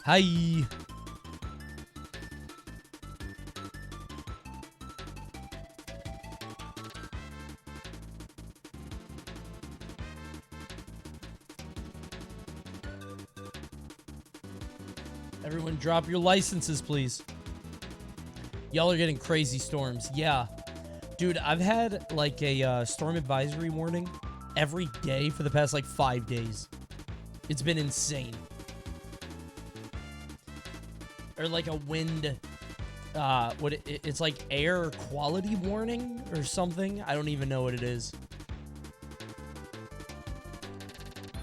Hi. Everyone drop your licenses, please. Y'all are getting crazy storms. Yeah. Dude, I've had like a storm advisory warning every day for the past like 5 days. It's been insane. Or like a wind, it's like air quality warning or something. I don't even know what it is.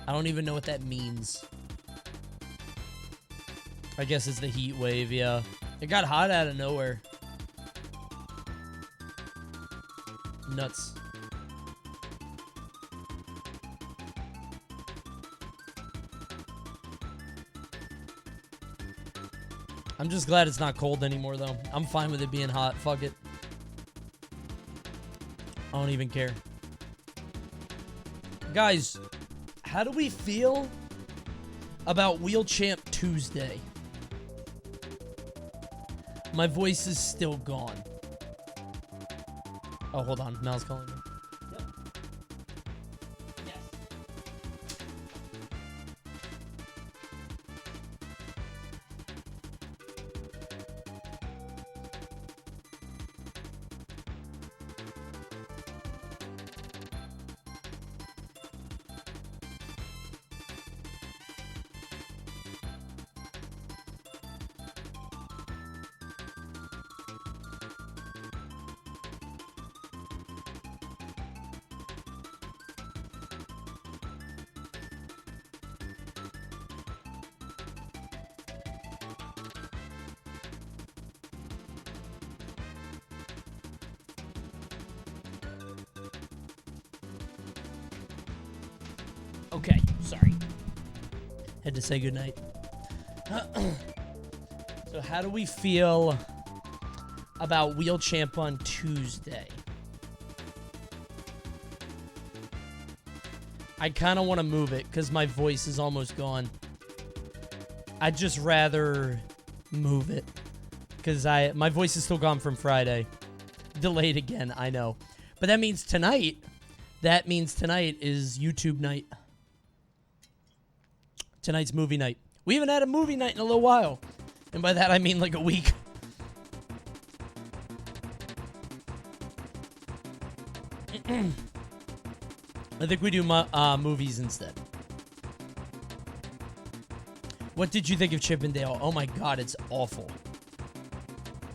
I don't even know what that means. I guess it's the heat wave, yeah. It got hot out of nowhere. Nuts. I'm just glad it's not cold anymore, though. I'm fine with it being hot. Fuck it. I don't even care. Guys, how do we feel about Wheel Champ Tuesday? My voice is still gone. Oh, hold on. Mel's calling me. Yep. Yes. Okay, sorry. Had to say goodnight. So how do we feel about Wheel Champ on Tuesday? I kind of want to move it because my voice is almost gone. I'd just rather move it because my voice is still gone from Friday. Delayed again, I know. But that means tonight is YouTube night. Tonight's movie night. We haven't had a movie night in a little while. And by that, I mean like a week. I think we do movies instead. What did you think of Chip and Dale? Oh my god, it's awful.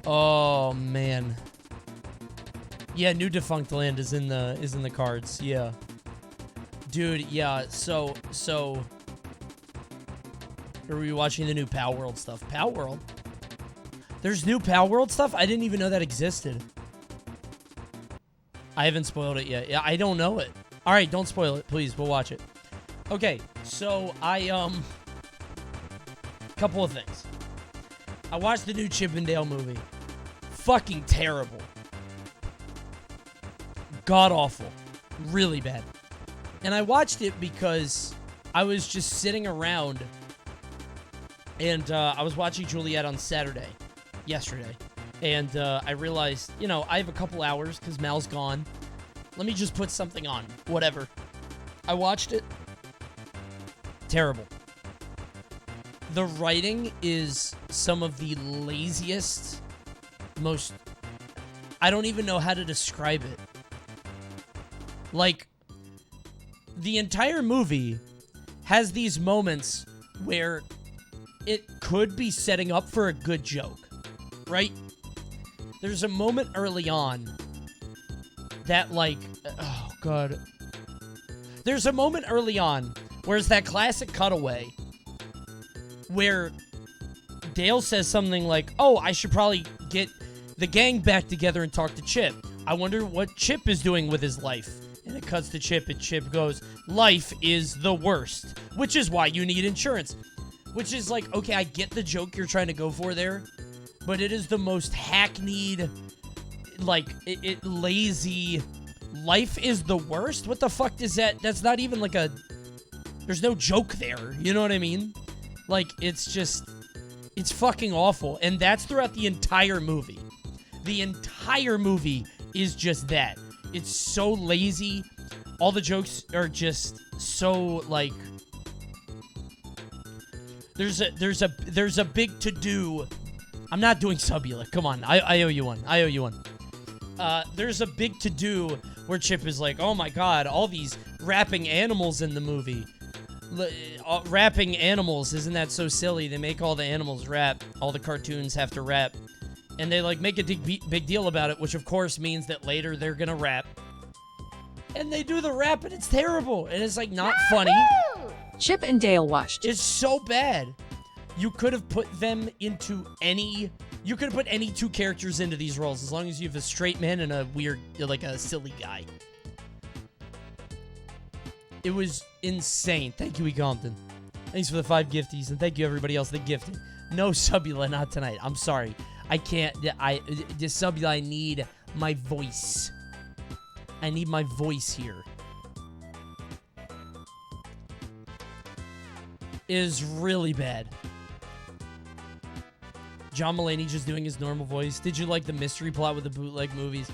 Oh man. Yeah, new Defunctland is in the cards. Yeah. Dude, yeah, so are we watching the new Palworld stuff? Palworld? There's new Palworld stuff? I didn't even know that existed. I haven't spoiled it yet. Yeah, I don't know it. Alright, don't spoil it, please. We'll watch it. Okay, so couple of things. I watched the new Chip and Dale movie. Fucking terrible. God awful. Really bad. And I watched it because I was just sitting around and I was watching Juliet on yesterday. And I realized, you know, I have a couple hours because Mal's gone. Let me just put something on. Whatever. I watched it. Terrible. The writing is some of the laziest, most... I don't even know how to describe it. Like, the entire movie has these moments where it could be setting up for a good joke, right? There's a moment early on that, like, oh, God. There's a moment early on where it's that classic cutaway where Dale says something like, oh, I should probably get the gang back together and talk to Chip. I wonder what Chip is doing with his life. And it cuts to Chip, and Chip goes, life is the worst, which is why you need insurance. Which is like, okay, I get the joke you're trying to go for there, but it is the most hackneyed, like, lazy, life is the worst? What the fuck is that? That's not even like there's no joke there, you know what I mean? Like, it's just, It's fucking awful. And that's throughout the entire movie. The entire movie is just that. It's so lazy. All the jokes are just so, like... There's a big to-do. I'm not doing Subula. Come on. I owe you one. I owe you one. There's a big to-do where Chip is like, oh my god, all these rapping animals in the movie. Rapping animals, isn't that so silly? They make all the animals rap. All the cartoons have to rap. And they, like, make a big deal about it, which of course means that later they're gonna rap. And they do the rap and it's terrible. And it's, like, not funny. Chip and Dale washed. It's so bad. You could have put them into any... You could have put any two characters into these roles, as long as you have a straight man and a weird, like, a silly guy. It was insane. Thank you, E. Compton. Thanks for the 5 gifties, and thank you, everybody else that gifted. No Subula, not tonight. I'm sorry. I can't... the Subula, I need my voice. I need my voice here. It is really bad. John Mulaney just doing his normal voice. Did you like the mystery plot with the bootleg movies?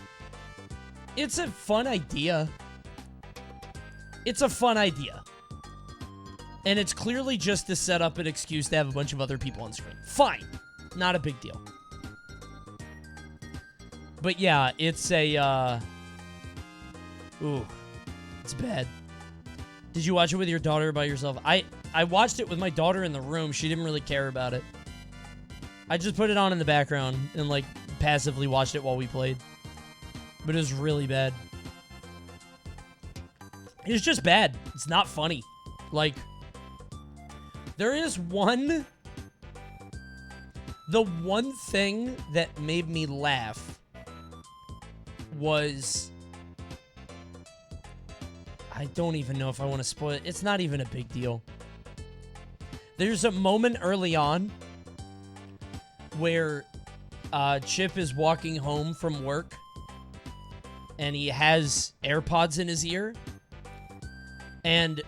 It's a fun idea. It's a fun idea. And it's clearly just to set up an excuse to have a bunch of other people on screen. Fine. Not a big deal. But yeah, it's a, ooh. It's bad. Did you watch it with your daughter or by yourself? I watched it with my daughter in the room. She didn't really care about it. I just put it on in the background and, like, passively watched it while we played. But it was really bad. It's just bad. It's not funny. Like, there is one... The one thing that made me laugh was... I don't even know if I want to spoil it. It's not even a big deal. There's a moment early on where Chip is walking home from work and he has AirPods in his ear, and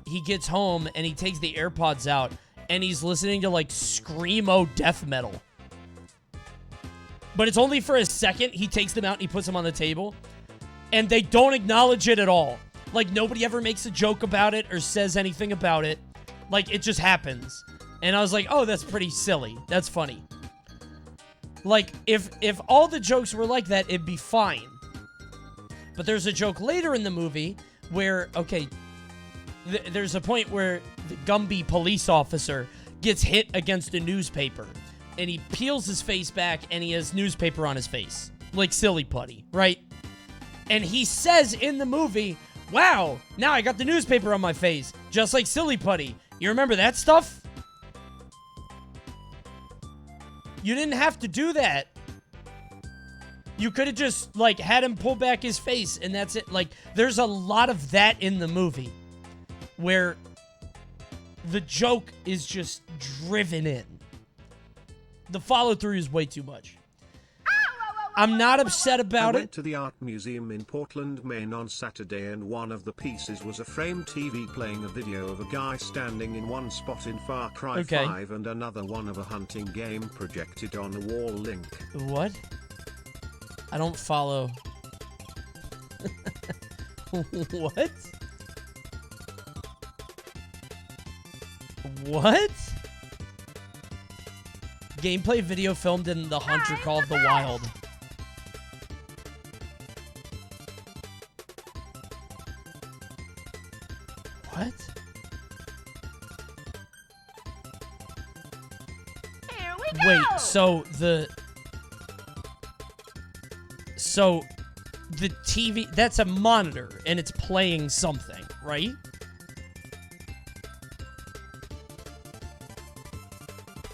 he gets home and he takes the AirPods out and he's listening to, like, screamo death metal. But it's only for a second. He takes them out and he puts them on the table, and they don't acknowledge it at all. Like, nobody ever makes a joke about it or says anything about it. Like, it just happens. And I was like, oh, that's pretty silly. That's funny. Like, if all the jokes were like that, it'd be fine. But there's a joke later in the movie where, okay, there's a point where the Gumby police officer gets hit against a newspaper, and he peels his face back, and he has newspaper on his face. Like Silly Putty, right? And he says in the movie, wow, now I got the newspaper on my face, just like Silly Putty. You remember that stuff? You didn't have to do that. You could have just, like, had him pull back his face, and that's it. Like, there's a lot of that in the movie where the joke is just driven in. The follow-through is way too much. I'm not upset about it. I went to the art museum in Portland, Maine on Saturday, and one of the pieces was a framed TV playing a video of a guy standing in one spot in Far Cry 5 and another one of a hunting game projected on a wall link. What? I don't follow. What? What? Gameplay video filmed in the Hunter called The Wild. What? Here we go. Wait, so the TV, that's a monitor and it's playing something, right?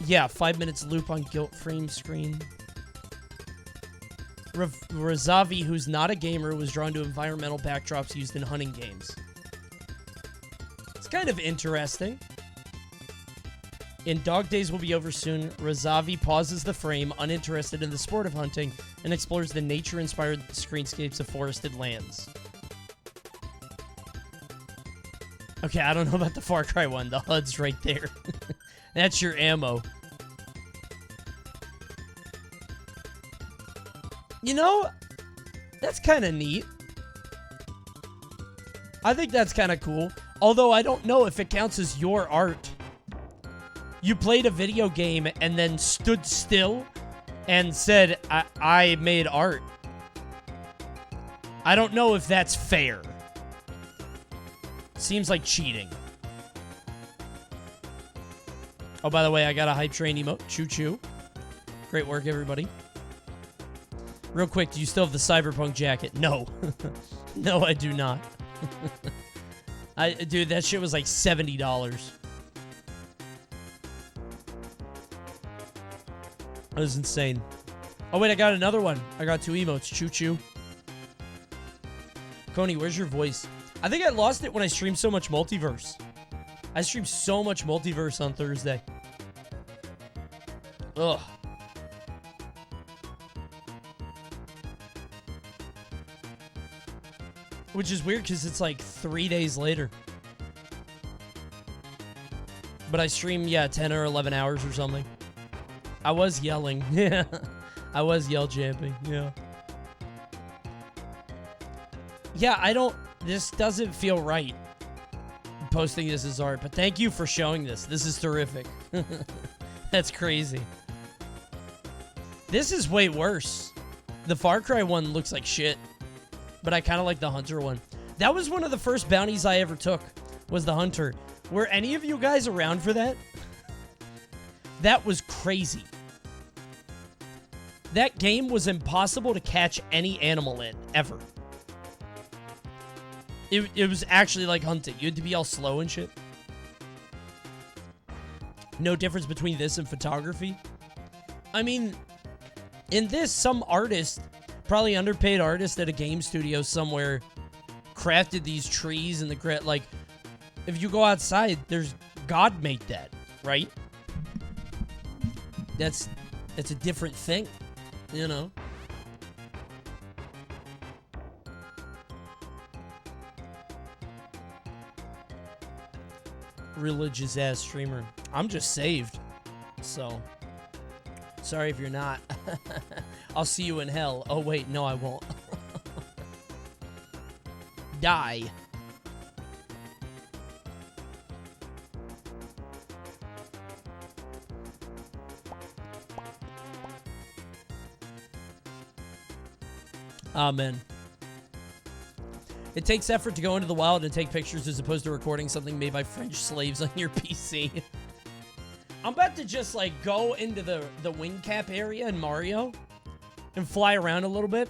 Yeah, 5 minutes loop on guilt frame screen. Razavi, who's not a gamer, was drawn to environmental backdrops used in hunting games. It's kind of interesting. In Dog Days Will Be Over Soon, Razavi pauses the frame, uninterested in the sport of hunting, and explores the nature-inspired screenscapes of forested lands. Okay, I don't know about the Far Cry one. The HUD's right there. That's your ammo. You know, that's kind of neat. I think that's kind of cool. Although I don't know if it counts as your art. You played a video game and then stood still and said, I made art. I don't know if that's fair. Seems like cheating. Oh, by the way, I got a hype train emote. Choo-choo. Great work, everybody. Real quick, do you still have the Cyberpunk jacket? No. No, I do not. Dude, that shit was like $70. That was insane. Oh, wait, I got another one. I got 2 emotes. Choo-choo. Coney, where's your voice? I think I lost it when I streamed so much Multiverse. I streamed so much Multiverse on Thursday. Ugh. Which is weird because it's like 3 days later. But I streamed, yeah, 10 or 11 hours or something. I was yelling. Yeah. I was yell jamping. Yeah. Yeah, this doesn't feel right. Posting this as art, but thank you for showing this. This is terrific. That's crazy. This is way worse. The Far Cry one looks like shit, but I kind of like the Hunter one. That was one of the first bounties I ever took, was the Hunter. Were any of you guys around for that? That was crazy. That game was impossible to catch any animal in, ever. It was actually like hunting. You had to be all slow and shit. No difference between this and photography. I mean, in this, some artist, probably underpaid artist at a game studio somewhere, crafted these trees and the like. If you go outside, God made that, right? That's a different thing, you know. Religious ass streamer. I'm just saved, so sorry if you're not. I'll see you in hell. Oh wait, no I won't. Die. Amen. It takes effort to go into the wild and take pictures as opposed to recording something made by French slaves on your PC. I'm about to just, like, go into the wing cap area in Mario and fly around a little bit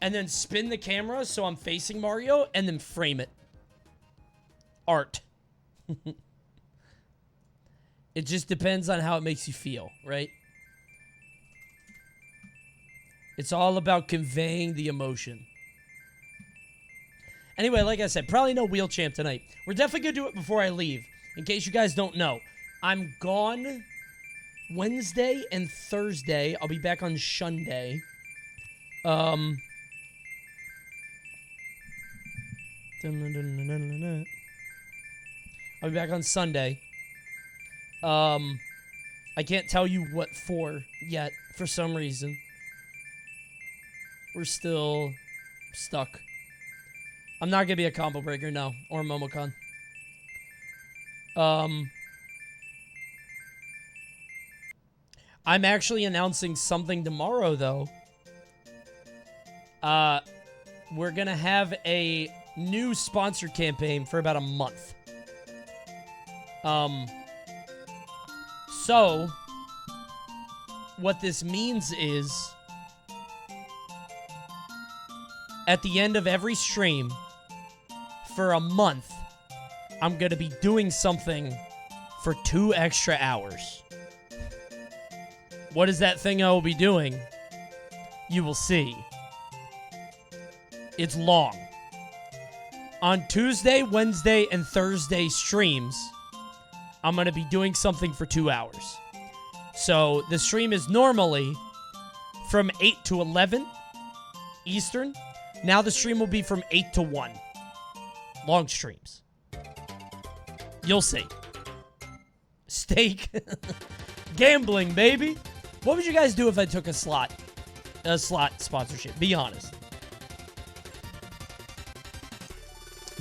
and then spin the camera so I'm facing Mario and then frame it. Art. It just depends on how it makes you feel, right? It's all about conveying the emotion. Anyway, like I said, probably no Wheel Champ tonight. We're definitely going to do it before I leave. In case you guys don't know, I'm gone Wednesday and Thursday. I'll be back on Sunday. I'll be back on Sunday. I can't tell you what for yet, for some reason. We're still stuck. I'm not gonna be a combo breaker, no. Or Momocon. I'm actually announcing something tomorrow, though. We're gonna have a new sponsor campaign for about a month. So, what this means is, at the end of every stream, for a month, I'm going to be doing something for 2 extra hours. What is that thing I will be doing? You will see. It's long. On Tuesday, Wednesday, and Thursday streams, I'm going to be doing something for 2 hours. So, the stream is normally from 8 to 11 Eastern. Now the stream will be from 8 to 1. Long streams. You'll see. Steak. Gambling, baby. What would you guys do if I took a slot? a slot sponsorship. Be honest.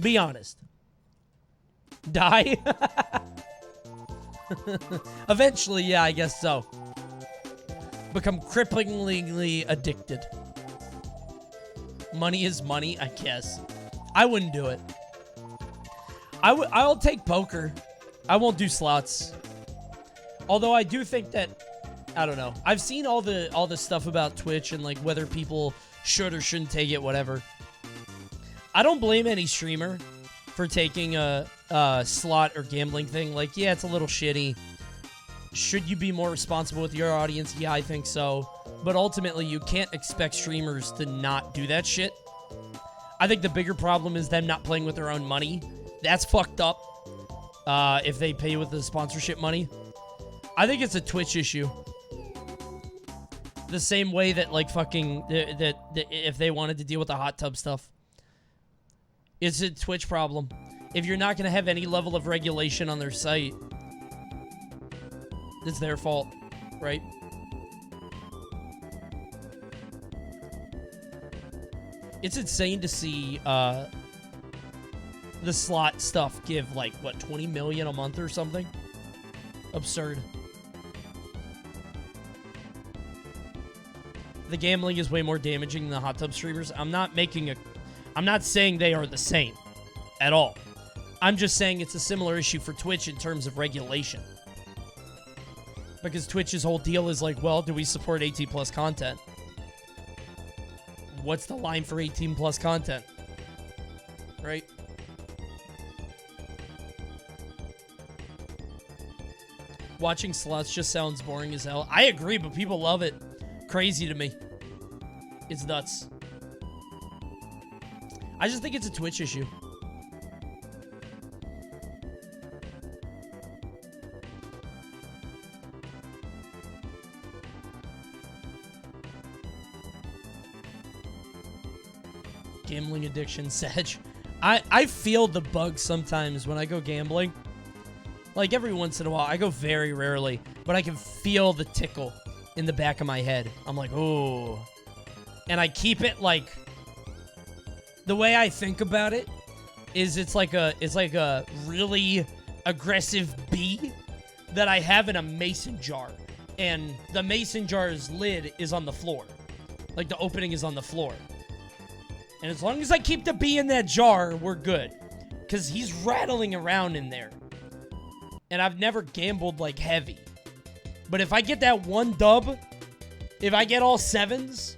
Be honest. Die? Eventually, yeah, I guess so. Become cripplingly addicted. Money is money, I guess. I wouldn't do it. I'll take poker. I won't do slots. Although I do think that, I don't know. I've seen all the stuff about Twitch and like whether people should or shouldn't take it, whatever. I don't blame any streamer for taking a slot or gambling thing. Like, yeah, it's a little shitty. Should you be more responsible with your audience? Yeah, I think so. But ultimately, you can't expect streamers to not do that shit. I think the bigger problem is them not playing with their own money. That's fucked up. If they pay with the sponsorship money. I think it's a Twitch issue. The same way that, like, fucking... that if they wanted to deal with the hot tub stuff. It's a Twitch problem. If you're not going to have any level of regulation on their site... it's their fault, right? It's insane to see the slot stuff give, like, what, 20 million a month or something? Absurd. The gambling is way more damaging than the hot tub streamers. I'm not saying they are the same at all. I'm just saying it's a similar issue for Twitch in terms of regulation. Because Twitch's whole deal is like, well, do we support 18 plus content? What's the line for 18 plus content? Right? Watching slots just sounds boring as hell. I agree, but people love it. Crazy to me. It's nuts. I just think it's a Twitch issue. Gambling addiction, Sedge. I feel the bug sometimes when I go gambling. Like, every once in a while. I go very rarely. But I can feel the tickle in the back of my head. I'm like, ooh. And I keep it, like... the way I think about it is it's like a really aggressive bee that I have in a mason jar. And the mason jar's lid is on the floor. Like, the opening is on the floor. And as long as I keep the bee in that jar, we're good. Because he's rattling around in there. And I've never gambled, like, heavy. But if I get that one dub, if I get all sevens,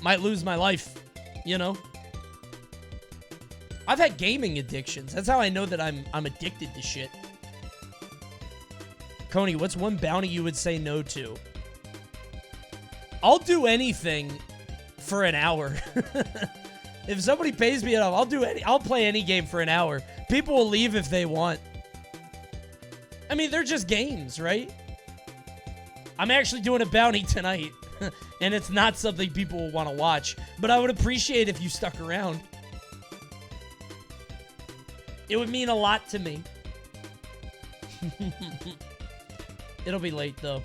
might lose my life, you know? I've had gaming addictions. That's how I know that I'm addicted to shit. Coney, what's one bounty you would say no to? I'll do anything for an hour. If somebody pays me enough, I'll play any game for an hour. People will leave if they want. I mean, they're just games, right? I'm actually doing a bounty tonight. And it's not something people will want to watch. But I would appreciate if you stuck around. It would mean a lot to me. It'll be late, though.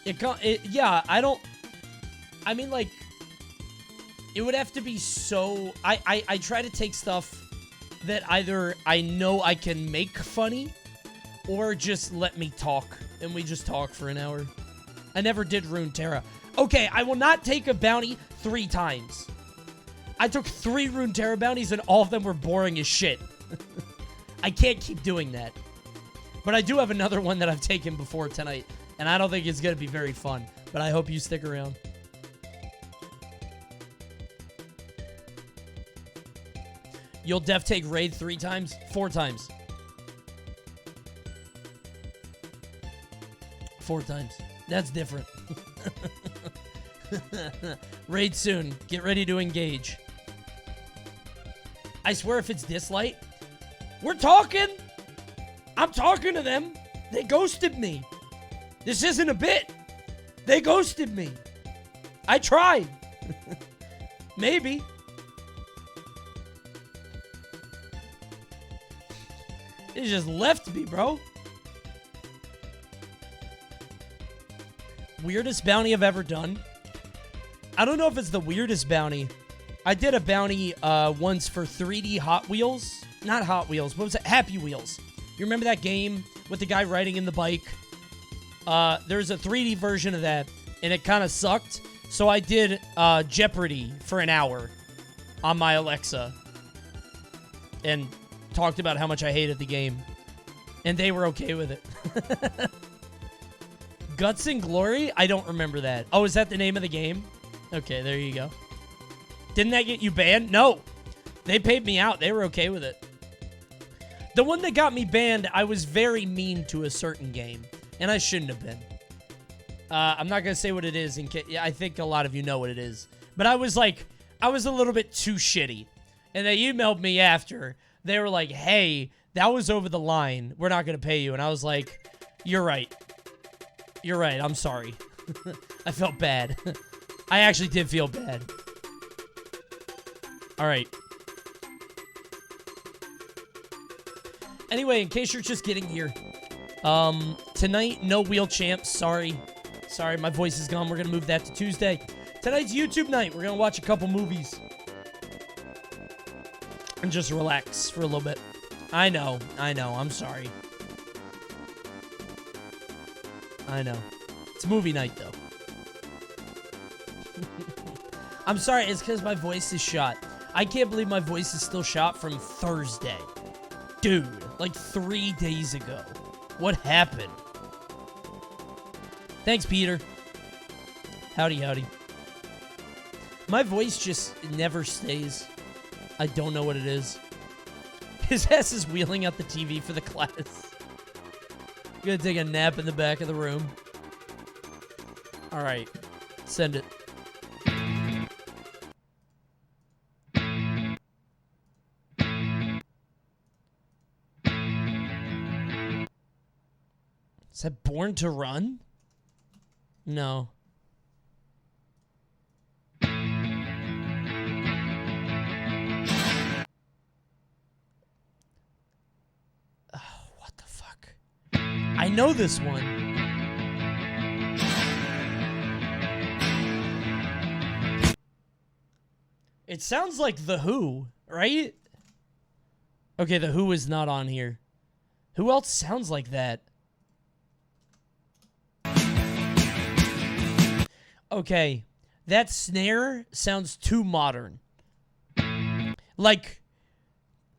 Yeah, I mean, like, it would have to be so... I try to take stuff that either I know I can make funny or just let me talk. And we just talk for an hour. I never did Runeterra. Okay, I will not take a bounty 3 times. I took 3 Runeterra bounties and all of them were boring as shit. I can't keep doing that. But I do have another one that I've taken before tonight. And I don't think it's going to be very fun. But I hope you stick around. You'll def take raid 3 times? 4 times. 4 times. That's different. Raid soon. Get ready to engage. I swear if it's this light, we're talking. I'm talking to them. They ghosted me. This isn't a bit. They ghosted me. I tried. Maybe. They just left me, bro. weirdest bounty I've ever done? I don't know if it's the weirdest bounty. I did a bounty once for 3D Hot Wheels. Not Hot Wheels. What was it? Happy Wheels. You remember that game with the guy riding in the bike? There's a 3D version of that, and it kind of sucked. So I did Jeopardy for an hour on my Alexa and talked about how much I hated the game. And they were okay with it. Guts and Glory? I don't remember that. Oh, is that the name of the game? Okay, there you go. Didn't that get you banned? No. They paid me out. They were okay with it. The one that got me banned, I was very mean to a certain game. And I shouldn't have been. I'm not going to say what it is. I think a lot of you know what it is. But I was a little bit too shitty. And they emailed me after. They were like, hey, that was over the line. We're not going to pay you. And I was like, you're right. You're right. I'm sorry. I felt bad. I actually did feel bad. All right. Anyway, in case you're just getting here, tonight, no Wheel Champs. Sorry, my voice is gone. We're going to move that to Tuesday. Tonight's YouTube night. We're going to watch a couple movies. And just relax for a little bit. I know. I'm sorry. I know. It's movie night, though. I'm sorry. It's because my voice is shot. I can't believe my voice is still shot from Thursday. Dude, like 3 days ago. What happened? Thanks, Peter. Howdy, howdy. My voice just never stays. I don't know what it is. His ass is wheeling out the TV for the class. Gonna take a nap in the back of the room. Alright. Send it. Is that Born to Run? No. What the fuck? I know this one. It sounds like The Who, right? Okay, The Who is not on here. Who else sounds like that? Okay, that snare sounds too modern. Like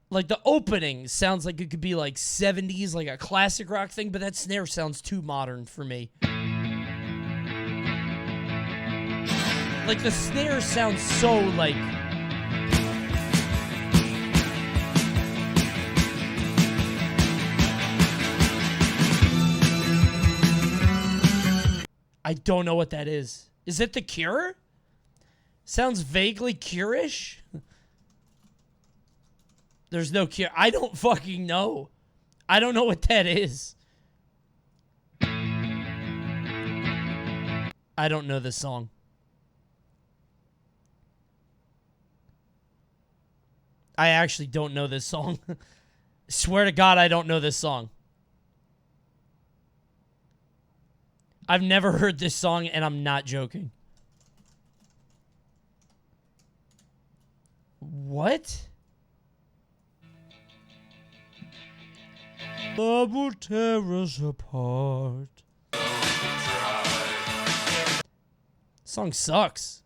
the opening sounds like it could be like 70s, like a classic rock thing, but that snare sounds too modern for me. Like the snare sounds so like... I don't know what that is. Is it The Cure? Sounds vaguely Cure-ish. There's no Cure. I don't fucking know. I don't know what that is. I don't know this song. I actually don't know this song. Swear to God, I don't know this song. I've never heard this song, and I'm not joking. What? Love will tear us apart. Song sucks.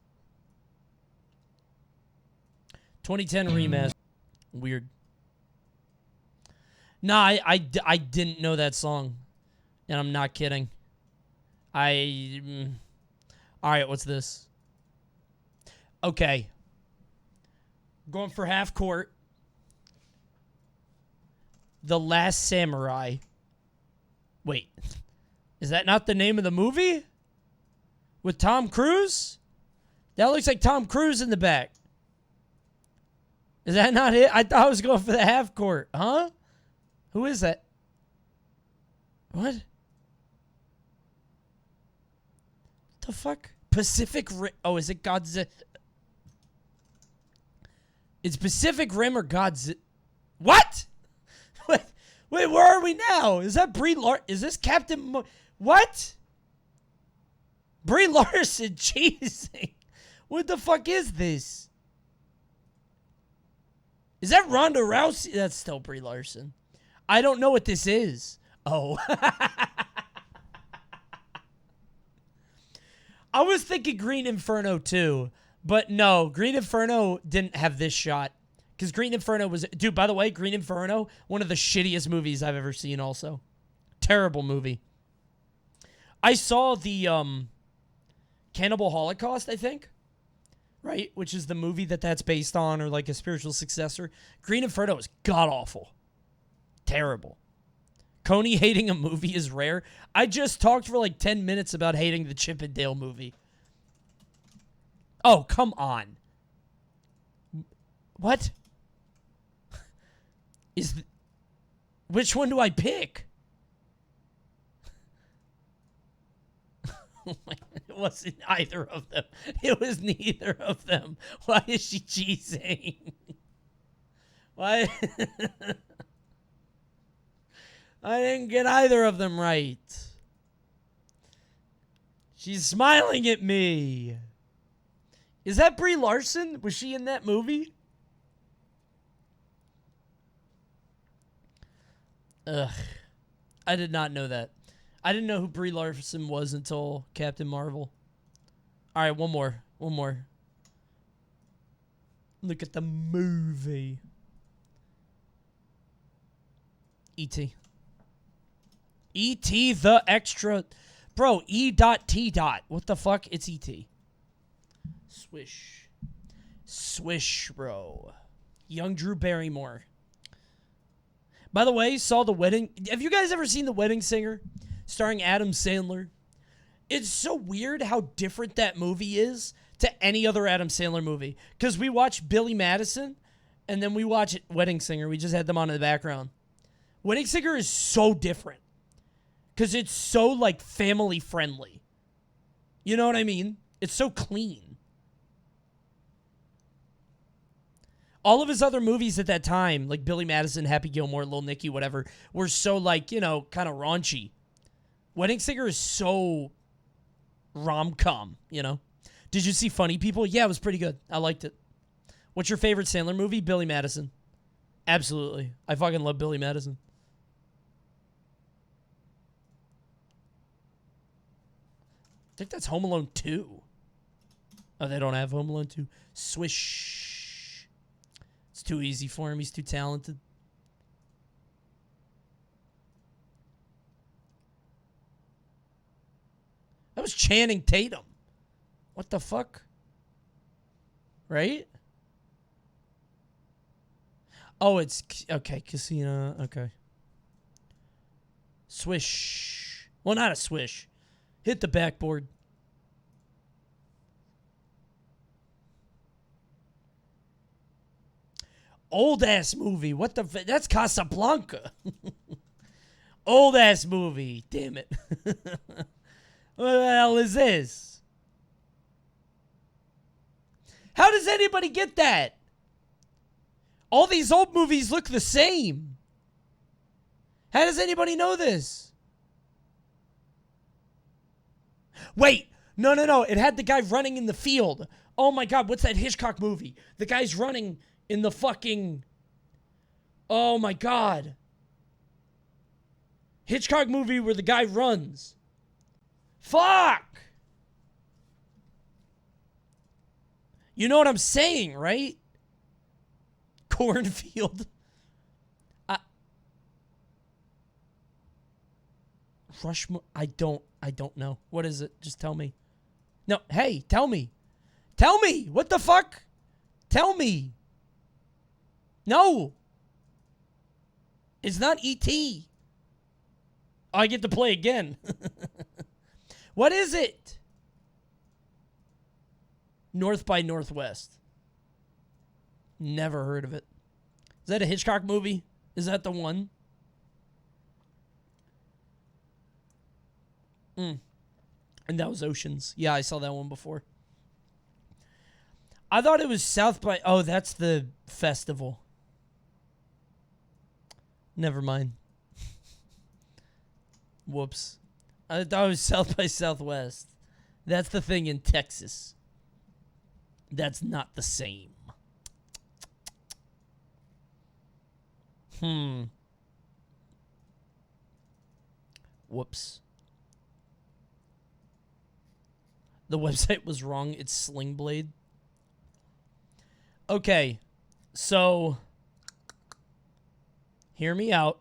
2010 remaster. Weird. Nah, I didn't know that song. And I'm not kidding. Alright, what's this? Okay. Going for half court. The Last Samurai. Wait. Is that not the name of the movie? With Tom Cruise? That looks like Tom Cruise in the back. Is that not it? I thought I was going for the half court. Huh? Who is that? What? The fuck? Pacific Rim. Oh, is it Godzilla? It's Pacific Rim or Godzilla? What? Wait, where are we now? Is that Brie Larson? Is this Captain what? Brie Larson cheesing. What the fuck is this? Is that Ronda Rousey? That's still Brie Larson. I don't know what this is. Oh. I was thinking Green Inferno too, but no, Green Inferno didn't have this shot. Because Green Inferno was... Dude, by the way, Green Inferno, one of the shittiest movies I've ever seen also. Terrible movie. I saw the Cannibal Holocaust, I think. Right? Which is the movie that's based on, or like a spiritual successor. Green Inferno is god-awful. Terrible. Coney hating a movie is rare. I just talked for like 10 minutes about hating the Chip and Dale movie. Oh, come on. What? Which one do I pick? Oh my, it wasn't either of them. It was neither of them. Why is she cheesing? Why? I didn't get either of them right. She's smiling at me. Is that Brie Larson? Was she in that movie? Ugh. I did not know that. I didn't know who Brie Larson was until Captain Marvel. All right, one more. One more. Look at the movie. E.T. E.T. the extra... Bro, E.T. What the fuck? It's E.T. Swish. Swish, bro. Young Drew Barrymore. By the way, saw The Wedding... Have you guys ever seen The Wedding Singer? Starring Adam Sandler. It's so weird how different that movie is to any other Adam Sandler movie. Because we watch Billy Madison, and then we watch Wedding Singer. We just had them on in the background. Wedding Singer is so different. Because it's so, like, family friendly. You know what I mean? It's so clean. All of his other movies at that time, like Billy Madison, Happy Gilmore, Lil Nicky, whatever, were so, like, you know, kind of raunchy. Wedding Singer is so rom-com, you know? Did you see Funny People? Yeah, it was pretty good. I liked it. What's your favorite Sandler movie? Billy Madison. Absolutely. I fucking love Billy Madison. I think that's Home Alone 2. Oh, they don't have Home Alone 2. Swish. It's too easy for him. He's too talented. That was Channing Tatum. What the fuck? Right? Oh, it's... Okay, Casino. Okay. Swish. Well, not a swish. Hit the backboard. Old-ass movie. What the... That's Casablanca. Old-ass movie. Damn it. What the hell is this? How does anybody get that? All these old movies look the same. How does anybody know this? Wait. No. It had the guy running in the field. Oh my God. What's that Hitchcock movie? The guy's running in the fucking... Oh my God. Hitchcock movie where the guy runs. Fuck! You know what I'm saying, right? Cornfield. Rushmore. I don't know. What is it? Just tell me. No, hey, tell me. Tell me. What the fuck? Tell me. No. It's not E.T. Oh, I get to play again. What is it? North by Northwest. Never heard of it. Is that a Hitchcock movie? Is that the one? And that was Oceans. Yeah, I saw that one before. I thought it was South by... Oh, that's the festival. Never mind. Whoops. I thought it was South by Southwest. That's the thing in Texas. That's not the same. Whoops. The website was wrong. It's Sling Blade. Okay. So, hear me out.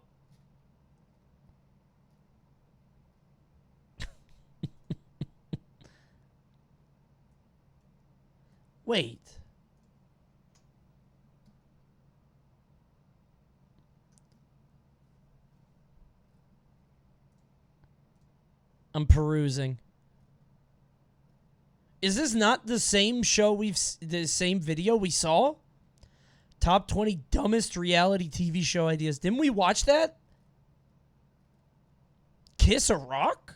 Wait. I'm perusing. Is this not the same show the same video we saw? Top 20 dumbest reality TV show ideas. Didn't we watch that? Kiss a Rock?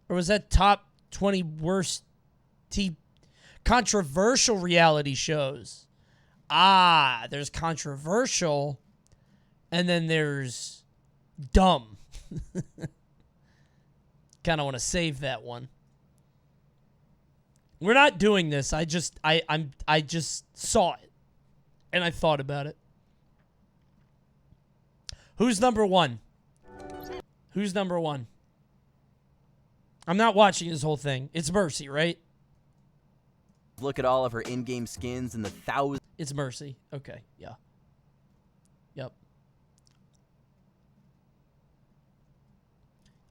Or was that top 20 worst controversial reality shows? Ah, there's controversial and then there's dumb. Kind of want to save that one. We're not doing this. I just saw it and I thought about it. Who's number one? Who's number one? I'm not watching this whole thing. It's Mercy, right? Look at all of her in-game skins and the thousands. It's Mercy. Okay, yeah. Yep.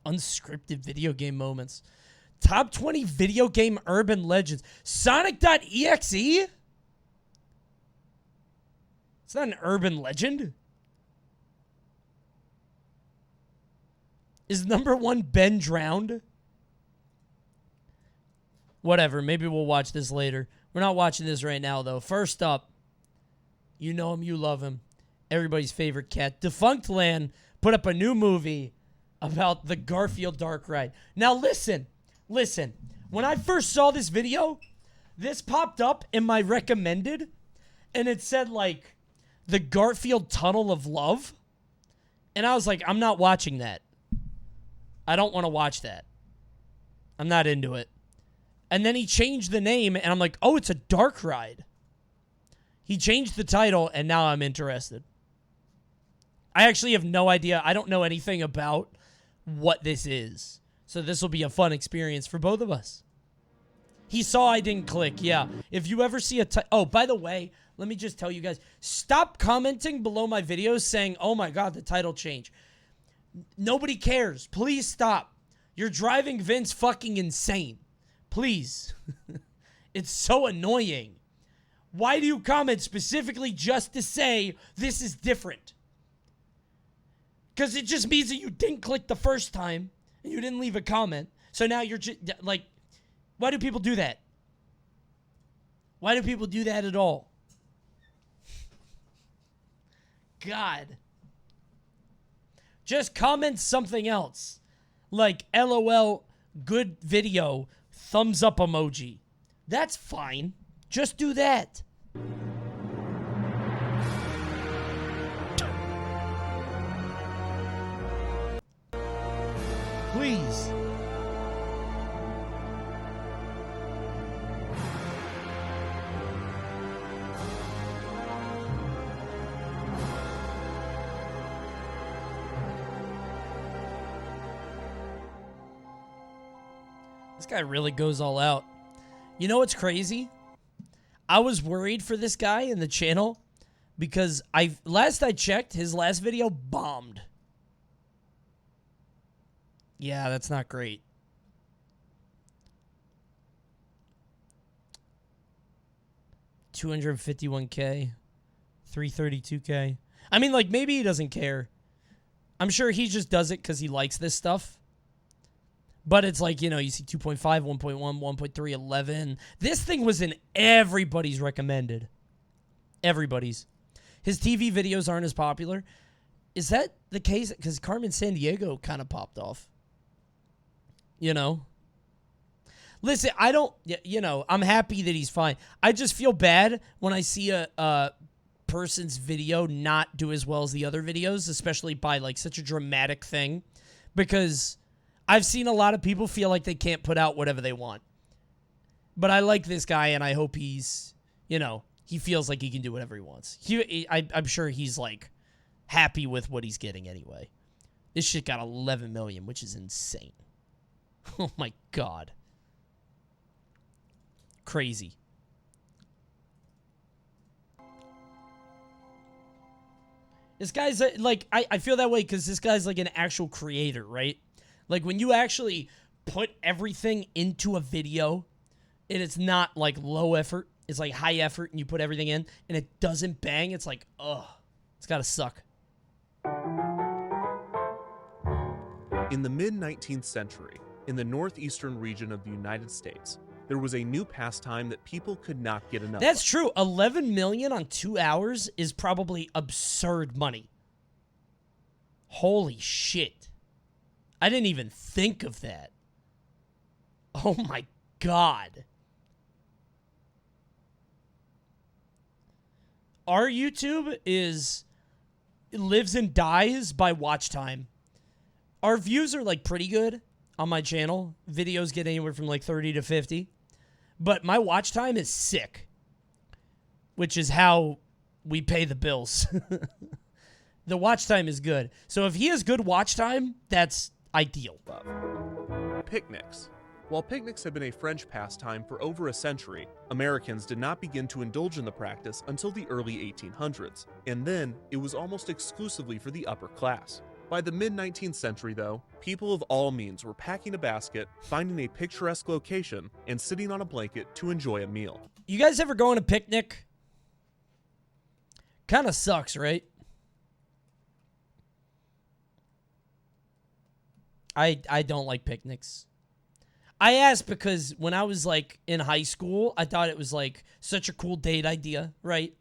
Unscripted video game moments. Top 20 video game urban legends. Sonic.exe? It's not an urban legend. Is number one Ben drowned? Whatever, maybe we'll watch this later. We're not watching this right now, though. First up, you know him, you love him. Everybody's favorite cat. Defunctland put up a new movie about the Garfield dark ride. Now listen. When I first saw this video, this popped up in my recommended, and it said, like, the Garfield Tunnel of Love. And I was like, I'm not watching that. I don't want to watch that. I'm not into it. And then he changed the name, and I'm like, oh, it's a dark ride. He changed the title, and now I'm interested. I actually have no idea. I don't know anything about what this is. So this will be a fun experience for both of us. He saw I didn't click, yeah. If you ever see oh, by the way, let me just tell you guys, stop commenting below my videos saying, oh my God, the title changed. Nobody cares. Please stop. You're driving Vince fucking insane. Please. It's so annoying. Why do you comment specifically just to say this is different? Because it just means that you didn't click the first time and you didn't leave a comment. So now you're just like, why do people do that? Why do people do that at all? God. Just comment something else. Like, LOL, good video, thumbs up emoji. That's fine. Just do that. Please. This guy really goes all out. You know what's crazy? I was worried for this guy in the channel because last I checked, his last video bombed. Yeah, that's not great. $251K, $332K. I mean, like, maybe he doesn't care. I'm sure he just does it because he likes this stuff. But it's like, you know, you see 2.5, 1.1, 1.3, 11. This thing was in everybody's recommended. Everybody's. His TV videos aren't as popular. Is that the case? Because Carmen Sandiego kind of popped off. You know? Listen, I don't, you know, I'm happy that he's fine. I just feel bad when I see a person's video not do as well as the other videos, especially by, like, such a dramatic thing. Because I've seen a lot of people feel like they can't put out whatever they want. But I like this guy, and I hope he's, you know, he feels like he can do whatever he wants. I'm sure he's, like, happy with what he's getting anyway. This shit got 11 million, which is insane. Oh, my God. Crazy. This guy's, like, I feel that way because this guy's, like, an actual creator, right? Like, when you actually put everything into a video, and it's not, like, low effort, it's, like, high effort, and you put everything in, and it doesn't bang, it's like, ugh. It's gotta suck. In the mid-19th century, in the northeastern region of the United States, there was a new pastime that people could not get enough That's of. true. 11 million on 2 hours is probably absurd money. Holy shit. I didn't even think of that. Oh my God. Our YouTube lives and dies by watch time. Our views are like pretty good on my channel. Videos get anywhere from like 30 to 50. But my watch time is sick, which is how we pay the bills. The watch time is good. So if he has good watch time, that's ideal. Picnics. While picnics have been a French pastime for over a century, Americans did not begin to indulge in the practice until the early 1800s, and then it was almost exclusively for the upper class. By the mid-19th century, though, people of all means were packing a basket, finding a picturesque location, and sitting on a blanket to enjoy a meal. You guys ever go on a picnic? Kind of sucks, right? I don't like picnics. I asked because when I was, like, in high school, I thought it was, like, such a cool date idea, right?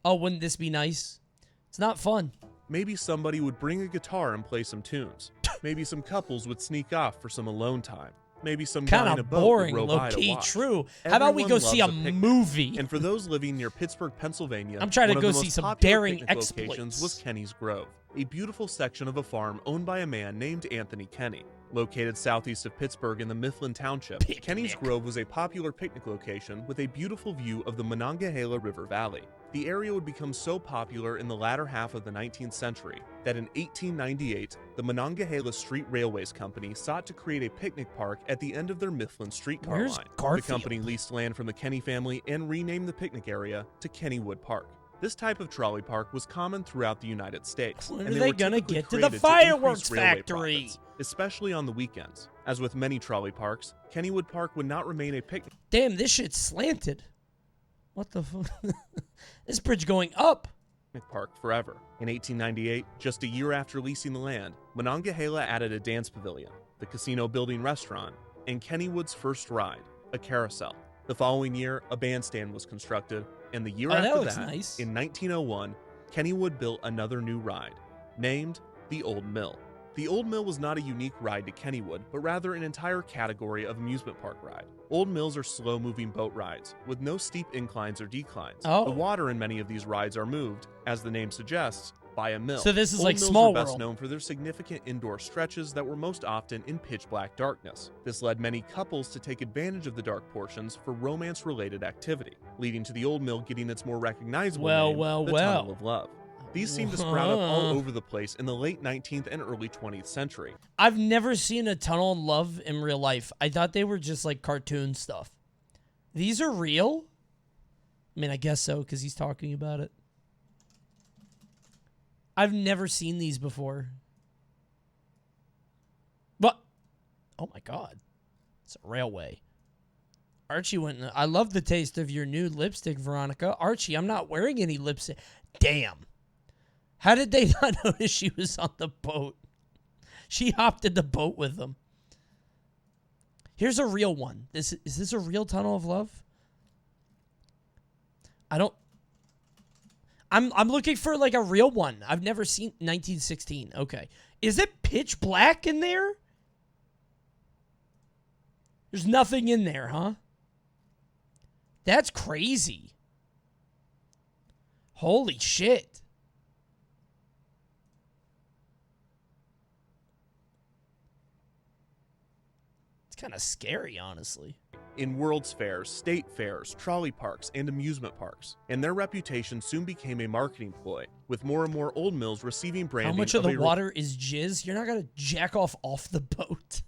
Oh, wouldn't this be nice? It's not fun. Maybe somebody would bring a guitar and play some tunes. Maybe some couples would sneak off for some alone time. Maybe some guy in Kind a of boat boring, would row by to low-key, watch. true. How about we go Everyone see a loves picnic. movie? And for those living near Pittsburgh, Pennsylvania, I'm trying to one of go the see most some popular daring picnic locations exploits. was Kenny's Grove, a beautiful section of a farm owned by a man named Anthony Kenny. Located southeast of Pittsburgh in the Mifflin Township, Picnic. Kenny's Grove was a popular picnic location with a beautiful view of the Monongahela River Valley. The area would become so popular in the latter half of the 19th century that in 1898, the Monongahela Street Railways Company sought to create a picnic park at the end of their Mifflin streetcar Where's line. Garfield? The company leased land from the Kenny family and renamed the picnic area to Kennywood Park. This type of trolley park was common throughout the United States. When and are they were gonna typically get to the created fireworks increase railway factory? profits, especially on the weekends. As with many trolley parks, Kennywood Park would not remain a picnic Damn, this shit's slanted. What the fuck? This bridge going up. park forever. In 1898, just a year after leasing the land, Monongahela added a dance pavilion, the casino building restaurant, and Kennywood's first ride, a carousel. The following year, a bandstand was constructed, and the year Oh, that after looks that, nice. in 1901, Kennywood built another new ride, named the Old Mill. The Old Mill was not a unique ride to Kennywood, but rather an entire category of amusement park ride. Old Mills are slow-moving boat rides, with no steep inclines or declines. Oh. The water in many of these rides are moved, as the name suggests, by a mill. So this is Old like Mills Small are best World. known for their significant indoor stretches that were most often in pitch-black darkness. This led many couples to take advantage of the dark portions for romance-related activity, leading to the Old Mill getting its more recognizable name, the Tunnel of Love. These seem to sprout up all over the place in the late 19th and early 20th century. I've never seen a Tunnel of Love in real life. I thought they were just like cartoon stuff. These are real? I mean, I guess so, because he's talking about it. I've never seen these before. But, oh my God. It's a railway. Archie went, I love the taste of your new lipstick, Veronica. Archie, I'm not wearing any lipstick. Damn. How did they not notice she was on the boat? She hopped in the boat with them. Here's a real one. Is this a real Tunnel of Love? I'm looking for like a real one. I've never seen 1916. Okay. Is it pitch black in there? There's nothing in there, huh? That's crazy. Holy shit. kind of scary, honestly. In World's Fairs, state fairs, trolley parks, and amusement parks, and their reputation soon became a marketing ploy, with more and more old mills receiving branding. How much of the water is jizz? You're not gonna jack off the boat.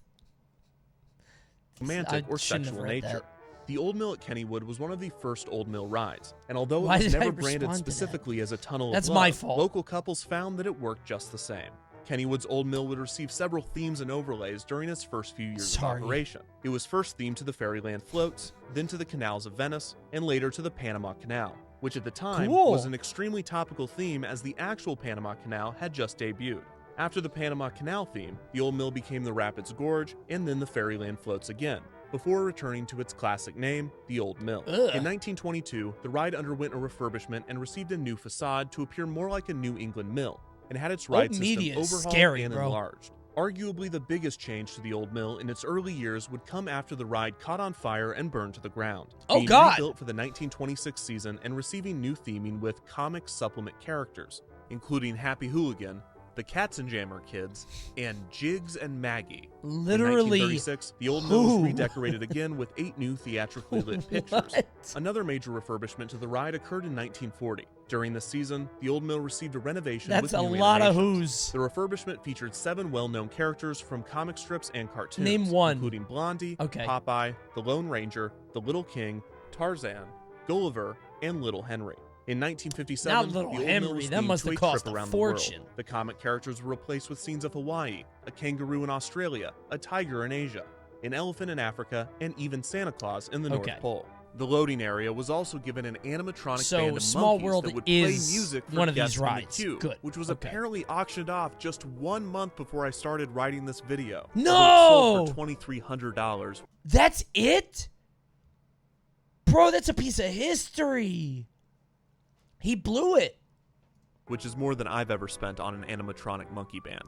Romantic or sexual nature. That. The Old Mill at Kennywood was one of the first Old Mill rides, and although Why it was did I never branded respond to specifically as a tunnel That's of love, my fault. local couples found that it worked just the same. Kennywood's Old Mill would receive several themes and overlays during its first few years of operation. It was first themed to the Fairyland floats, then to the canals of Venice, and later to the Panama Canal, which at the time was an extremely topical theme as the actual Panama Canal had just debuted. After the Panama Canal theme, the Old Mill became the Rapids Gorge and then the Fairyland floats again, before returning to its classic name, the Old Mill. In 1922, the ride underwent a refurbishment and received a new facade to appear more like a New England mill, and had its ride system overhauled and enlarged. Arguably the biggest change to the Old Mill in its early years would come after the ride caught on fire and burned to the ground. Being rebuilt for the 1926 season and receiving new theming with comic supplement characters, including Happy Hooligan, the Katzenjammer Kids, and Jiggs and Maggie. Literally, in 1936, the Old Mill was redecorated again with 8 new theatrically lit pictures. Another major refurbishment to the ride occurred in 1940. During this season, the Old Mill received a renovation with new animations. That's a lot of who's. The refurbishment featured 7 well-known characters from comic strips and cartoons, Name one. including Blondie, Popeye, the Lone Ranger, the Little King, Tarzan, Gulliver, and Little Henry. In 1957, Not Little the Old Henry, Mill was that themed must to have a cost trip a around fortune. the world. The comic characters were replaced with scenes of Hawaii, a kangaroo in Australia, a tiger in Asia, an elephant in Africa, and even Santa Claus in the North Pole. The loading area was also given an animatronic band of Small monkeys World that would is play music for one of guests these rides. in the queue, Good. which was apparently auctioned off just 1 month before I started writing this video. No! It sold for $2,300. That's it? Bro, that's a piece of history. He blew it. Which is more than I've ever spent on an animatronic monkey band.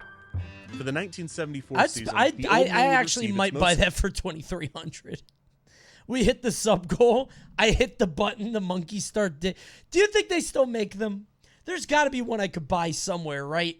For the 1974 season, I the Old Mill would actually receive might its buy most that for $2,300. We hit the sub goal. I hit the button. The monkeys start. Do you think they still make them? There's got to be one I could buy somewhere, right?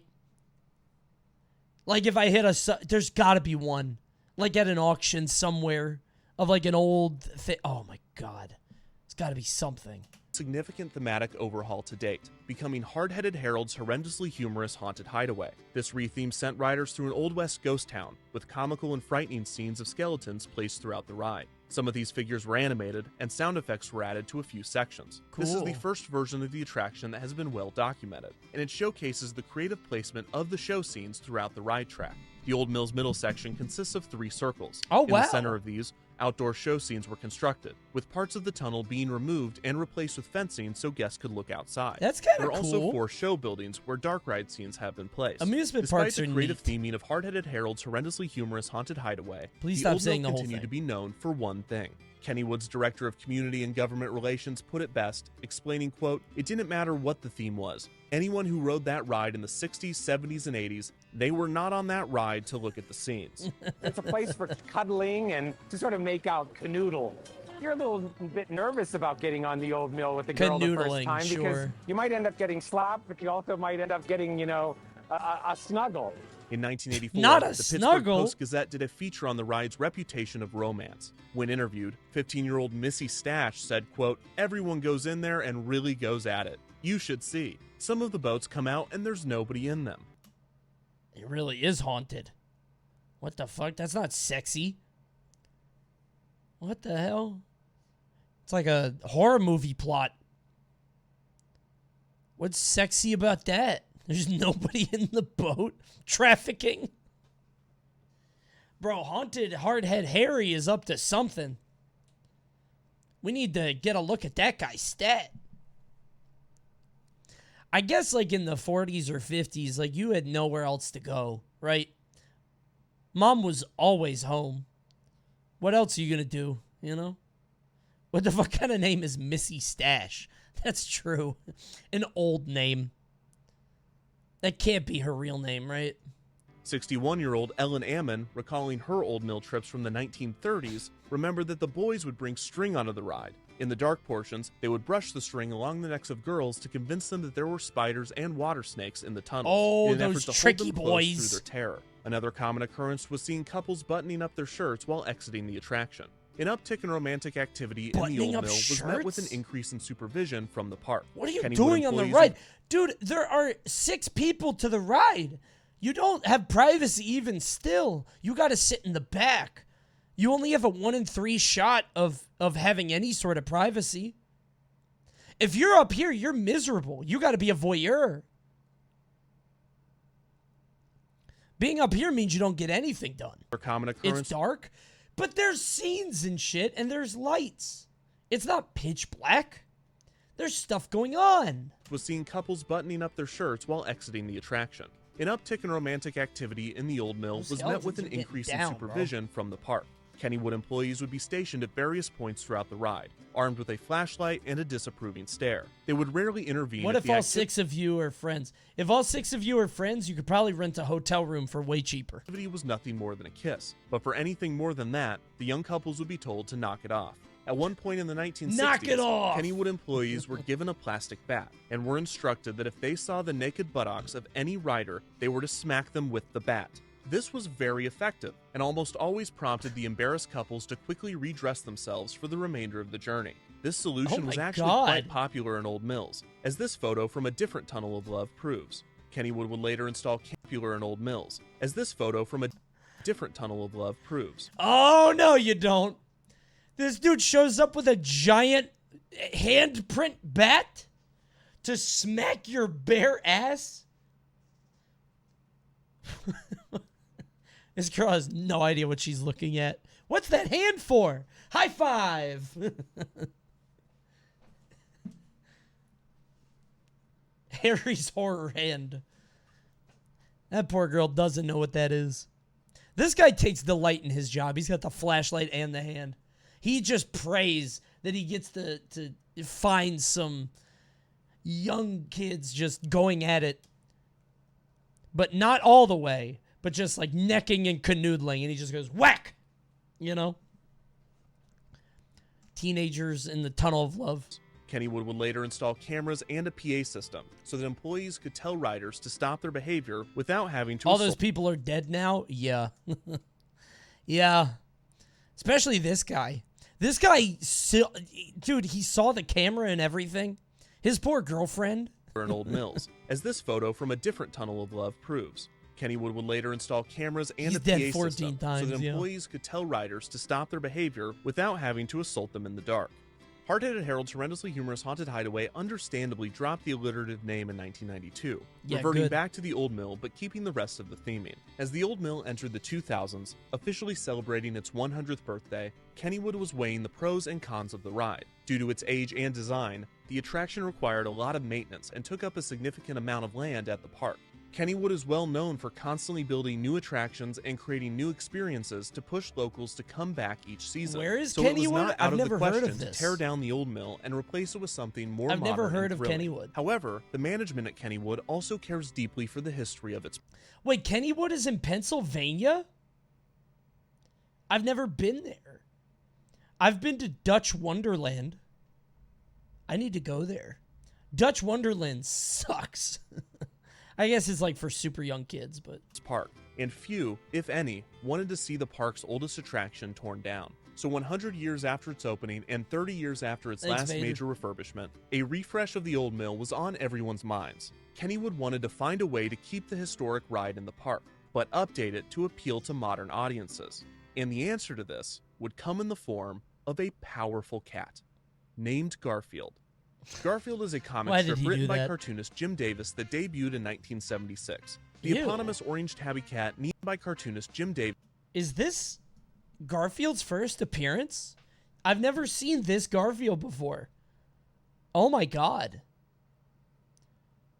Like if I hit there's got to be one, like at an auction somewhere of like an old thing. Oh my God, it's got to be something. Significant thematic overhaul to date, becoming Hard-Headed Harold's horrendously humorous haunted hideaway. This retheme sent riders through an Old West ghost town, with comical and frightening scenes of skeletons placed throughout the ride. Some of these figures were animated, and sound effects were added to a few sections. Cool. This is the first version of the attraction that has been well documented, and it showcases the creative placement of the show scenes throughout the ride track. The Old Mill's middle section consists of 3 circles. Oh, In the center of these, outdoor show scenes were constructed, with parts of the tunnel being removed and replaced with fencing so guests could look outside. That's kind of There cool. are also 4 show buildings where dark ride scenes have been placed. Amusement Despite parks the are creative neat. theming of Hard-Headed Harold's horrendously humorous haunted hideaway, Please the stop Old saying Mill the whole continued thing. to be known for one thing. Kennywood's director of community and government relations put it best, explaining, quote, "It didn't matter what the theme was. Anyone who rode that ride in the 60s, 70s, and 80s, they were not on that ride to look at the scenes." It's a place for cuddling and to sort of make out canoodle. You're a little bit nervous about getting on the Old Mill with the girl the first Canoodling, time because sure. you might end up getting slapped, but you also might end up getting, a snuggle. In 1984, Not a the Pittsburgh snuggle. Post-Gazette did a feature on the ride's reputation of romance. When interviewed, 15-year-old Missy Stash said, quote, "Everyone goes in there and really goes at it. You should see. Some of the boats come out and there's nobody in them." It really is haunted. What the fuck? That's not sexy. What the hell? It's like a horror movie plot. What's sexy about that? There's nobody in the boat. Trafficking. Bro, Haunted Hardhead Harry is up to something. We need to get a look at that guy's stat. I guess like in the 40s or 50s, like you had nowhere else to go, right? Mom was always home. What else are you going to do, you know? What the fuck kind of name is Missy Stash? That's true. An old name. That can't be her real name, right? 61-year-old Ellen Ammon, recalling her Old Mill trips from the 1930s, remembered that the boys would bring string onto the ride. In the dark portions, they would brush the string along the necks of girls to convince them that there were spiders and water snakes in the tunnels. Oh, in an those effort to tricky hold them boys. close through their terror. Another common occurrence was seeing couples buttoning up their shirts while exiting the attraction. An uptick in romantic activity in the Buttoning Old up Mill was met with an shirts? increase in supervision from the park. What are you Kennywood doing on the employees ride? Dude, there are 6 people to the ride. You don't have privacy even still. You got to sit in the back. You only have a 1 in 3 shot of having any sort of privacy. If you're up here, you're miserable. You got to be a voyeur. Being up here means you don't get anything done. Common occurrence. It's dark, but there's scenes and shit, and there's lights. It's not pitch black. There's stuff going on. Was seeing couples buttoning up their shirts while exiting the attraction. An uptick in romantic activity in the Old Mill was met with an increase in supervision from the park. Kennywood employees would be stationed at various points throughout the ride, armed with a flashlight and a disapproving stare. They would rarely intervene. What if all 6 of you are friends? If all 6 of you are friends, you could probably rent a hotel room for way cheaper. Activity was nothing more than a kiss, but for anything more than that, the young couples would be told to knock it off. At one point in the 1960s, Knock it off! Kennywood employees were given a plastic bat and were instructed that if they saw the naked buttocks of any rider, they were to smack them with the bat. This was very effective and almost always prompted the embarrassed couples to quickly redress themselves for the remainder of the journey. This solution was actually quite popular in Old Mills, as this photo from a different Tunnel of Love proves. Kennywood would later install popular in Old Mills, as this photo from a different Tunnel of Love proves. Oh, no, you don't. This dude shows up with a giant handprint bat to smack your bare ass? This girl has no idea what she's looking at. What's that hand for? High five! Harry's horror hand. That poor girl doesn't know what that is. This guy takes delight in his job. He's got the flashlight and the hand. He just prays that he gets to find some young kids just going at it. But not all the way, but just like necking and canoodling. And he just goes, whack! You know? Teenagers in the Tunnel of Love. Kennywood would later install cameras and a PA system so that employees could tell riders to stop their behavior without having to All those people are dead now? Yeah. Yeah. Especially this guy. This guy, dude, he saw the camera and everything. His poor girlfriend. In Old Mills, as this photo from a different Tunnel of Love proves. Kennywood would later install cameras and a PA system so that employees could tell riders to stop their behavior without having to assault them in the dark. Hard-Headed Harold's horrendously humorous Haunted Hideaway understandably dropped the alliterative name in 1992, reverting back to the Old Mill but keeping the rest of the theming. As the Old Mill entered the 2000s, officially celebrating its 100th birthday, Kennywood was weighing the pros and cons of the ride. Due to its age and design, the attraction required a lot of maintenance and took up a significant amount of land at the park. Kennywood is well known for constantly building new attractions and creating new experiences to push locals to come back each season. Where is so Kennywood? It was not out I've never of the heard question of this. to tear down the Old Mill and replace it with something more modern. I've never heard and of thrilling. Kennywood. However, the management at Kennywood also cares deeply for the history of its... Wait, Kennywood is in Pennsylvania? I've never been there. I've been to Dutch Wonderland. I need to go there. Dutch Wonderland sucks. I guess it's like for super young kids, but... park, and few, if any, wanted to see the park's oldest attraction torn down. So 100 years after its opening and 30 years after its last major refurbishment, a refresh of the Old Mill was on everyone's minds. Kennywood wanted to find a way to keep the historic ride in the park, but update it to appeal to modern audiences. And the answer to this would come in the form of a powerful cat, named Garfield. Garfield is a comic strip written by cartoonist Jim Davis that debuted in 1976. The eponymous orange tabby cat, named by cartoonist Jim Davis. Is this Garfield's first appearance? I've never seen this Garfield before. Oh my god.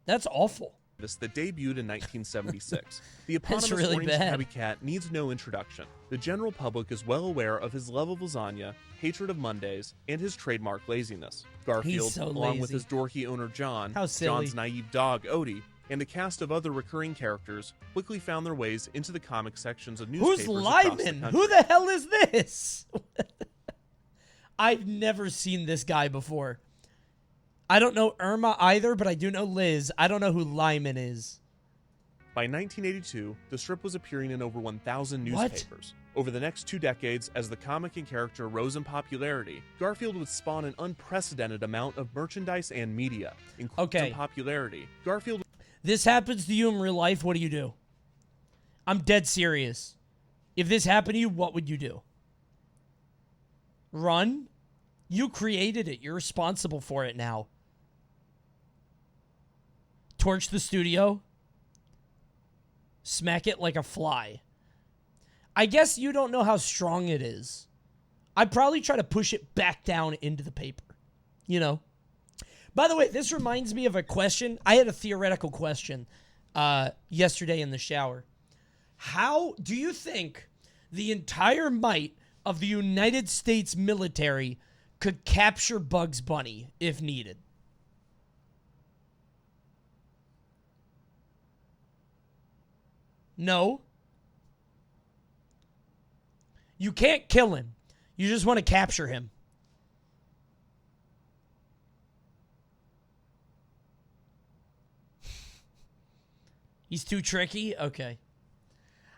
That's awful. That debuted in 1976. The eponymous orange tabby cat needs no introduction. The general public is well aware of his love of lasagna, hatred of Mondays, and his trademark laziness. Garfield, along with his dorky owner John, John's naive dog Odie, and a cast of other recurring characters, quickly found their ways into the comic sections of newspapers. Who's Lyman? Who the hell is this? I've never seen this guy before. I don't know Irma either, but I do know Liz. I don't know who Lyman is. By 1982, the strip was appearing in over 1,000 newspapers. Over the next 2 decades, as the comic and character rose in popularity, Garfield would spawn an unprecedented amount of merchandise and media, including popularity. Garfield. This happens to you in real life, what do you do? I'm dead serious. If this happened to you, what would you do? Run? You created it. You're responsible for it now. Torch the studio? Smack it like a fly. I guess you don't know how strong it is. I'd probably try to push it back down into the paper. You know? By the way, this reminds me of a question. I had a theoretical question yesterday in the shower. How do you think the entire might of the United States military could capture Bugs Bunny if needed? No. You can't kill him. You just want to capture him. He's too tricky? Okay.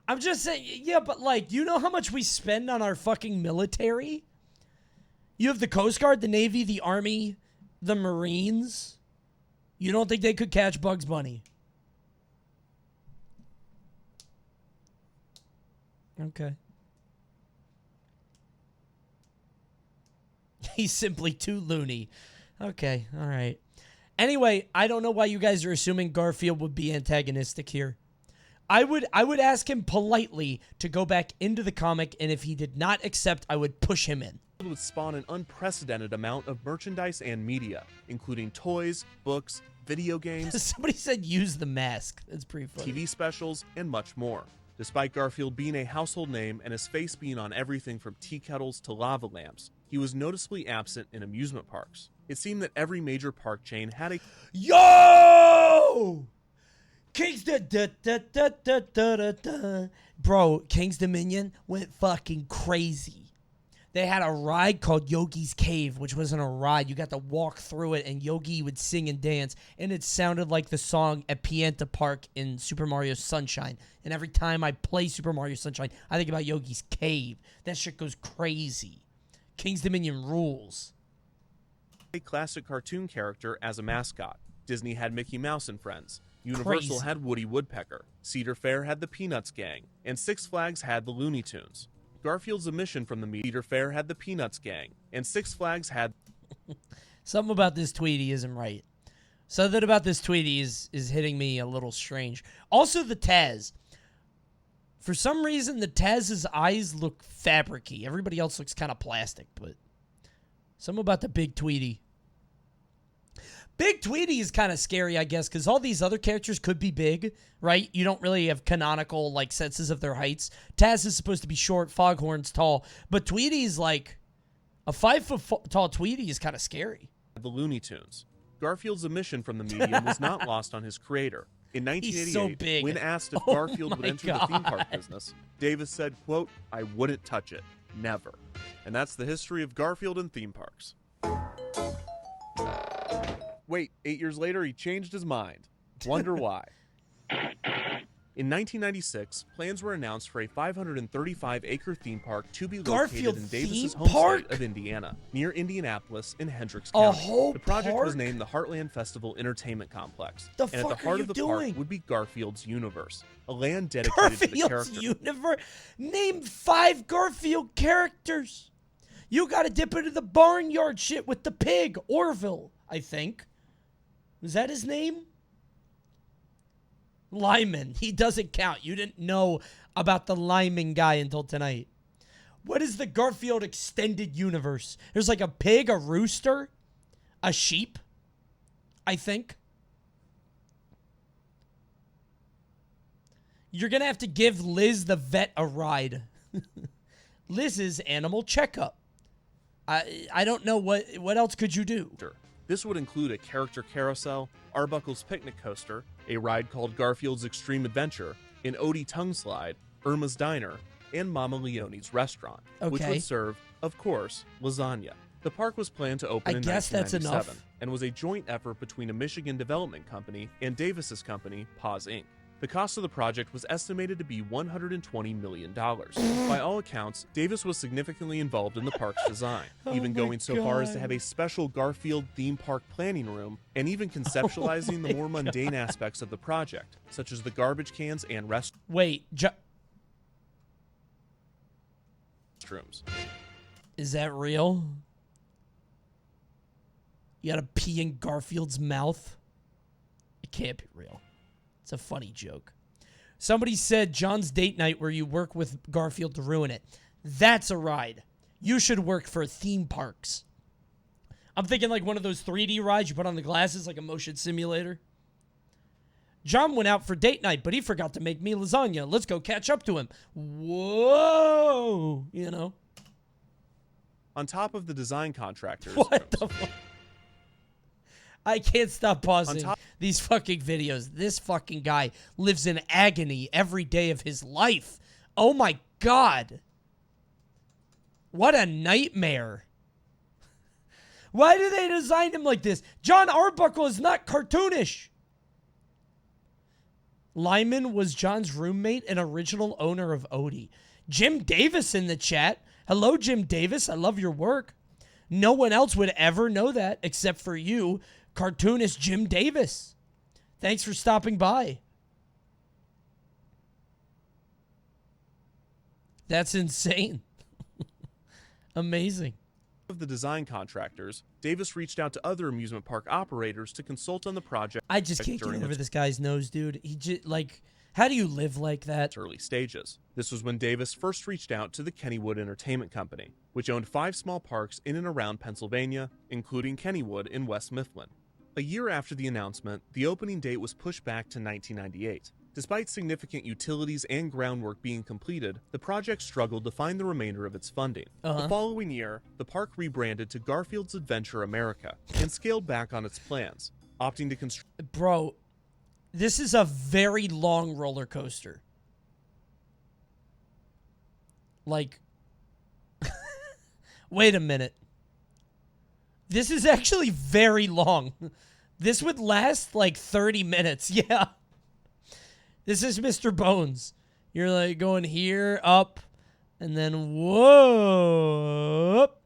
I'm just saying, yeah, but like, you know how much we spend on our fucking military? You have the Coast Guard, the Navy, the Army, the Marines. You don't think they could catch Bugs Bunny? Okay. He's simply too loony. Okay, all right. Anyway, I don't know why you guys are assuming Garfield would be antagonistic here. I would ask him politely to go back into the comic, and if he did not accept, I would push him in. It would spawn an unprecedented amount of merchandise and media, including toys, books, video games. Somebody said use the mask. That's pretty funny. TV specials, and much more. Despite Garfield being a household name and his face being on everything from tea kettles to lava lamps, he was noticeably absent in amusement parks. It seemed that every major park chain had a Yo! King's Bro, King's Dominion went fucking crazy. They had a ride called Yogi's Cave, which wasn't a ride. You got to walk through it, and Yogi would sing and dance, and it sounded like the song at Pianta Park in Super Mario Sunshine. And every time I play Super Mario Sunshine, I think about Yogi's Cave. That shit goes crazy. King's Dominion rules. A classic cartoon character as a mascot. Disney had Mickey Mouse and Friends. Universal had Woody Woodpecker. Cedar Fair had the Peanuts Gang. And Six Flags had the Looney Tunes. Garfield's omission from the Cedar Fair had the Peanuts Gang, and Six Flags had... Something about this Tweety isn't right. Something about this Tweety is hitting me a little strange. Also, the Taz. For some reason, the Taz's eyes look fabric-y. Everybody else looks kind of plastic, but... Something about the Big Tweety. Big Tweety is kind of scary, I guess, because all these other characters could be big, right? You don't really have canonical, like, senses of their heights. Taz is supposed to be short, Foghorn's tall, but Tweety's, like, a 5-foot-tall Tweety is kind of scary. The Looney Tunes. Garfield's omission from the medium was not lost on his creator. In 1988, when asked if Garfield would enter the theme park business, Davis said, quote, "I wouldn't touch it. Never." And that's the history of Garfield and theme parks. Wait, 8 years later, he changed his mind. Wonder why. In 1996, plans were announced for a 535-acre theme park to be located in Davis's home state of Indiana, near Indianapolis in Hendricks County. The project was named the Heartland Festival Entertainment Complex. And at the heart of the park would be Garfield's Universe, a land dedicated to the character. Garfield's Universe? Name 5 Garfield characters. You gotta dip into the barnyard shit with the pig, Orville, I think. Was that his name? Lyman. He doesn't count. You didn't know about the Lyman guy until tonight. What is the Garfield extended universe? There's like a pig, a rooster, a sheep, I think. You're going to have to give Liz the vet a ride. Liz's animal checkup. I don't know what else could you do? This would include a character carousel, Arbuckle's picnic coaster, a ride called Garfield's Extreme Adventure, an Odie tongue slide, Irma's Diner, and Mama Leone's restaurant, which would serve, of course, lasagna. The park was planned to open in 1997 and was a joint effort between a Michigan development company and Davis's company, Paws Inc. The cost of the project was estimated to be $120 million. By all accounts, Davis was significantly involved in the park's design, even going so far as to have a special Garfield theme park planning room, and even conceptualizing the more mundane aspects of the project, such as the garbage cans and Wait, restrooms. Is that real? You gotta pee in Garfield's mouth? It can't be real. It's a funny joke. Somebody said John's date night where you work with Garfield to ruin it. That's a ride. You should work for theme parks. I'm thinking like one of those 3D rides you put on the glasses, like a motion simulator. John went out for date night, but he forgot to make me lasagna. Let's go catch up to him. Whoa! You know? On top of the design contractors... What the fuck? I can't stop pausing these fucking videos. This fucking guy lives in agony every day of his life. Oh my God. What a nightmare. Why do they design him like this? John Arbuckle is not cartoonish. Lyman was John's roommate and original owner of Odie. Jim Davis in the chat. Hello, Jim Davis. I love your work. No one else would ever know that except for you, cartoonist Jim Davis. Thanks for stopping by. That's insane. Amazing. Of the design contractors, Davis reached out to other amusement park operators to consult on the project. I just can't get over this guy's nose, dude. He just, like, how do you live like that? Early stages. This was when Davis first reached out to the Kennywood Entertainment Company, which owned 5 small parks in and around Pennsylvania, including Kennywood in West Mifflin. A year after the announcement, the opening date was pushed back to 1998. Despite significant utilities and groundwork being completed, the project struggled to find the remainder of its funding. The following year, the park rebranded to Garfield's Adventure America and scaled back on its plans, opting to construct... Bro, this is a very long roller coaster. Like, wait a minute. This is actually very long. This would last like 30 minutes. Yeah. This is Mr. Bones. You're like going here, up, and then whoa, up,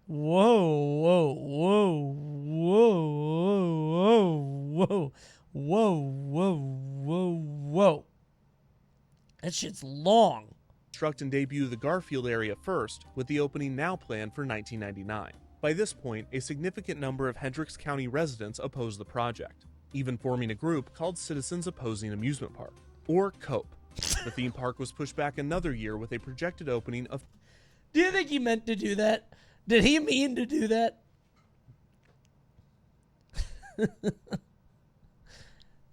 whoa, whoa, whoa, whoa, whoa, whoa, whoa, whoa, whoa. That shit's long. Construct and debut the Garfield area first, with the opening now planned for 1999. By this point, a significant number of Hendricks County residents opposed the project, even forming a group called Citizens Opposing Amusement Park, or COPE. The theme park was pushed back another year with a projected opening of... Do you think he meant to do that? Did he mean to do that?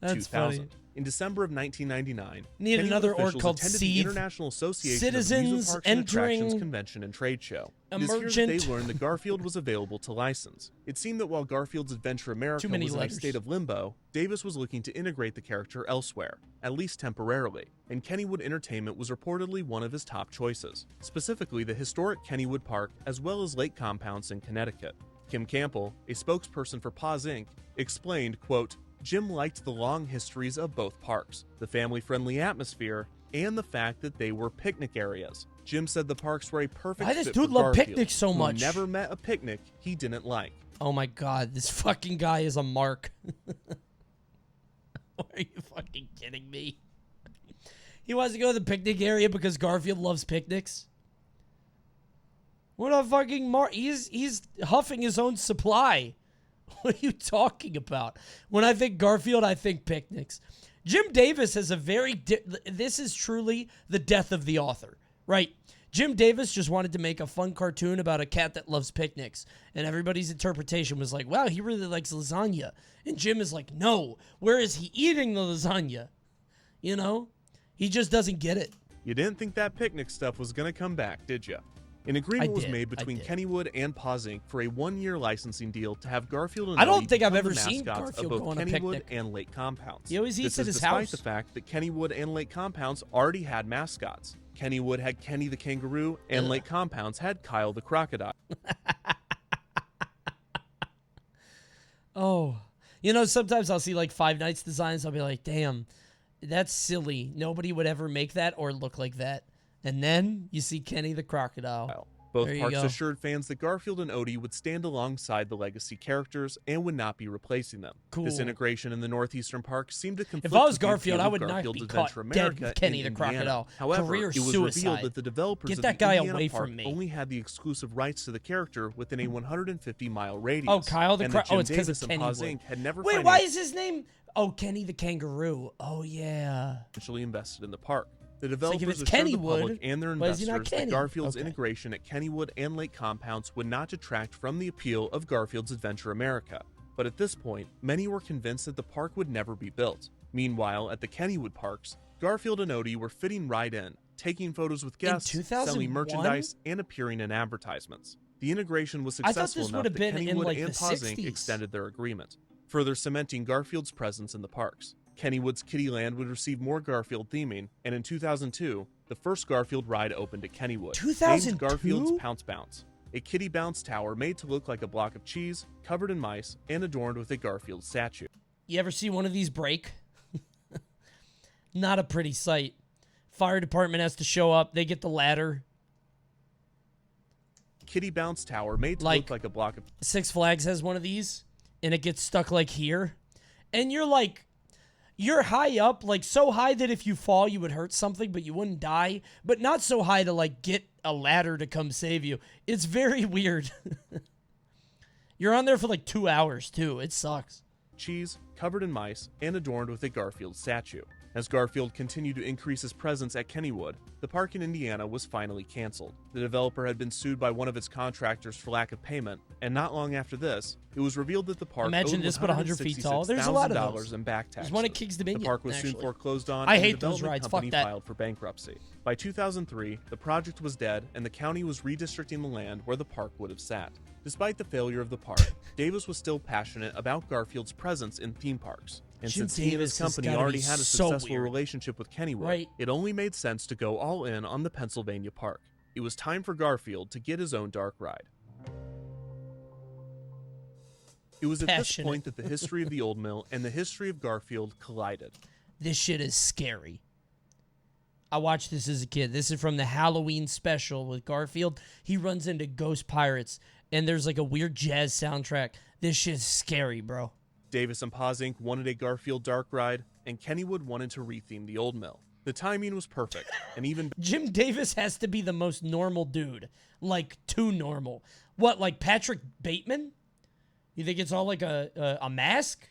That's 2000. funny. In December of 1999, Need Kennywood another org officials called attended Seed. the International Association Citizens of Amusement Parks and Attractions entering Convention and Trade Show. It emergent. is here that they learned that Garfield was available to license. It seemed that while Garfield's Adventure America was in a state of limbo, Davis was looking to integrate the character elsewhere, at least temporarily, and Kennywood Entertainment was reportedly one of his top choices, specifically the historic Kennywood Park as well as lake compounds in Connecticut. Kim Campbell, a spokesperson for Paws Inc., explained, quote, Jim liked the long histories of both parks, the family-friendly atmosphere, and the fact that they were picnic areas. Jim said the parks were a perfect Why does fit dude for love Garfield, picnics so who much? never met a picnic he didn't like. Oh my God, this fucking guy is a mark. Are you fucking kidding me? He wants to go to the picnic area because Garfield loves picnics? What a fucking mark. He's huffing his own supply. What are you talking about? When I think Garfield, I think picnics. Jim Davis has a very... this is truly the death of the author, right? Jim Davis just wanted to make a fun cartoon about a cat that loves picnics. And everybody's interpretation was like, wow, he really likes lasagna. And Jim is like, no, where is he eating the lasagna? You know? He just doesn't get it. You didn't think that picnic stuff was going to come back, did you? An agreement was made between Kennywood and Paws Inc. for a 1-year licensing deal to have Garfield and I don't Odie think I've become ever the seen mascots Garfield of both go on a Kennywood picnic. and Lake Compounds. He always eats this at is his despite house. the fact that Kennywood and Lake Compounds already had mascots. Kennywood had Kenny the kangaroo, and Lake Compounds had Kyle the crocodile. Oh. You know, sometimes I'll see like Five Nights designs. I'll be like, damn, That's silly. Nobody would ever make that or look like that. And then you see Kenny the crocodile. Both There you parks go. assured fans that Garfield and Odie would stand alongside the legacy characters and would not be replacing them. Cool. This integration in the Northeastern Park seemed to conflict If I was with the Garfield, appeal I of would not Garfield's be Adventure caught dead America with Kenny in the Indiana. crocodile. However, Career it was suicide. revealed that the developers Get of that the guy Indiana away park from me. only had the exclusive rights to the character within a 150-mile radius. Oh, Kyle the and that Oh, Jim it's because Davis of and Kenny Paws Wood. Inc. had never Wait, why is his name? Oh, Kenny the kangaroo. Oh, yeah. financially invested in the park. The like if developers it's assured the Kennywood, public and their why is he not investors that Kenny? Garfield's Okay. integration at Kennywood and Lake compounds would not detract from the appeal of Garfield's Adventure America. But at this point, many were convinced that the park would never be built. Meanwhile, at the Kennywood parks, Garfield and Odie were fitting right in, taking photos with guests, 2001? selling merchandise, and appearing in advertisements. The integration was I thought successful this enough would have that been in, Kennywood like, and the Paws Inc. 60s. extended their agreement, further cementing Garfield's presence in the parks. Kennywood's Kittyland would receive more Garfield theming, and in 2002, the first Garfield ride opened at Kennywood, 2002? named Garfield's Pounce Bounce, a kitty bounce tower made to look like a block of cheese, covered in mice, and adorned with a Garfield statue. You ever see one of these break? Not a pretty sight. Fire department has to show up. They get the ladder. Kitty bounce tower made to Like- look like a block of Six Flags has one of these, and it gets stuck like here. And you're high up, like so high that if you fall, you would hurt something, but you wouldn't die. But not so high to like get a ladder to come save you. It's very weird. You're on there for like 2 hours too. It sucks. cheese, covered in mice, and adorned with a Garfield statue. As Garfield continued to increase his presence at Kennywood, the park in Indiana was finally canceled. The developer had been sued by one of its contractors for lack of payment, and not long after this, it was revealed that the park Imagine owed this, but 100 feet tall. There's a lot of those. $166,000 in back taxes. There's one at King's Dominion, The park was soon actually. foreclosed on, I and hate the those development rides. Fuck company that. filed for bankruptcy. By 2003, the project was dead, and the county was redistricting the land where the park would have sat. Despite the failure of the park, Davis was still passionate about Garfield's presence in theme parks. And Jim since he and his Davis has company gotta already be had a so successful weird. relationship with Kennywood, Right. it only made sense to go all in on the Pennsylvania park. It was time for Garfield to get his own dark ride. It was at this Passionate. point that the history of the old mill and the history of Garfield collided. This shit is scary. I watched this as a kid. This is from the Halloween special with Garfield. He runs into ghost pirates, and there's like a weird jazz soundtrack. This shit's scary, bro. Davis and Paws Inc. wanted a Garfield dark ride, and Kennywood wanted to retheme the old mill. The timing was perfect, and even Jim Davis has to be the most normal dude. Like, too normal. What, like Patrick Bateman? You think it's all like a mask?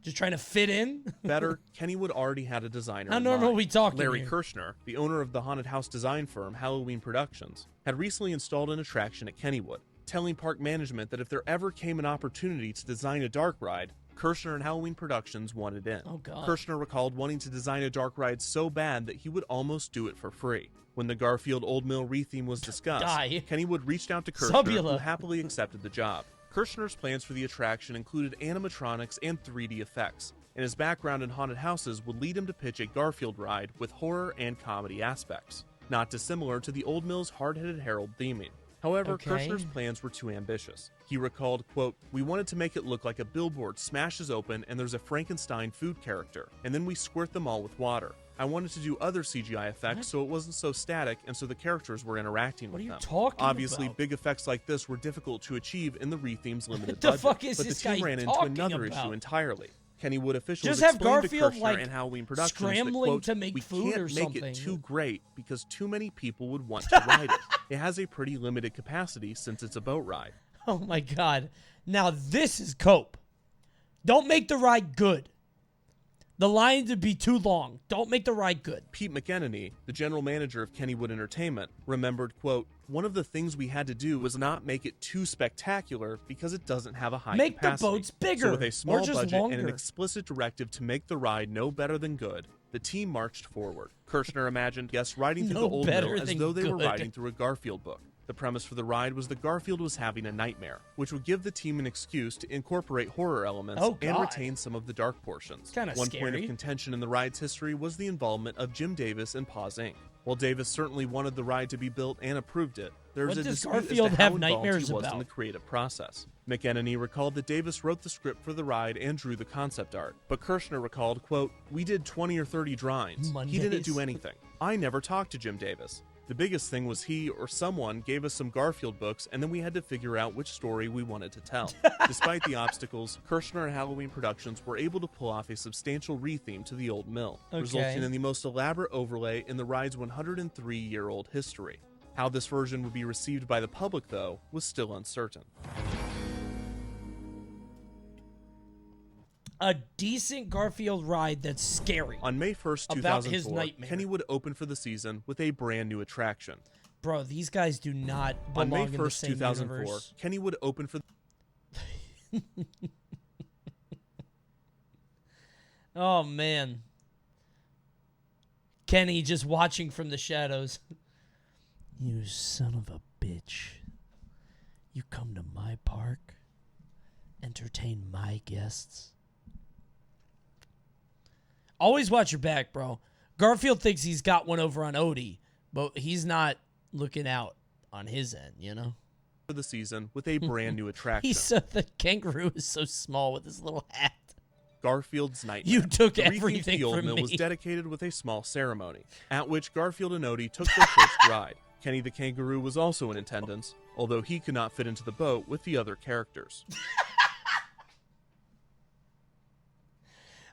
Just trying to fit in? better, Kennywood already had a designer How in normal mind. we talking Larry here? Kirshner, the owner of the haunted house design firm Halloween Productions, had recently installed an attraction at Kennywood, telling park management that if there ever came an opportunity to design a dark ride, Kirshner and Halloween Productions wanted in. Oh, God. Kirshner recalled wanting to design a dark ride so bad that he would almost do it for free. When the Garfield Old Mill retheme was discussed, Die. Kennywood reached out to Kirshner, Subula. who happily accepted the job. Kirshner's plans for the attraction included animatronics and 3D effects, and his background in haunted houses would lead him to pitch a Garfield ride with horror and comedy aspects, not dissimilar to the Old Mill's hard-headed Harold theming. However, Okay. Kirshner's plans were too ambitious. He recalled, quote, "We wanted to make it look like a billboard smashes open and there's a Frankenstein food character, and then we squirt them all with water. I wanted to do other CGI effects so it wasn't so static and so the characters were interacting What with are you them. talking Obviously, about? big effects like this were difficult to achieve in the retheme's limited What the budget, fuck is but the this team guy ran into talking another about? issue entirely. Kennywood officials Just have explained Garfield, to Kirshner like, and Halloween Productions scrambling that, quote, to make "We food can't or make something." it too great because too many people would want to ride it. It has a pretty limited capacity since it's a boat ride." Oh my God. Now this is cope. Don't make the ride good. The lines would be too long. Don't make the ride good. Pete McEnany, the general manager of Kennywood Entertainment, remembered, quote, "One of the things we had to do was not make it too spectacular because it doesn't have a high Make the capacity. boats bigger, So with or a small just budget and an longer." explicit directive to make the ride no better than good, the team marched forward. Kirshner imagined guests riding through No the old better mill as than though they were good. riding through a Garfield book. The premise for the ride was that Garfield was having a nightmare, which would give the team an excuse to incorporate horror elements Oh, and God. retain some of the dark portions. Kinda One point scary. of contention in the ride's history was the involvement of Jim Davis and Paws Inc. While Davis certainly wanted the ride to be built and approved it, there's What a does dispute Garfield as to how have involved nightmares he was in about? the creative process. McEnany recalled that Davis wrote the script for the ride and drew the concept art, but Kirshner recalled, quote, "We did 20 or 30 drawings. He didn't do anything. I never talked to Jim Davis. The biggest thing was he or someone gave us some Garfield books, and then we had to figure out which story we wanted to tell." Despite the obstacles, Kirshner and Halloween Productions were able to pull off a substantial retheme to the old mill, resulting in the most elaborate overlay in the ride's 103-year-old history. How this version would be received by the public, though, was still uncertain. A decent Garfield ride that's scary. On May 1st, About his 2004, nightmare. Kenny would open for the season with a brand new attraction. Bro, these guys do not On belong May in the 1st, same 2004, universe. Kenny would open for Oh, man. Kenny just watching from the shadows. You son of a bitch. You come to my park, entertain my guests. Always watch your back, bro. Garfield thinks he's got one over on Odie, but he's not looking out on his end, you know? for the season with a brand new attraction. The kangaroo is so small with his little hat. Garfield's Nightmare. You took the everything the old from mill me. was dedicated with a small ceremony, at which Garfield and Odie took their first ride. Kenny the kangaroo was also in attendance, although he could not fit into the boat with the other characters.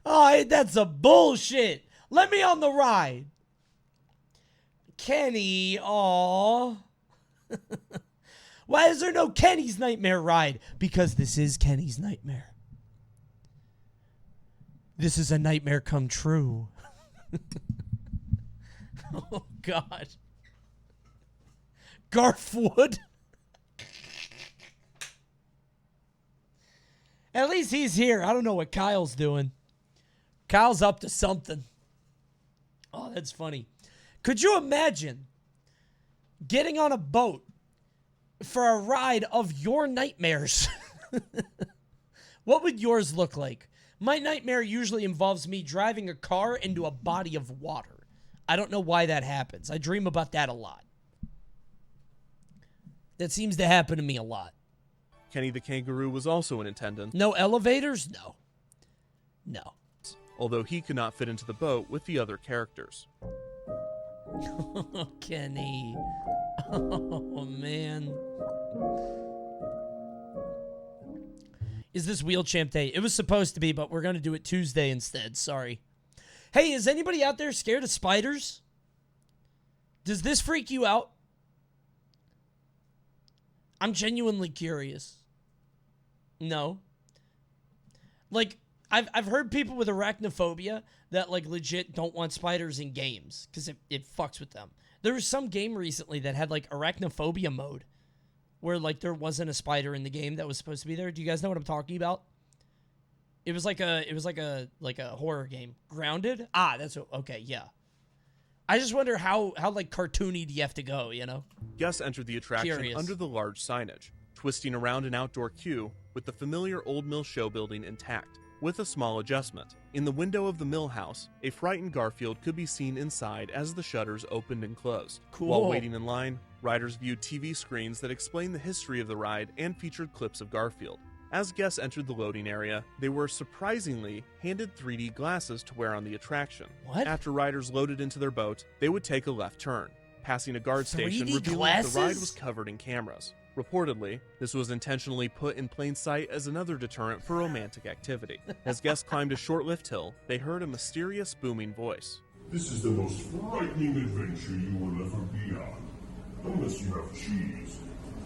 Oh, that's a bullshit. Let me on the ride. Kenny, aw. Why is there no Kenny's Nightmare ride? Because this is Kenny's Nightmare. This is a nightmare come true. Oh, God. Garfwood. At least he's here. I don't know what Kyle's doing. Kyle's up to something. Oh, that's funny. Could you imagine getting on a boat for a ride of your nightmares? What would yours look like? My nightmare usually involves me driving a car into a body of water. I don't know why that happens. I dream about that a lot. That seems to happen to me a lot. Kenny the kangaroo was also in attendance. No elevators? No. No. Although he could not fit into the boat with the other characters. Oh, Kenny. Oh, man. Is this Wheel Champ Day? It was supposed to be, but we're going to do it Tuesday instead. Sorry. Hey, is anybody out there scared of spiders? Does this freak you out? I'm genuinely curious. No. Like, I've heard people with arachnophobia that, like, legit don't want spiders in games because it fucks with them. There was some game recently that had, like, arachnophobia mode where, like, there wasn't a spider in the game that was supposed to be there. Do you guys know what I'm talking about? It was like a horror game. Grounded? Ah, that's okay, yeah. I just wonder how like cartoony do you have to go, you know? Guests entered the attraction Curious. under the large signage, twisting around an outdoor queue with the familiar old mill show building intact, with a small adjustment. In the window of the mill house, a frightened Garfield could be seen inside as the shutters opened and closed. Cool. While waiting in line, riders viewed TV screens that explained the history of the ride and featured clips of Garfield. As guests entered the loading area, they were surprisingly handed 3D glasses to wear on the attraction. What? After riders loaded into their boat, they would take a left turn, passing a guard station 3D revealing that the ride glasses? was covered in cameras. Reportedly, this was intentionally put in plain sight as another deterrent for romantic activity. As guests climbed a short lift hill, they heard a mysterious booming voice. This is the most frightening adventure you will ever be on. Unless you have cheese.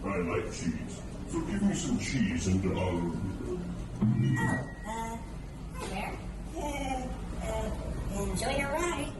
I like cheese. So give me some cheese and Enjoy your ride.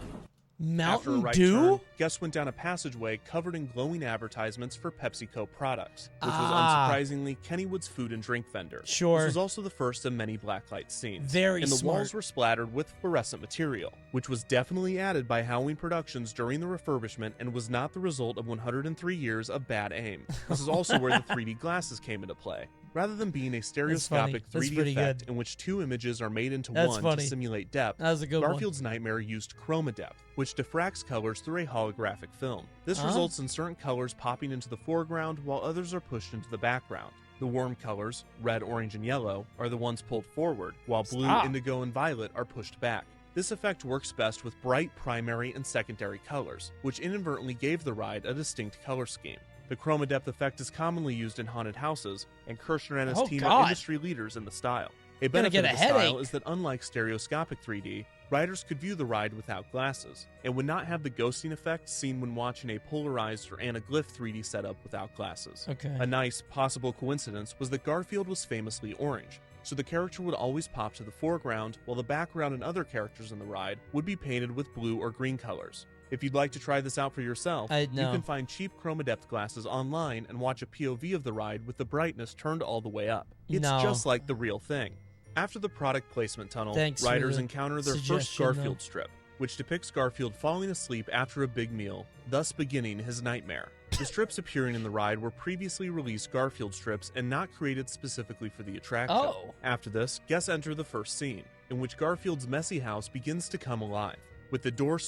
After a Mountain right Dew? turn, guests went down a passageway covered in glowing advertisements for PepsiCo products, which was unsurprisingly Kennywood's food and drink vendor. Sure. This was also the first of many blacklight scenes. Very and the smart. walls were splattered with fluorescent material, which was definitely added by Halloween Productions during the refurbishment and was not the result of 103 years of bad aim. This is also where the 3D glasses came into play. Rather than being a stereoscopic That's 3D pretty effect good. in which two images are made into That's one funny. to simulate depth, That was a good one. Garfield's Nightmare used chroma depth, which diffracts colors through a holographic film. This results in certain colors popping into the foreground while others are pushed into the background. The warm colors, red, orange, and yellow, are the ones pulled forward, while blue, indigo, and violet are pushed back. This effect works best with bright primary and secondary colors, which inadvertently gave the ride a distinct color scheme. The chroma depth effect is commonly used in haunted houses, and Kirshner and his team are industry leaders in the style. A benefit of the style is that unlike stereoscopic 3D, riders could view the ride without glasses, and would not have the ghosting effect seen when watching a polarized or anaglyph 3D setup without glasses. A nice, possible coincidence was that Garfield was famously orange, so the character would always pop to the foreground, while the background and other characters in the ride would be painted with blue or green colors. If you'd like to try this out for yourself, you can find cheap chroma depth glasses online and watch a POV of the ride with the brightness turned all the way up. It's just like the real thing. After the product placement tunnel, riders encounter their first Garfield strip, which depicts Garfield falling asleep after a big meal, thus beginning his nightmare. The strips appearing in the ride were previously released Garfield strips and not created specifically for the attraction. After this, guests enter the first scene, in which Garfield's messy house begins to come alive, with the door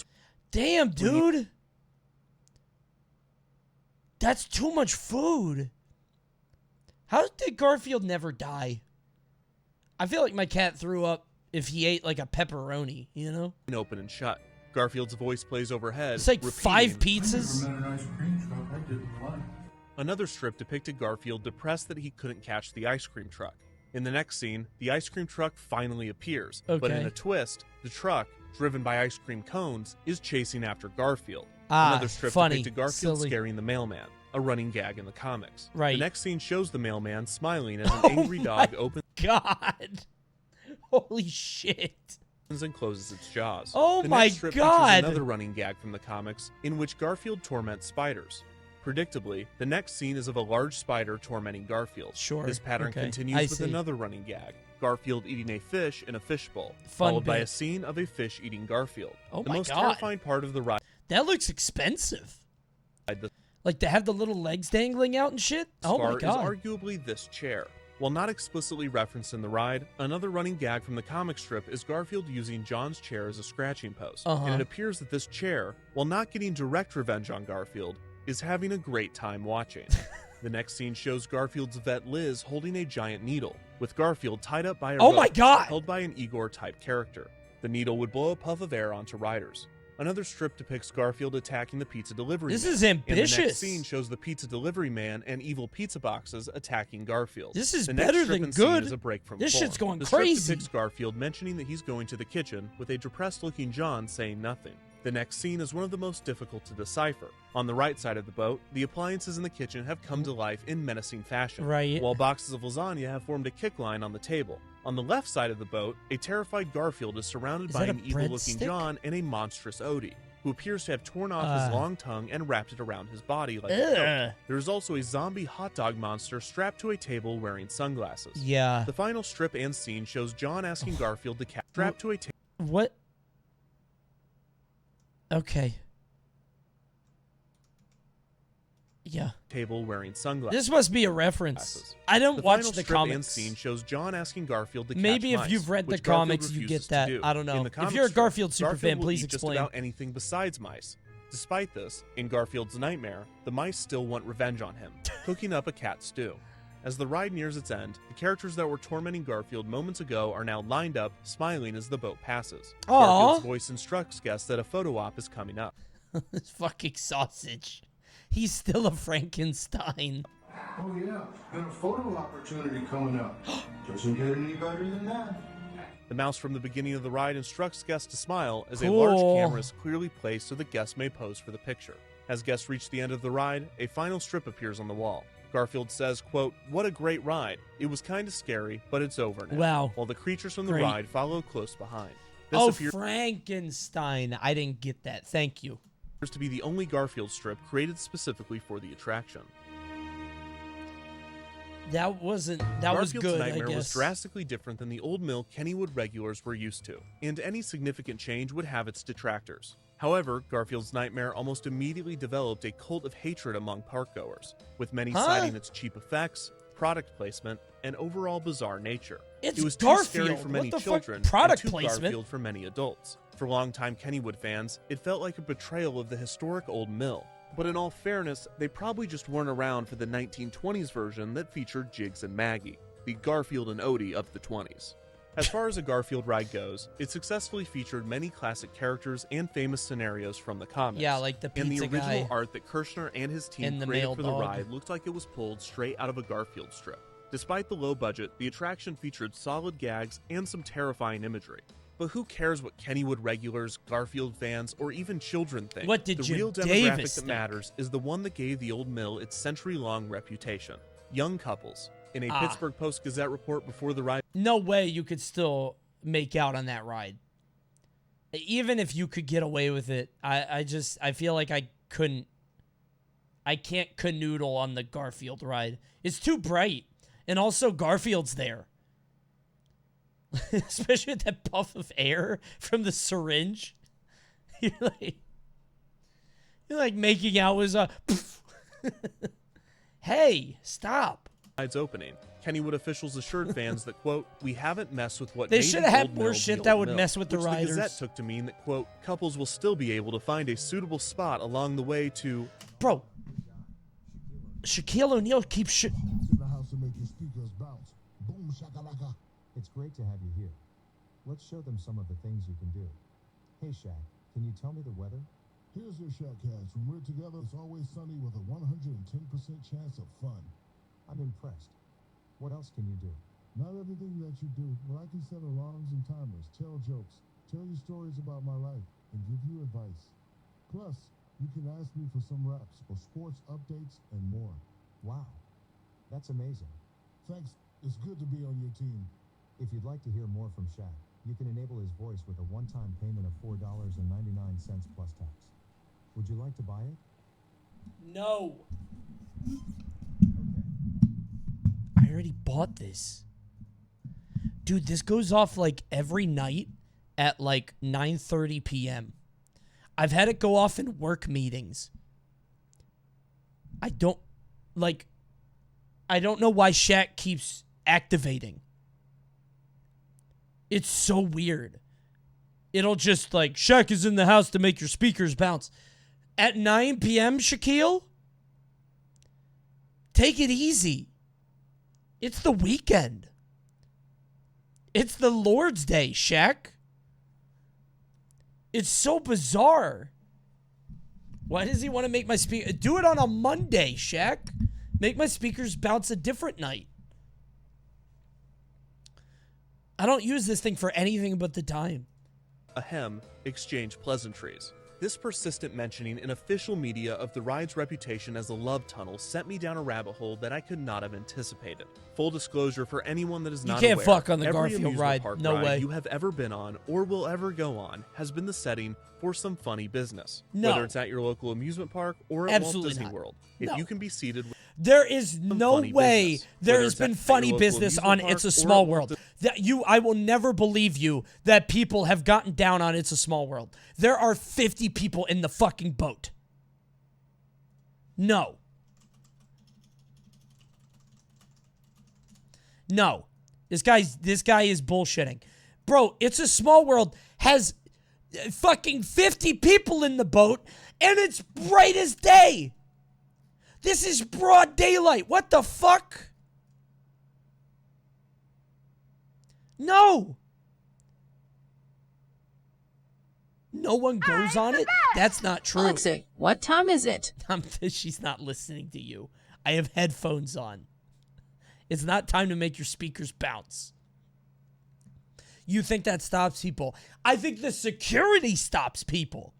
Damn, dude. That's too much food. How did Garfield never die? I feel like my cat threw up if he ate like a pepperoni, you know? Open and shut. Garfield's voice plays overhead. It's like 5 pizzas. Another strip depicted Garfield depressed that he couldn't catch the ice cream truck. In the next scene, the ice cream truck finally appears, but in a twist, the truck, driven by ice cream cones, is chasing after Garfield. Another strip depicted Garfield scaring the mailman, a running gag in the comics. The next scene shows the mailman smiling as an angry dog opens Holy shit. And closes its jaws. Oh the my next strip God! features another running gag from the comics, in which Garfield torments spiders. Predictably, the next scene is of a large spider tormenting Garfield. This pattern continues with another running gag, Garfield eating a fish in a fishbowl, followed by a scene of a fish eating Garfield. The most terrifying part of the ride. That looks expensive. Like to have the little legs dangling out and shit? Oh my God. Is arguably this chair. While not explicitly referenced in the ride, another running gag from the comic strip is Garfield using John's chair as a scratching post. And it appears that this chair, while not getting direct revenge on Garfield, is having a great time watching. The next scene shows Garfield's vet Liz holding a giant needle, with Garfield tied up by a rope held by an Igor-type character. The needle would blow a puff of air onto riders. Another strip depicts Garfield attacking the pizza delivery man. This is ambitious. And the next scene shows the pizza delivery man and evil pizza boxes attacking Garfield. This is the better next strip than and scene good. Is a break from This form. shit's going the crazy. Strip depicts Garfield mentioning that he's going to the kitchen, with a depressed-looking John saying nothing. The next scene is one of the most difficult to decipher. On the right side of the boat, the appliances in the kitchen have come to life in menacing fashion, while boxes of lasagna have formed a kick line on the table. On the left side of the boat, a terrified Garfield is surrounded by an evil-looking John and a monstrous Odie, who appears to have torn off his long tongue and wrapped it around his body like a coat. There is also a zombie hot dog monster strapped to a table wearing sunglasses. The final strip and scene shows John asking Garfield to strapped to a table. What? Okay. Yeah. Table wearing sunglasses. This must be a reference. I don't watch the comics. comics. And scene shows John asking Garfield to Maybe catch if mice, you've read the which Garfield comics, you refuses get that. to do. I don't know. In the If comic you're a strip, Garfield superfan, Garfield will please eat explain. just about anything besides mice. Despite this, in Garfield's nightmare, the mice still want revenge on him, cooking up a cat stew. As the ride nears its end, the characters that were tormenting Garfield moments ago are now lined up, smiling as the boat passes. Garfield's voice instructs guests that a photo op is coming up. This fucking sausage. He's still a Frankenstein. Oh yeah, got a photo opportunity coming up. Doesn't get any better than that. The mouse from the beginning of the ride instructs guests to smile as a large camera is clearly placed so that guests may pose for the picture. As guests reach the end of the ride, a final strip appears on the wall. Garfield says, quote, "What a great ride. It was kind of scary, but it's over now." Wow. While the creatures from the ride follow close behind. This Frankenstein. I didn't get that. Thank you. Appears to be the only Garfield strip created specifically for the attraction. That was good, Garfield's Nightmare I guess. was drastically different than the old mill Kennywood regulars were used to, and any significant change would have its detractors. However, Garfield's Nightmare almost immediately developed a cult of hatred among parkgoers, with many citing its cheap effects, product placement, and overall bizarre nature. It's it was Garfield. too scary for many What the fuck? children Product and too placement? Garfield for many adults. For longtime Kennywood fans, it felt like a betrayal of the historic old mill. But in all fairness, they probably just weren't around for the 1920s version that featured Jiggs and Maggie, the Garfield and Odie of the 20s. As far as a Garfield ride goes, it successfully featured many classic characters and famous scenarios from the comics. Yeah, like the and the pizza original guy art that Kirshner and his team and the created male for the dog. ride looked like it was pulled straight out of a Garfield strip. Despite the low budget, the attraction featured solid gags and some terrifying imagery. But who cares what Kennywood regulars, Garfield fans, or even children think? What did the Jim real demographic Davis that think? matters is the one that gave the old mill its century-long reputation. Young couples. In a Pittsburgh Post-Gazette report before the ride, No way you could still make out on that ride. Even if you could get away with it, I feel like I couldn't. I can't canoodle on the Garfield ride. It's too bright. And also Garfield's there. Especially with that puff of air from the syringe. You're like making out with a Hey, stop. ride's opening. Kennywood officials assured fans that, quote, we haven't messed with what They made should the have had old more mill shit the that old would mill, mess with the which riders. The Gazette took to mean that, quote, couples will still be able to find a suitable spot along the way to... Bro, Shaquille O'Neal keeps shit. To the house to make your speakers bounce. Boom shakalaka. It's great to have you here. Let's show them some of the things you can do. Hey, Shaq, can you tell me the weather? Here's your Shackcast. When we're together, it's always sunny with a 110% chance of fun. I'm impressed. What else can you do? Not everything that you do, but I can set alarms and timers, tell jokes, tell you stories about my life, and give you advice. Plus, you can ask me for some raps or sports updates and more. Wow, that's amazing. Thanks. It's good to be on your team. If you'd like to hear more from Shaq, you can enable his voice with a one-time payment of $4.99 plus tax. Would you like to buy it? No. I already bought this. Dude, this goes off like every night at like 9:30 p.m. I've had it go off in work meetings. I don't know why Shaq keeps activating. It's so weird. It'll just like, Shaq is in the house to make your speakers bounce. At 9 p.m., Shaquille? Take it easy. It's the weekend. It's the Lord's Day, Shaq. It's so bizarre. Why does he want to make my speaker... Do it on a Monday, Shaq. Make my speakers bounce a different night. I don't use this thing for anything but the time. Ahem, exchange pleasantries. This persistent mentioning in official media of the ride's reputation as a love tunnel sent me down a rabbit hole that I could not have anticipated. Full disclosure for anyone that is not can't aware, fuck on the every Garfield amusement ride. park No ride way. you have ever been on or will ever go on has been the setting for some funny business. No. Whether it's at your local amusement park or at Absolutely Walt Disney not. World. If No. you can be seated with There is no funny way business, there whether has it's at been your funny local business on amusement It's a park or Small at World. Walt I will never believe you that people have gotten down on It's a Small World. There are 50 people in the fucking boat. No. No. This guy is bullshitting. Bro, It's a Small World has fucking 50 people in the boat and it's bright as day. This is broad daylight. What the fuck? No. No one goes on it? That's not true. Alexei, what time is it? She's not listening to you. I have headphones on. It's not time to make your speakers bounce. You think that stops people? I think the security stops people.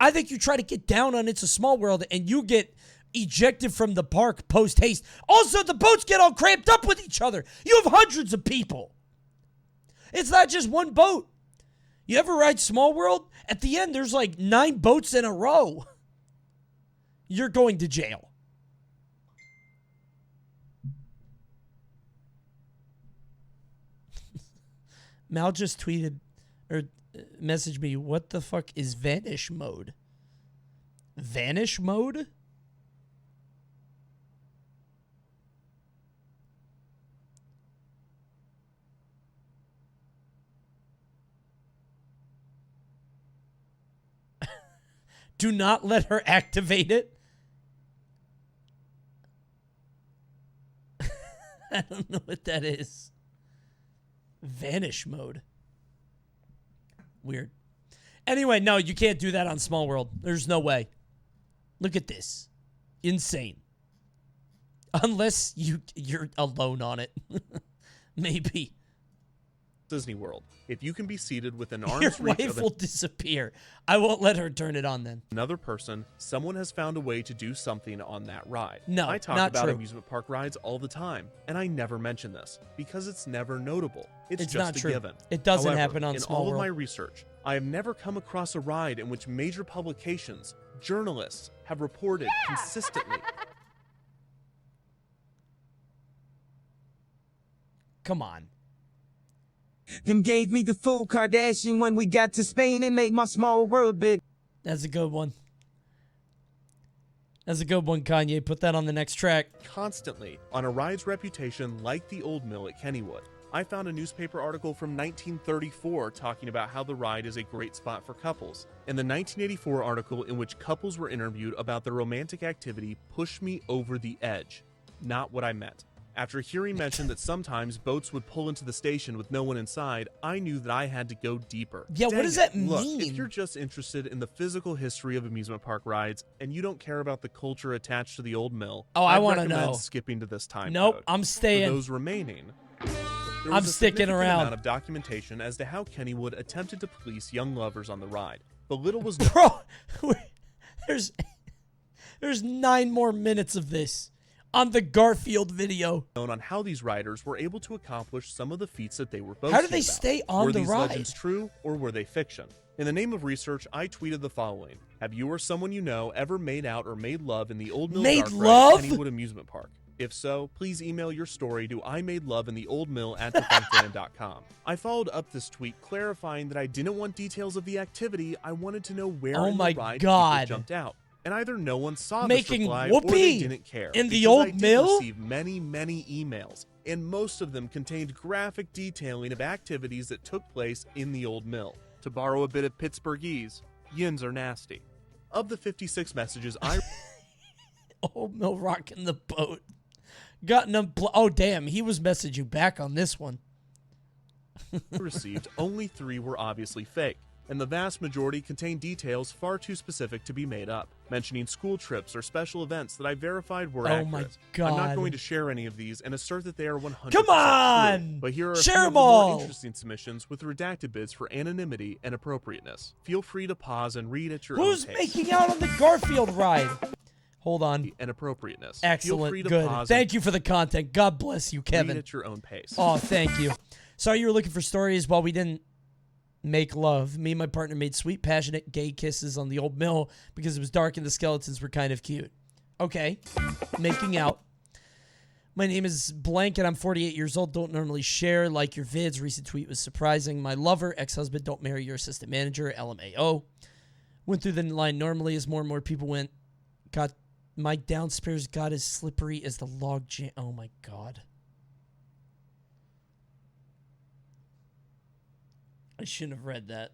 I think you try to get down on It's a Small World and you get ejected from the park post haste. Also, the boats get all cramped up with each other. You have hundreds of people. It's not just one boat. You ever ride Small World? At the end, there's like 9 boats in a row. You're going to jail. Mal just tweeted or messaged me, what the fuck is vanish mode? Vanish mode? Do not let her activate it. I don't know what that is. Vanish mode. Weird. Anyway, no, you can't do that on Small World. There's no way. Look at this. Insane. Unless you're alone on it. Maybe. Disney World. If you can be seated within Your arm's reach wife of will disappear. I won't let her turn it on then. another person, someone has found a way to do something on that ride. No, I talk not about true. amusement park rides all the time, and I never mention this because it's never notable. It's just not a true. given. It doesn't However, happen on in Small all World. of my research, I have never come across a ride in which major publications, journalists have reported consistently. Come on. Them gave me the full Kardashian when we got to Spain and made my small world big. That's a good one. That's a good one, Kanye. Put that on the next track. Constantly on a ride's reputation like the Old Mill at Kennywood. I found a newspaper article from 1934 talking about how the ride is a great spot for couples. And the 1984 article in which couples were interviewed about their romantic activity pushed me over the edge. Not what I meant. After hearing mention that sometimes boats would pull into the station with no one inside, I knew that I had to go deeper. Yeah, what Dang does it. that Look, mean? if you're just interested in the physical history of amusement park rides and you don't care about the culture attached to the Old Mill, Oh, I I'd want to recommend know. skipping to this time Nope, code. I'm For staying. those remaining, there I'm was a sticking significant around. amount of documentation as to how Kennywood attempted to police young lovers on the ride, but little was known. Bro, there's 9 more minutes of this on the Garfield video. On how these riders were able to accomplish some of the feats that they were boasting How did they about. stay on were the these ride? legends true or were they fiction? In the name of research, I tweeted the following: Have you or someone you know ever made out or made love in the Old Mill Made Dark love? Ride at Kennywood Amusement Park? If so, please email your story to imadelove@defunctland.com. I followed up this tweet clarifying that I didn't want details of the activity. I wanted to know where Oh in my the ride God. people jumped out. And either no one saw Making this reply or they whoopee didn't care. in the because Old I did Mill? receive many emails, and most of them contained graphic detailing of activities that took place in the Old Mill. To borrow a bit of Pittsburghese, yins are nasty. Of the 56 messages I Old Mill rocking the boat. Oh, damn. He was messaging back on this one. received, only 3 were obviously fake, and the vast majority contained details far too specific to be made up, mentioning school trips or special events that I verified were Oh accurate. my I'm God. not going to share any of these and assert that they are 100% Come on! true, but here are a Share few of 'em the more all! interesting submissions with redacted bits for anonymity and appropriateness. Feel free to pause and read at your Who's own pace. making out on the Garfield ride? Hold on. And appropriateness. Excellent. Feel free to Good. pause Thank you for the content. God bless you, and Kevin. read at your own pace. Oh, thank you. Sorry you were looking for stories while we didn't make love. Me and my partner made sweet, passionate, gay kisses on the Old Mill because it was dark and the skeletons were kind of cute. Okay. Making out. My name is blank and I'm 48 years old. Don't normally share. Like your vids. Recent tweet was surprising. My lover, ex-husband, don't marry your assistant manager. LMAO. Went through the line normally as more and more people went. Got my downstairs got as slippery as the log jam. Oh my God. I shouldn't have read that.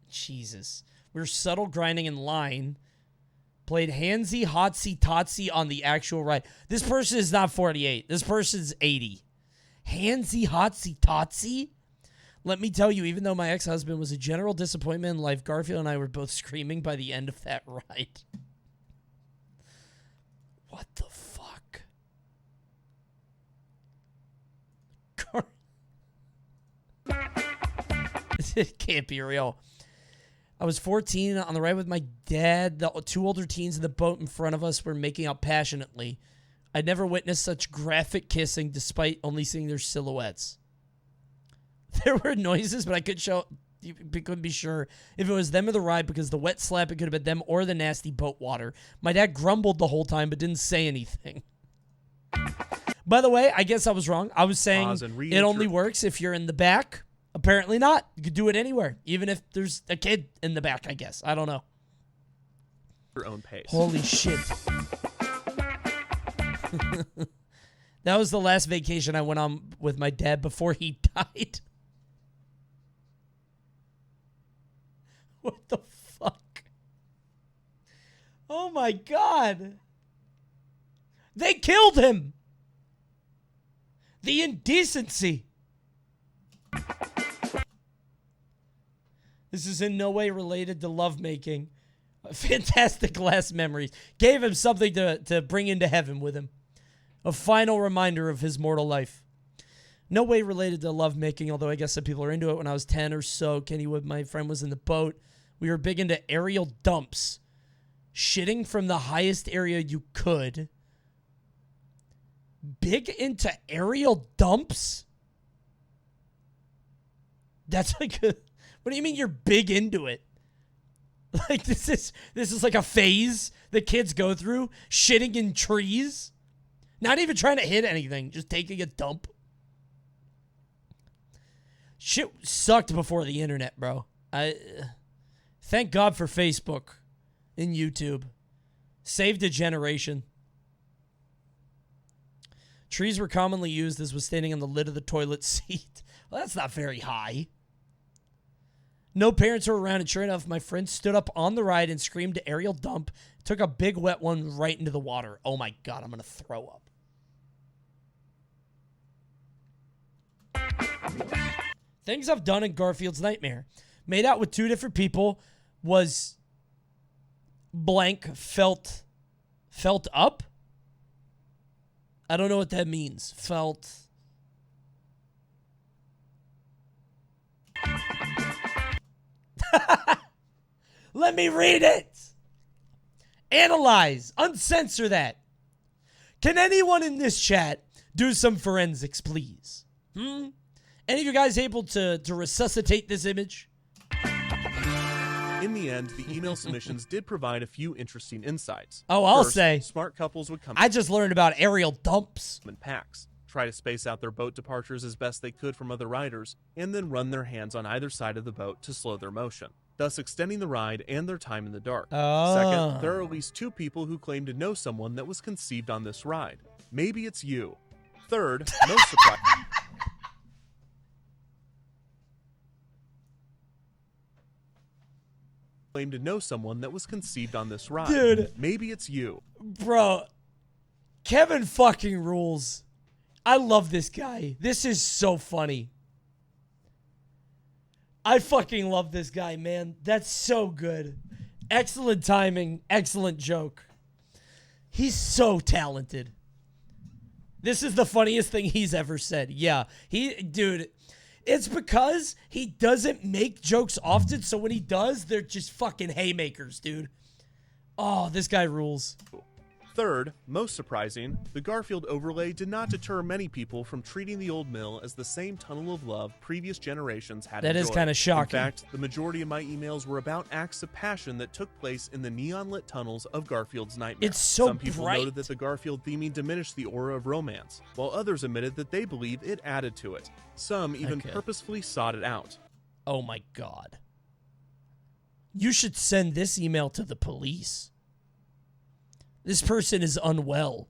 Jesus. We were subtle grinding in line. Played handsy, hotsy, totsy on the actual ride. This person is not 48. This person's 80. Handsy, hotsy, totsy? Let me tell you, even though my ex-husband was a general disappointment in life, Garfield and I were both screaming by the end of that ride. What the fuck? It can't be real. I was 14 on the ride with my dad. The 2 older teens in the boat in front of us were making out passionately. I'd never witnessed such graphic kissing despite only seeing their silhouettes. There were noises, but I couldn't be sure if it was them or the ride because the wet slap, it could have been them or the nasty boat water. My dad grumbled the whole time but didn't say anything. By the way, I guess I was wrong. I was saying it only works if you're in the back. Apparently not. You could do it anywhere, even if there's a kid in the back, I guess. I don't know. Your own pace. Holy shit. That was the last vacation I went on with my dad before he died. What the fuck? Oh my God. They killed him. The indecency. This is in no way related to lovemaking. Fantastic last memories. Gave him something to bring into heaven with him. A final reminder of his mortal life. No way related to lovemaking, although I guess some people are into it. When I was 10 or so, Kenny Wood, my friend, was in the boat. We were big into aerial dumps. Shitting from the highest area you could. Big into aerial dumps? That's like a... What do you mean you're big into it? Like this is like a phase that kids go through? Shitting in trees? Not even trying to hit anything, just taking a dump. Shit sucked before the internet, bro. Thank God for Facebook and YouTube. Saved a generation. Trees were commonly used as was standing on the lid of the toilet seat. Well, that's not very high. No parents were around, and sure enough, my friend stood up on the ride and screamed aerial dump, took a big wet one right into the water. Oh my God, I'm going to throw up. Things I've done in Garfield's Nightmare. Made out with 2 different people. Was blank felt up? I don't know what that means. Felt... Let me read it. Analyze. Uncensor that. Can anyone in this chat do some forensics, please? Any of you guys able to resuscitate this image? In the end, the email submissions did provide a few interesting insights. Oh, I'll First, say. Smart couples would come... I just learned about aerial dumps. ...in packs, try to space out their boat departures as best they could from other riders, and then run their hands on either side of the boat to slow their motion, thus extending the ride and their time in the dark. Second, there are at least 2 people who claim to know someone that was conceived on this ride. Maybe it's you. Third, no surprise... claim to know someone that was conceived on this ride. Dude. Maybe it's you. Bro, Kevin fucking rules. I love this guy. This is so funny. I fucking love this guy, man. That's so good. Excellent timing. Excellent joke. He's so talented. This is the funniest thing he's ever said. Yeah. Dude, it's because he doesn't make jokes often, so when he does, they're just fucking haymakers, dude. Oh, this guy rules. Third, most surprising, the Garfield overlay did not deter many people from treating the old mill as the same tunnel of love previous generations had enjoyed. That is kind of shocking. In fact, the majority of my emails were about acts of passion that took place in the neon-lit tunnels of Garfield's Nightmare. It's so Some people bright. noted that the Garfield theming diminished the aura of romance, while others admitted that they believe it added to it. Some even purposefully sought it out. Oh my God. You should send this email to the police. This person is unwell.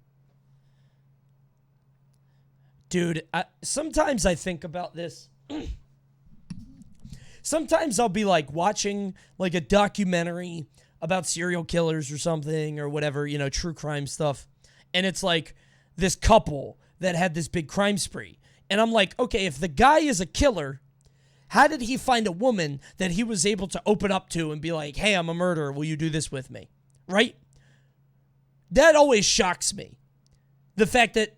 Dude, sometimes I think about this. Sometimes I'll be like watching like a documentary about serial killers or something or whatever, you know, true crime stuff. And it's like this couple that had this big crime spree. And I'm like, okay, if the guy is a killer, how did he find a woman that he was able to open up to and be like, hey, I'm a murderer. Will you do this with me? Right? That always shocks me. The fact that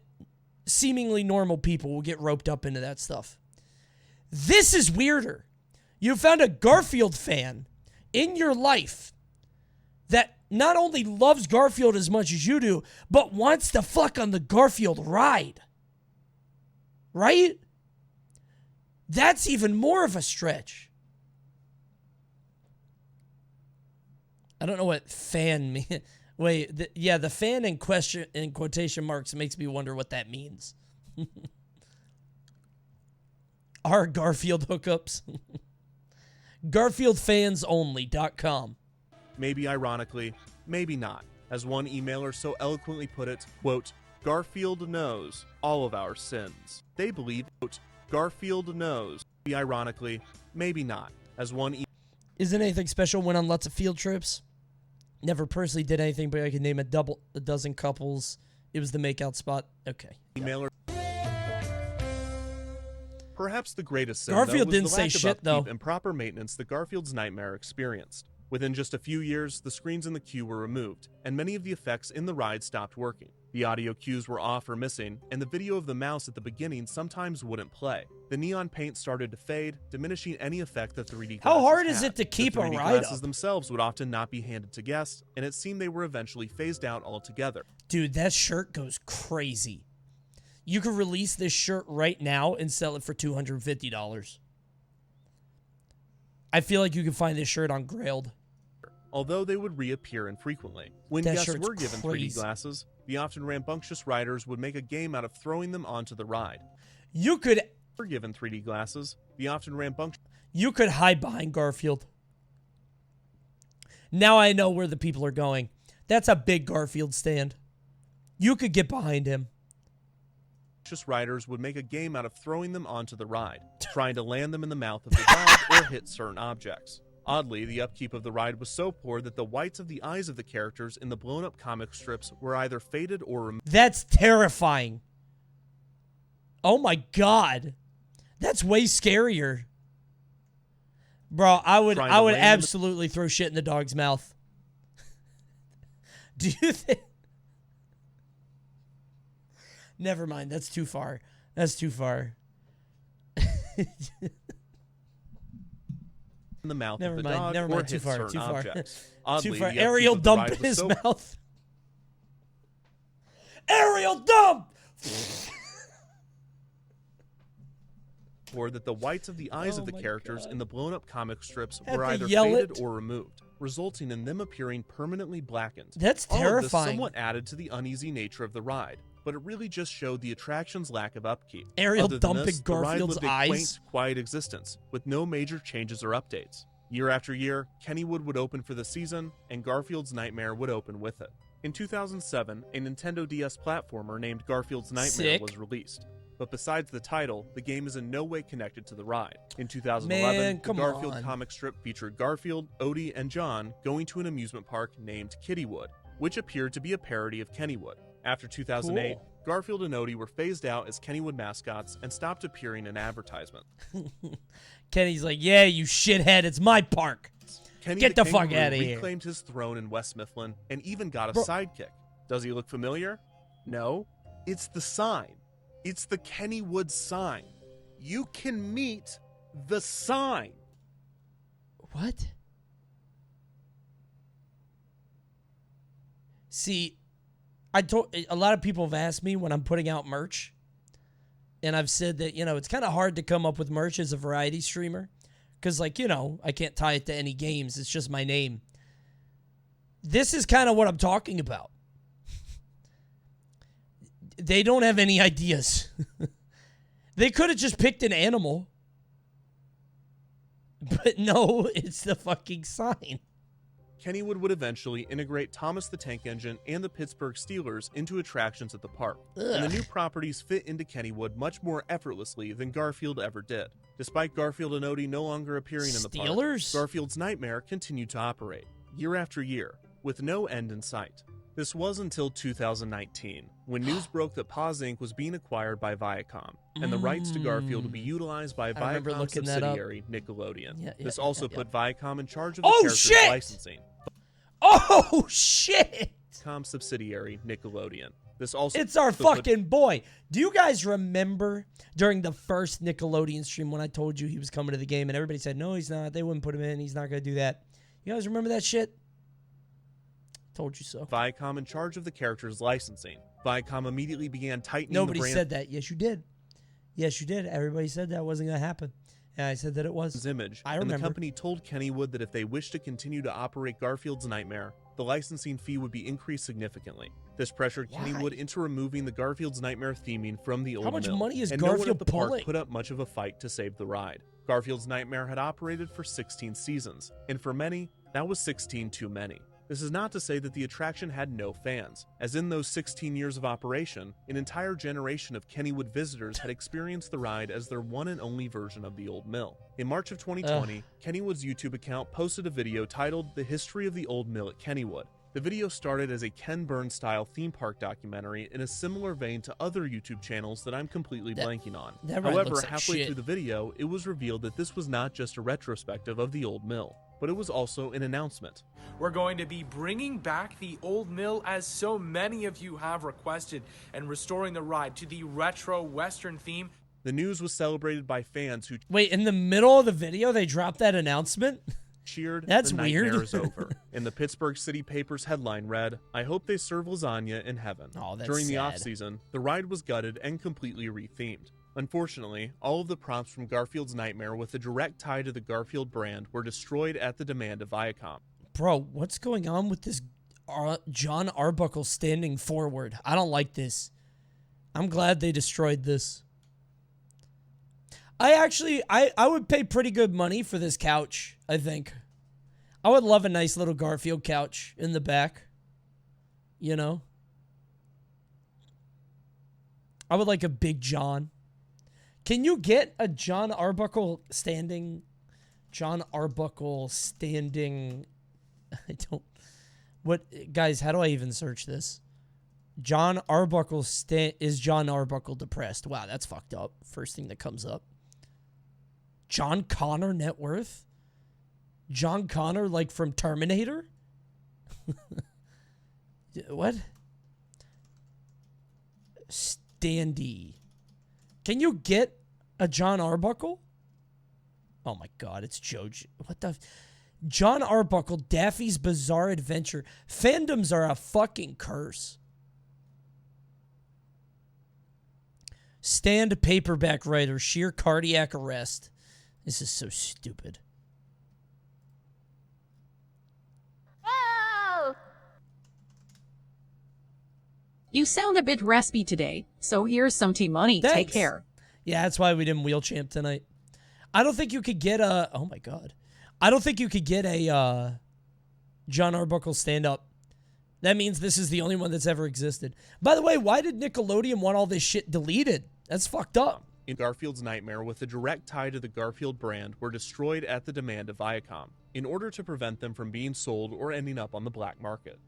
seemingly normal people will get roped up into that stuff. This is weirder. You found a Garfield fan in your life that not only loves Garfield as much as you do, but wants to fuck on the Garfield ride. Right? That's even more of a stretch. I don't know what fan means. Wait, the fan in quotation marks makes me wonder what that means. Our Garfield hookups. GarfieldFansOnly.com. Maybe ironically, maybe not. As one emailer so eloquently put it, quote, Garfield knows all of our sins. They believe, quote, Garfield knows. Maybe ironically, maybe not. As one Isn't anything special went on lots of field trips? Never personally did anything, but I could name a dozen couples. It was the makeout spot. Okay. Emailer. Perhaps the greatest sin, Garfield though, was didn't the say lack of shit, upkeep though. and proper maintenance that Garfield's Nightmare experienced. Within just a few years, the screens in the queue were removed, and many of the effects in the ride stopped working. The audio cues were off or missing, and the video of the mouse at the beginning sometimes wouldn't play. The neon paint started to fade, diminishing any effect that 3D glasses How hard is had. it to keep the a 3D ride glasses up? themselves would often not be handed to guests, and it seemed they were eventually phased out altogether. Dude, that shirt goes crazy. You could release this shirt right now and sell it for $250. I feel like you can find this shirt on Grailed. Although they would reappear infrequently. When That guests shirt's were given crazy. 3D glasses, the often rambunctious riders would make a game out of throwing them onto the ride. You could Were given 3D glasses, the often rambunctious hide behind Garfield. Now I know where the people are going. That's a big Garfield stand. You could get behind him. riders would make a game out of throwing them onto the ride, trying to land them in the mouth of the dog or hit certain objects. Oddly, the upkeep of the ride was so poor that the whites of the eyes of the characters in the blown-up comic strips were either faded or removed. That's terrifying. Oh my god. That's way scarier. Bro, I would Trying to land in the- absolutely throw shit in the dog's mouth. Do you think? Never mind, that's too far. That's too far. In the mouth Never of the mind, dog never or mind, too hit far, certain too far. objects. Too Oddly, far. the upkeep Ariel of the dump ride in was his so mouth. Ariel dump! poor that the whites of the eyes Oh of the my characters God. in the blown-up comic strips Had were to either yell faded it. or removed, resulting in them appearing permanently blackened. That's All of this terrifying. somewhat added to the uneasy nature of the ride, but it really just showed the attraction's lack of upkeep. Ariel Other than dumping this, the ride Garfield's lived a eyes? quaint, quiet existence, with no major changes or updates. Year after year, Kennywood would open for the season, and Garfield's Nightmare would open with it. In 2007, a Nintendo DS platformer named Garfield's Nightmare Sick. was released. But besides the title, the game is in no way connected to the ride. In 2011, Man, the come Garfield on. comic strip featured Garfield, Odie, and John going to an amusement park named Kittywood, which appeared to be a parody of Kennywood. After 2008, Cool. Garfield and Odie were phased out as Kennywood mascots and stopped appearing in advertisement. Kenny's like, yeah, you shithead, it's my park. Kenny Get the fuck Kangaroo outta here. reclaimed his throne in West Mifflin and even got a Bro. sidekick. Does he look familiar? No. It's the sign. It's the Kennywood sign. You can meet the sign. What? See, a lot of people have asked me when I'm putting out merch, and I've said that, it's kind of hard to come up with merch as a variety streamer because, I can't tie it to any games. It's just my name. This is kind of what I'm talking about. They don't have any ideas. They could have just picked an animal. But no, it's the fucking sign. Kennywood would eventually integrate Thomas the Tank Engine and the Pittsburgh Steelers into attractions at the park. And the new properties fit into Kennywood much more effortlessly than Garfield ever did. Despite Garfield and Odie no longer appearing in the park, Steelers? Garfield's Nightmare continued to operate, year after year, with no end in sight. This was until 2019, when news broke that Paws Inc. was being acquired by Viacom, and the rights to Garfield would be utilized by I remember Viacom looking that up. subsidiary Nickelodeon. Yeah, This yeah, also yeah. put Viacom in charge of the Oh, character's shit! licensing. Oh, shit! Viacom subsidiary Nickelodeon. This also It's our put- fucking boy. Do you guys remember during the first Nickelodeon stream when I told you he was coming to the game and everybody said, no, he's not. They wouldn't put him in. He's not going to do that. You guys remember that shit? Told you so. Viacom in charge of the character's licensing. Viacom immediately began tightening Nobody the brand's said that. Yes, you did. Yes, you did. Everybody said that wasn't going to happen. And I said that it was. image, I and the remember. company told Kennywood that if they wished to continue to operate Garfield's Nightmare, the licensing fee would be increased significantly. This pressured Why? Kennywood into removing the Garfield's Nightmare theming from the old much mill, money is and no one Garfield at the park pulling? put up much of a fight to save the ride. Garfield's Nightmare had operated for 16 seasons, and for many, that was 16 too many. This is not to say that the attraction had no fans, as in those 16 years of operation, an entire generation of Kennywood visitors had experienced the ride as their one and only version of the Old Mill. In March of 2020, Kennywood's YouTube account posted a video titled The History of the Old Mill at Kennywood. The video started as a Ken Burns-style theme park documentary in a similar vein to other YouTube channels that I'm completely blanking on. However, halfway through the video, it was revealed that this was not just a retrospective of the Old Mill, but it was also an announcement. We're going to be bringing back the Old Mill as so many of you have requested and restoring the ride to the retro Western theme. The news was celebrated by fans who... Wait, in the middle of the video, they dropped that announcement? Cheered. That's the weird. Nightmare is over. And the Pittsburgh City Paper's headline read, "I hope they serve lasagna in heaven." Oh, that's During the sad. off-season, the ride was gutted and completely rethemed. Unfortunately, all of the props from Garfield's Nightmare with a direct tie to the Garfield brand were destroyed at the demand of Viacom. Bro, what's going on with this John Arbuckle standing forward? I don't like this. I'm glad they destroyed this. I would pay pretty good money for this couch, I think. I would love a nice little Garfield couch in the back. You know? I would like a big John. Can you get a John Arbuckle standing... I don't... What... Guys, how do I even search this? John Arbuckle... Is John Arbuckle depressed? Wow, that's fucked up. First thing that comes up. John Connor net worth? John Connor, like from Terminator? What? Standee. Can you get a John Arbuckle? Oh my god, it's Joe. What the... John Arbuckle, Daffy's Bizarre Adventure. Fandoms are a fucking curse. Stand paperback writer, sheer cardiac arrest. This is so stupid. Oh! You sound a bit raspy today, so here's some tea money. Thanks. Take care. Yeah, that's why we didn't wheel champ tonight. I don't think you could get a... Oh my god. I don't think you could get a John Arbuckle stand-up. That means this is the only one that's ever existed. By the way, why did Nickelodeon want all this shit deleted? That's fucked up. In Garfield's Nightmare with a direct tie to the Garfield brand were destroyed at the demand of Viacom in order to prevent them from being sold or ending up on the black market.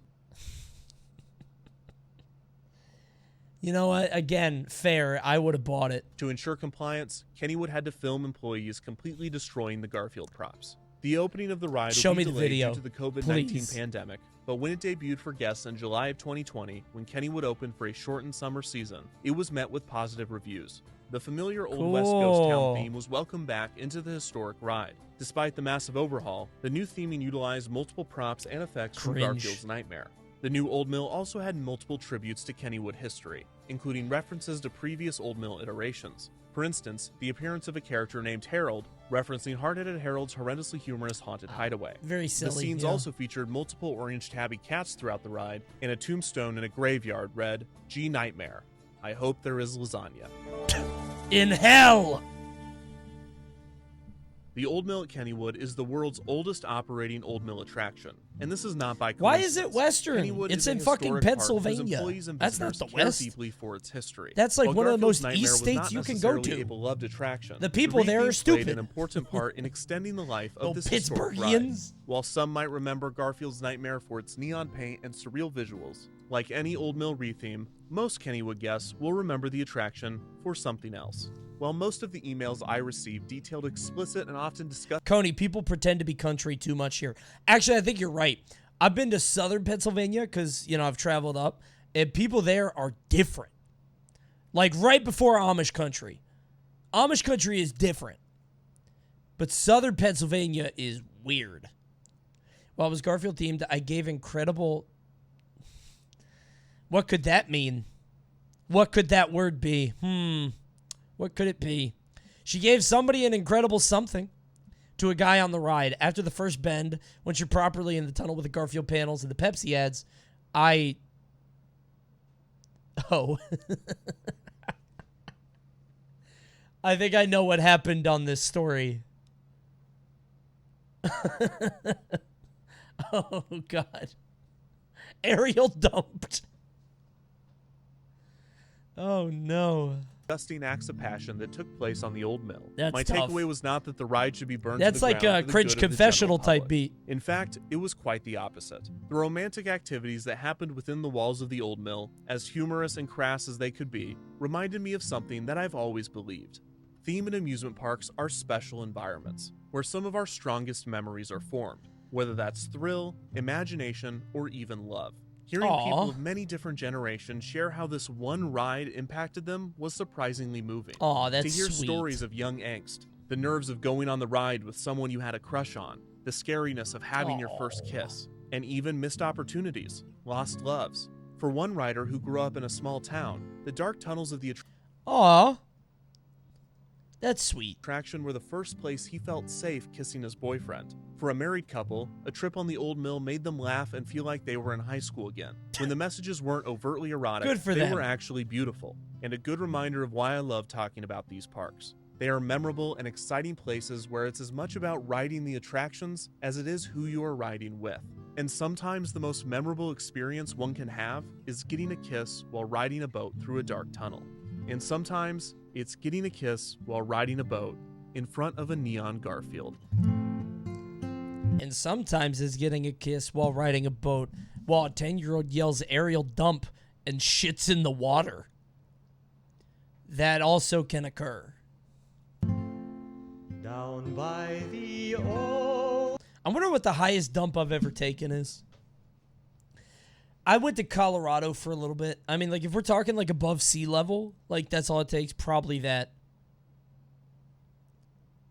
You know what? Again, fair. I would have bought it. To ensure compliance, Kennywood had to film employees completely destroying the Garfield props. The opening of the ride Show would me be the delayed video, due to the COVID-19 please. pandemic, but when it debuted for guests in July of 2020, when Kennywood opened for a shortened summer season, it was met with positive reviews. The familiar Old West Ghost Town theme was welcomed back into the historic ride. Despite the massive overhaul, the new theming utilized multiple props and effects from Garfield's Nightmare. The new Old Mill also had multiple tributes to Kennywood history, including references to previous Old Mill iterations. For instance, the appearance of a character named Harold, referencing Hard-Headed Harold's horrendously humorous haunted hideaway. Very silly. The scenes also featured multiple orange tabby cats throughout the ride, and a tombstone in a graveyard read, "G Nightmare. I hope there is lasagna." In hell! The Old Mill at Kennywood is the world's oldest operating Old Mill attraction, and this is not by coincidence. Why is it Western? Kennywood It's is a in fucking historic park whose Pennsylvania. employees and That's not visitors the care West. deeply for its history. That's like While one of the Garfield's most Nightmare east was states not you can go necessarily to. a beloved attraction, The people there are retheme played stupid. an important part in extending the life of Oh, this historic ride. Pittsburghians. While some might remember Garfield's Nightmare for its neon paint and surreal visuals, like any Old Mill retheme, most Kennywood guests will remember the attraction for something else. While most of the emails I received detailed explicit and often discussed... Coney, people pretend to be country too much here. Actually, I think you're right. I've been to southern Pennsylvania because, you know, I've traveled up, and people there are different. Like right before Amish country. Amish country is different. But southern Pennsylvania is weird. While it was Garfield themed, I gave incredible... What could that mean? What could that word be? What could it be? She gave somebody an incredible something to a guy on the ride. After the first bend, once you're properly in the tunnel with the Garfield panels and the Pepsi ads, Oh. I think I know what happened on this story. Oh, God. Ariel dumped. Oh, no. Disgusting acts of passion that took place on the old mill. That's My tough. takeaway was not that the ride should be burned That's to the like ground a for the cringe good of the confessional general type public. beat. In fact, it was quite the opposite. The romantic activities that happened within the walls of the old mill, as humorous and crass as they could be, reminded me of something that I've always believed. Theme and amusement parks are special environments, where some of our strongest memories are formed, whether that's thrill, imagination, or even love. Hearing people of many different generations share how this one ride impacted them was surprisingly moving. Aw, that's To hear sweet. stories of young angst, the nerves of going on the ride with someone you had a crush on, the scariness of having your first kiss, and even missed opportunities, lost loves. For one rider who grew up in a small town, the dark tunnels of the Aw. That's sweet. attraction were the first place he felt safe kissing his boyfriend. For a married couple, a trip on the old mill made them laugh and feel like they were in high school again. When the messages weren't overtly erotic, Good for they them. were actually beautiful, and a good reminder of why I love talking about these parks. They are memorable and exciting places where it's as much about riding the attractions as it is who you are riding with. And sometimes the most memorable experience one can have is getting a kiss while riding a boat through a dark tunnel. And sometimes it's getting a kiss while riding a boat in front of a neon Garfield. And sometimes it's getting a kiss while riding a boat while a 10-year-old yells aerial dump and shits in the water. That also can occur. Down by the old... I wonder what the highest dump I've ever taken is. I went to Colorado for a little bit. I mean, like, if we're talking, like, above sea level, like, that's all it takes. Probably that.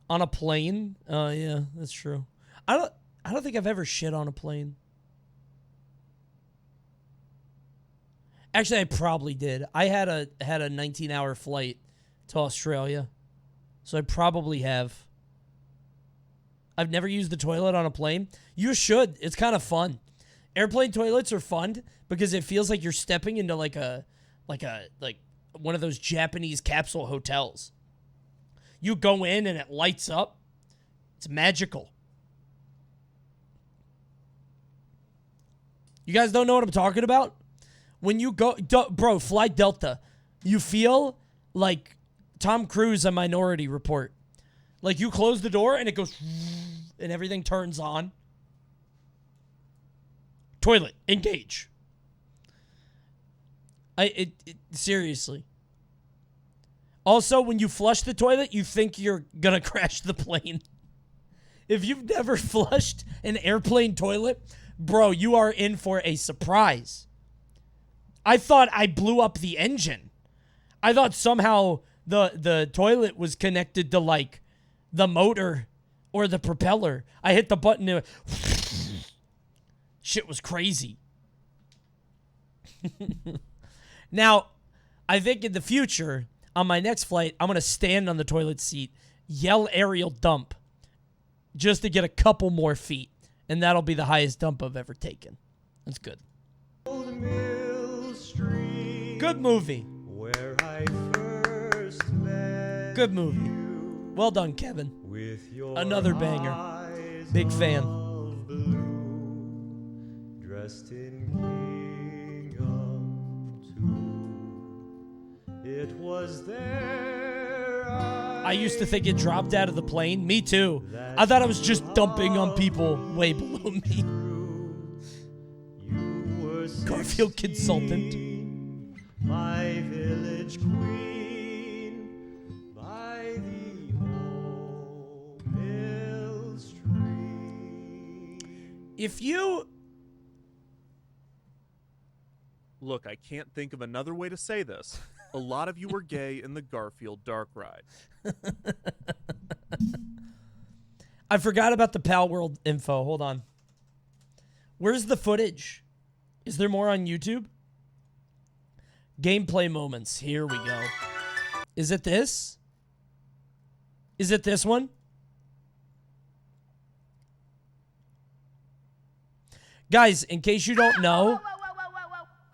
On a plane? Yeah, that's true. I don't think I've ever shit on a plane. Actually, I probably did. I had a 19-hour flight to Australia. So I probably have. I've never used the toilet on a plane. You should. It's kind of fun. Airplane toilets are fun because it feels like you're stepping into like one of those Japanese capsule hotels. You go in and it lights up. It's magical. You guys don't know what I'm talking about? When you go, bro, fly Delta, you feel like Tom Cruise on Minority Report. Like you close the door and it goes and everything turns on. Toilet, engage. Seriously. Also, when you flush the toilet, you think you're gonna crash the plane. If you've never flushed an airplane toilet, bro, you are in for a surprise. I thought I blew up the engine. I thought somehow the toilet was connected to, like, the motor or the propeller. I hit the button and shit was crazy. Now, I think in the future, on my next flight, I'm going to stand on the toilet seat, yell aerial dump, just to get a couple more feet. And that'll be the highest dump I've ever taken. That's good. Good movie. Where I first met Good movie. Well done, Kevin. with your Another banger. eyes Big fan. of blue, dressed in gingham too. It was there I used to think it dropped out of the plane. Me too. I thought I was just dumping on people way below me. Garfield consultant. my village queen by the old mill stream. If you... Look, I can't think of another way to say this. A lot of you were gay in the Garfield Dark Ride. I forgot about the Palworld info. Hold on. Where's the footage? Is there more on YouTube? Gameplay moments. Here we go. Is it this? Is it this one? Guys, in case you don't know...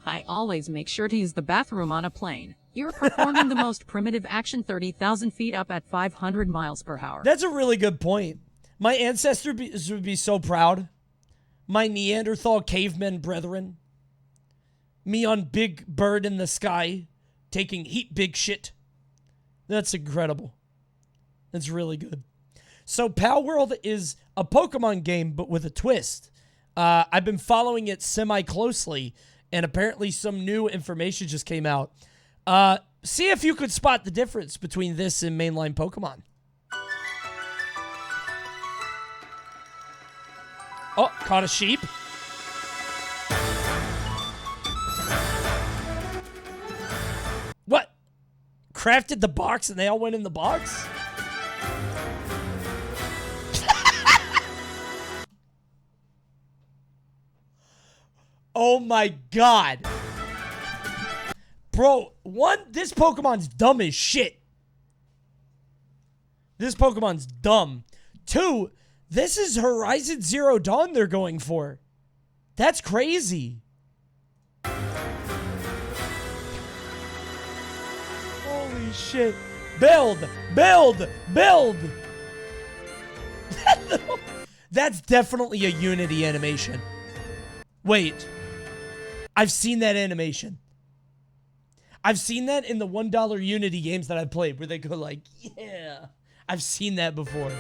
I always make sure to use the bathroom on a plane. You're performing the most primitive action 30,000 feet up at 500 miles per hour. That's a really good point. My ancestors would be so proud. My Neanderthal cavemen brethren. Me on Big Bird in the Sky, taking heat big shit. That's incredible. That's really good. So Palworld is a Pokemon game, but with a twist. I've been following it semi-closely, and apparently some new information just came out. See if you could spot the difference between this and mainline Pokemon. Oh, caught a sheep. What? Crafted the box and they all went in the box? Oh my god. Bro, one, this Pokemon's dumb as shit. This Pokemon's dumb. Two, this is Horizon Zero Dawn they're going for. That's crazy. Holy shit. Build! Build! Build! That's definitely a Unity animation. Wait. I've seen that animation. I've seen that in the $1 Unity games that I've played where they go like, yeah. I've seen that before.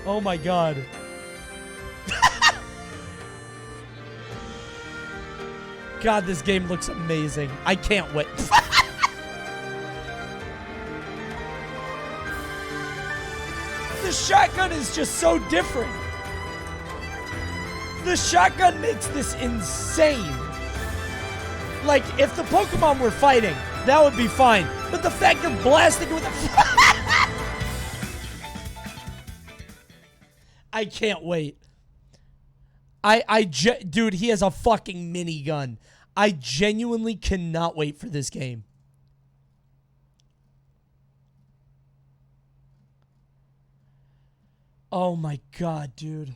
Oh my god. God, this game looks amazing. I can't wait. The shotgun is just so different. The shotgun makes this insane. Like, if the Pokemon were fighting, that would be fine. But the fact they're blasting with a... I can't wait. Dude, he has a fucking minigun. I genuinely cannot wait for this game. Oh my god, dude.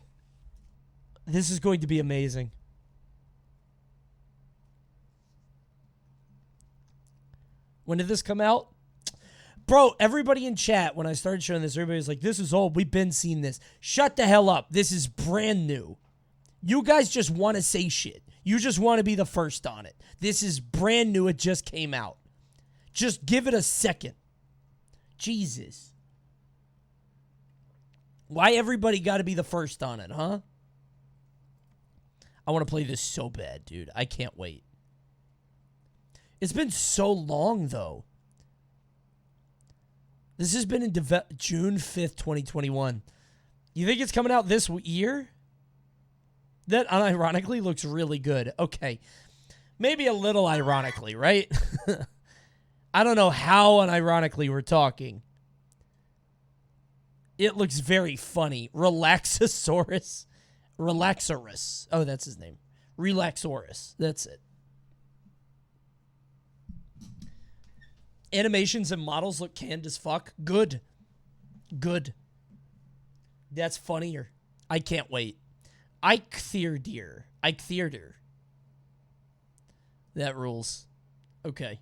This is going to be amazing. When did this come out? Bro, everybody in chat, when I started showing this, everybody was like, this is old. We've been seeing this. Shut the hell up. This is brand new. You guys just want to say shit. You just want to be the first on it. This is brand new. It just came out. Just give it a second. Jesus. Why everybody got to be the first on it, huh? I want to play this so bad, dude. I can't wait. It's been so long, though. This has been in June 5th, 2021. You think it's coming out this year? That unironically looks really good. Okay. Maybe a little ironically, right? I don't know how unironically we're talking. It looks very funny. Relaxasaurus. Relaxorus. Oh, that's his name. Relaxorus. That's it. Animations and models look canned as fuck. Good. Good. That's funnier. I can't wait. Eikthyr. Eikthyr. That rules. Okay.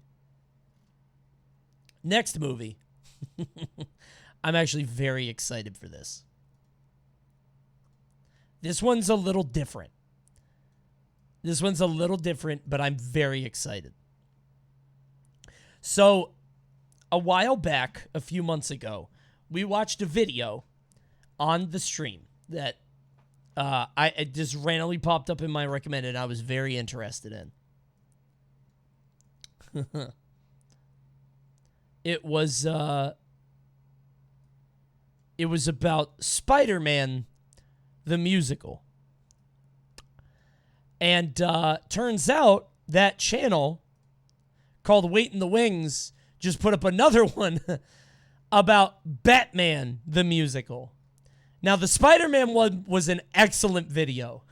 Next movie. I'm actually very excited for this. This one's a little different. This one's a little different, but I'm very excited. So, a while back, a few months ago, we watched a video on the stream that it just randomly popped up in my recommended and I was very interested in. It was about Spider-Man the musical. And turns out that channel called Wait in the Wings just put up another one about Batman the musical. Now, the Spider-Man one was an excellent video.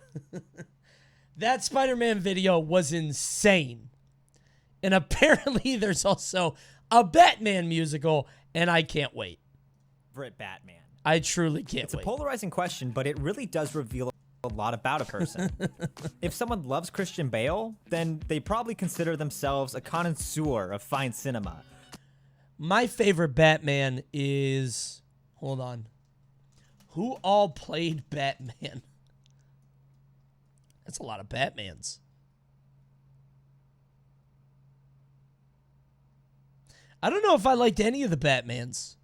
That Spider-Man video was insane. And apparently there's also a Batman musical, and I can't wait. Batman. I truly can't It's wait. a polarizing question, but it really does reveal a lot about a person. If someone loves Christian Bale, then they probably consider themselves a connoisseur of fine cinema. My favorite Batman is... Hold on. Who all played Batman? That's a lot of Batmans. I don't know if I liked any of the Batmans.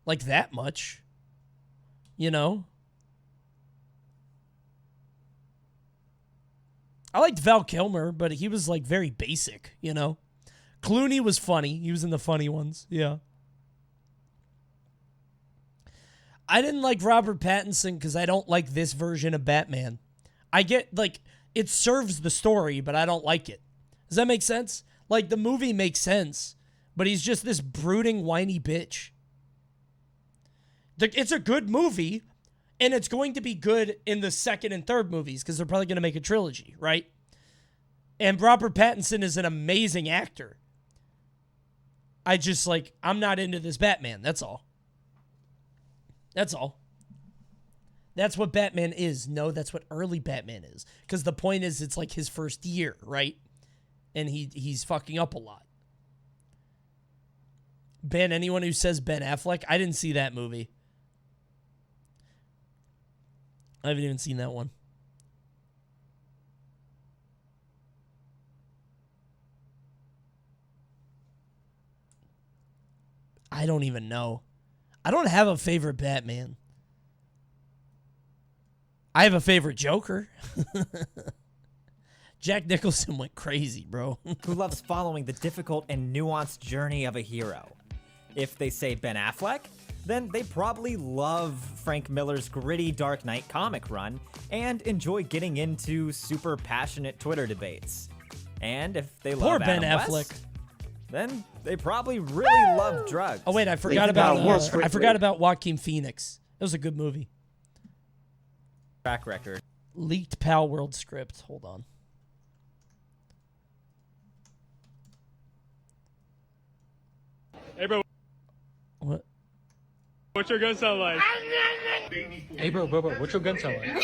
Like that much. You know? I liked Val Kilmer, but he was like very basic, you know? Clooney was funny. He was in the funny ones. Yeah. I didn't like Robert Pattinson because I don't like this version of Batman. I get, like, it serves the story, but I don't like it. Does that make sense? Like, the movie makes sense, but he's just this brooding, whiny bitch. It's a good movie, and it's going to be good in the second and third movies because they're probably going to make a trilogy, right? And Robert Pattinson is an amazing actor. I just, like, I'm not into this Batman. That's all. That's all. That's what Batman is. No, that's what early Batman is. Because the point is, it's like his first year, right? And he's fucking up a lot. Ban anyone who says Ben Affleck. I didn't see that movie. I haven't even seen that one. I don't even know. I don't have a favorite Batman. I have a favorite Joker. Jack Nicholson went crazy, bro. Who loves following the difficult and nuanced journey of a hero. If they say Ben Affleck, then they probably love Frank Miller's gritty Dark Knight comic run and enjoy getting into super passionate Twitter debates. And if they love Ben Adam Affleck. West, then they probably really love drugs. Oh wait, I forgot about Joaquin Phoenix. It was a good movie. Track record. Leaked Palworld script. Hold on. Hey, bro. What? What's your gun sound like? Hey, bro, what's your gun sound like?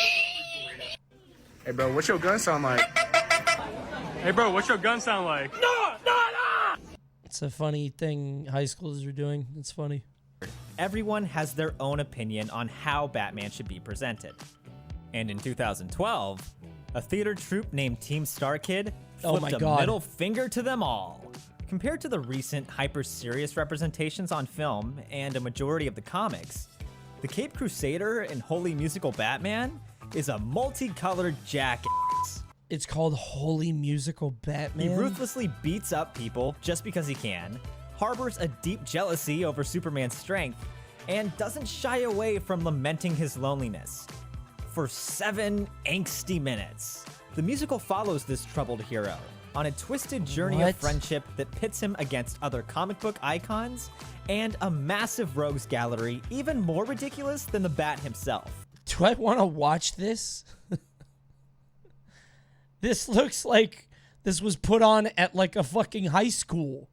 Hey, bro, what's your gun sound like? Hey, bro, what's your gun sound like? No! It's a funny thing high schoolers are doing. It's funny. Everyone has their own opinion on how Batman should be presented. And in 2012, a theater troupe named Team Star Kid flipped a middle finger to them all. Compared to the recent hyper-serious representations on film and a majority of the comics, the Caped Crusader and Holy Musical Batman is a multicolored jackass. It's called Holy Musical Batman? He ruthlessly beats up people just because he can, harbors a deep jealousy over Superman's strength, and doesn't shy away from lamenting his loneliness. For 7 angsty minutes, the musical follows this troubled hero on a twisted journey of friendship that pits him against other comic book icons and a massive rogues gallery even more ridiculous than the Bat himself. Do I want to watch this? This looks like this was put on at like a fucking high school.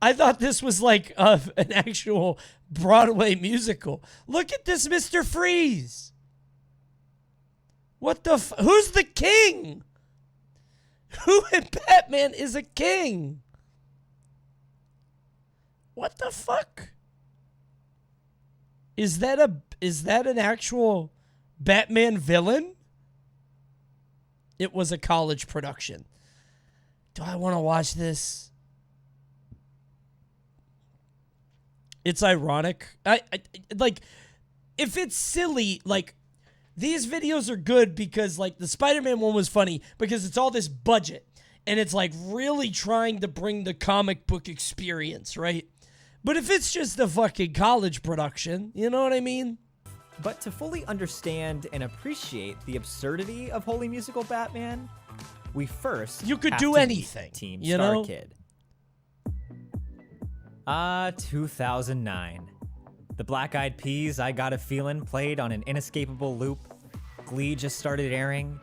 I thought this was like an actual Broadway musical. Look at this Mr. Freeze. What the who's the king? Who in Batman is a king? What the fuck? Is that an actual Batman villain? It was a college production. Do I want to watch this? It's ironic. I like if it's silly, like these videos are good because like the Spider-Man one was funny because it's all this budget and it's like really trying to bring the comic book experience, right? But if it's just a fucking college production, you know what I mean? But to fully understand and appreciate the absurdity of Holy Musical Batman, we first you could have do to anything, meet Team you Star know? Kid. 2009. The Black Eyed Peas' I Got a Feelin' played on an inescapable loop. Glee just started airing,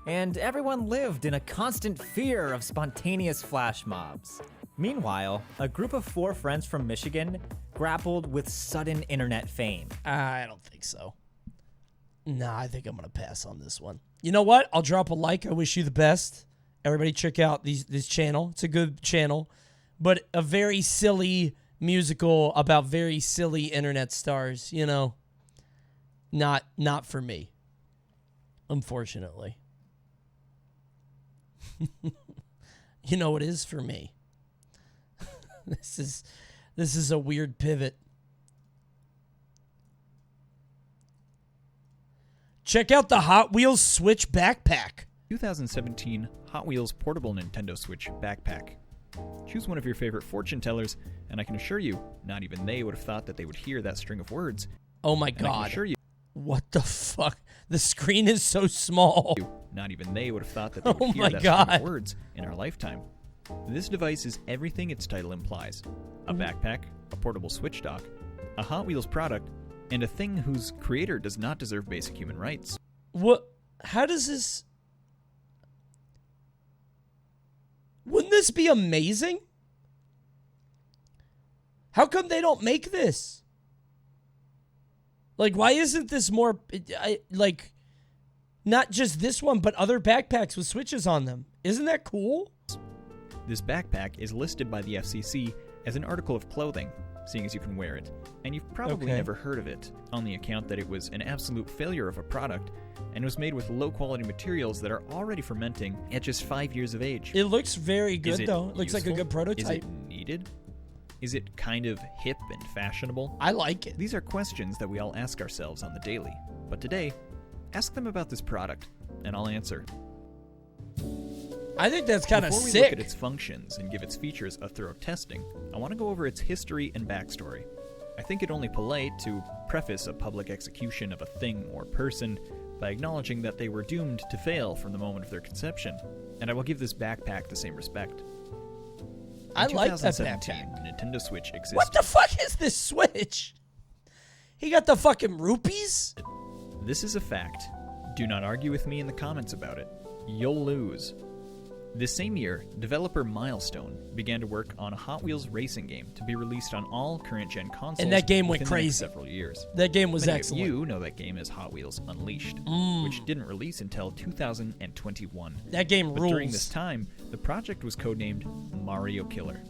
and everyone lived in a constant fear of spontaneous flash mobs. Meanwhile, a group of 4 friends from Michigan grappled with sudden internet fame. I don't think so. Nah, I think I'm going to pass on this one. You know what? I'll drop a like. I wish you the best. Everybody check out this channel. It's a good channel, but a very silly musical about very silly internet stars, you know. Not for me. Unfortunately. You know it is for me. This is a weird pivot. Check out the Hot Wheels Switch backpack. 2017 Hot Wheels Portable Nintendo Switch Backpack. Choose one of your favorite fortune tellers, and I can assure you, not even they would have thought that they would hear that string of words. Oh my And I can god. assure you, What the fuck? The screen is so small. not even they would have thought that they would Oh hear my that string God. of words in our lifetime. This device is everything its title implies. A backpack, a portable Switch dock, a Hot Wheels product, and a thing whose creator does not deserve basic human rights. What? How does this... Wouldn't this be amazing? How come they don't make this? Like, why isn't this more... like, not just this one, but other backpacks with switches on them? Isn't that cool? This backpack is listed by the FCC as an article of clothing, seeing as you can wear it, and you've probably Okay. never heard of it, on the account that it was an absolute failure of a product, and was made with low-quality materials that are already fermenting at just 5 years of age. It looks very Is good, it though. It looks like a useful? good prototype. Is it needed? Is it kind of hip and fashionable? I like it. These are questions that we all ask ourselves on the daily, but today, ask them about this product, and I'll answer. I think that's kind of Before we sick. look at its functions and give its features a thorough testing, I want to go over its history and backstory. I think it only polite to preface a public execution of a thing or person by acknowledging that they were doomed to fail from the moment of their conception, and I will give this backpack the same respect. I In like that 2017, backpack. the Nintendo Switch existed. What the fuck is this Switch? He got the fucking rupees? This is a fact. Do not argue with me in the comments about it. You'll lose. This same year, developer Milestone began to work on a Hot Wheels racing game to be released on all current-gen consoles. And that game went within the next crazy. several years. That game was Many excellent. Of you know that game as Hot Wheels Unleashed, which didn't release until 2021. That game But during rules. this time, the project was codenamed Mario Killer.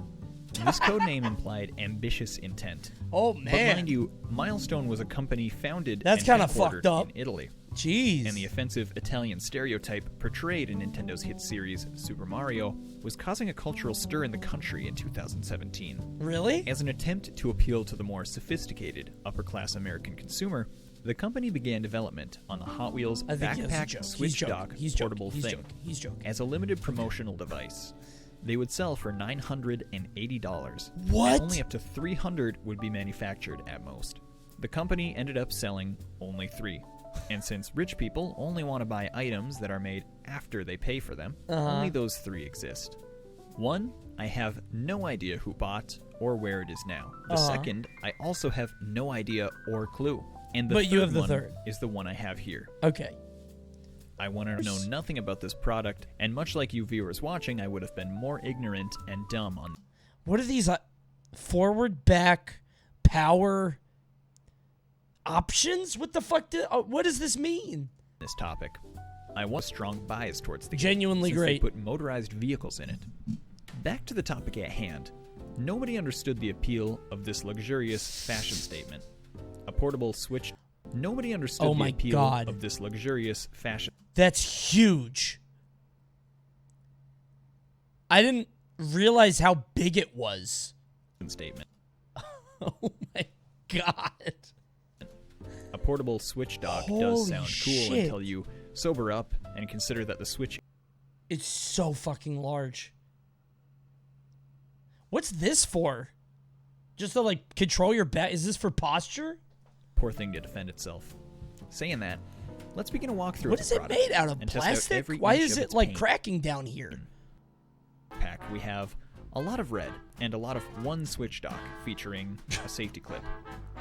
This codename implied ambitious intent. Oh, But man. mind you, Milestone was a company founded That's and kinda headquartered fucked up. in Italy. Jeez. And the offensive Italian stereotype portrayed in Nintendo's hit series Super Mario was causing a cultural stir in the country in 2017. Really? As an attempt to appeal to the more sophisticated, upper-class American consumer, the company began development on the Hot Wheels I think he has a backpack joke. Switch He's joking. dock He's joking. portable He's thing joking. He's joking. as a limited promotional device. They would sell for $980. What? And only up to 300 would be manufactured at most. The company ended up selling only 3. And since rich people only want to buy items that are made after they pay for them, only those 3 exist. One, I have no idea who bought or where it is now. The second, I also have no idea or clue. And the But third you have the one third. is the one I have here. Okay. I want to know nothing about this product, and much like you viewers watching, I would have been more ignorant and dumb on What are these forward, back, power options? What the fuck? What does this mean? this topic. I want a strong bias towards the game, Genuinely since great. They put motorized vehicles in it. Back to the topic at hand. Nobody understood the appeal of this luxurious fashion statement. A portable Switch. Nobody understood Oh the my appeal God. of this luxurious fashion That's huge. I didn't realize how big it was. statement. Oh my god. A portable Switch dock Holy does sound cool shit. until you sober up and consider that the Switch It's so fucking large. What's this for? Just to like control your back? Is this for posture? poor thing to defend itself. Saying that, let's begin a walkthrough. What of is the it product made out of? and test out Plastic? every Why inch is of it its like paint. cracking down here? Pack, we have a lot of red and a lot of one Switch dock featuring a safety clip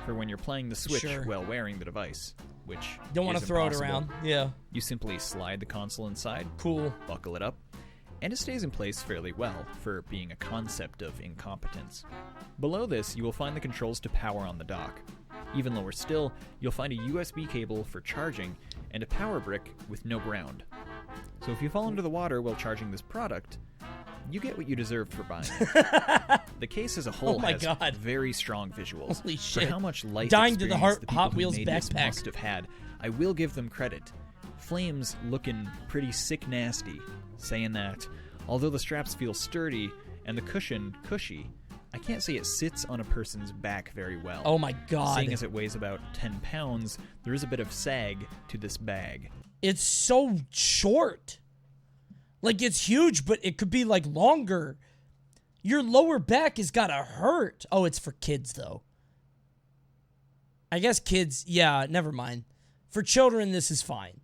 for when you're playing the Switch Sure. while wearing the device, which Don't want is to throw it impossible. around. Yeah. You simply slide the console inside, Cool. buckle it up, and it stays in place fairly well for being a concept of incompetence. Below this, you will find the controls to power on the dock. Even lower still, you'll find a USB cable for charging and a power brick with no ground. So if you fall into the water while charging this product, you get what you deserve for buying it. The case as a whole Oh my has God. very strong visuals. Holy For shit. how much life Dying to the experience people Hot who Wheels made this backpack. must have had, I will give them credit. Flames looking pretty sick nasty. Saying that, Although the straps feel sturdy and the cushion cushy, I can't say it sits on a person's back very well. Oh my god. Seeing as it weighs about 10 pounds, there is a bit of sag to this bag. It's so short. Like, it's huge, but it could be, like, longer. Your lower back has gotta hurt. Oh, it's for kids, though. I guess kids, yeah, never mind. For children, this is fine.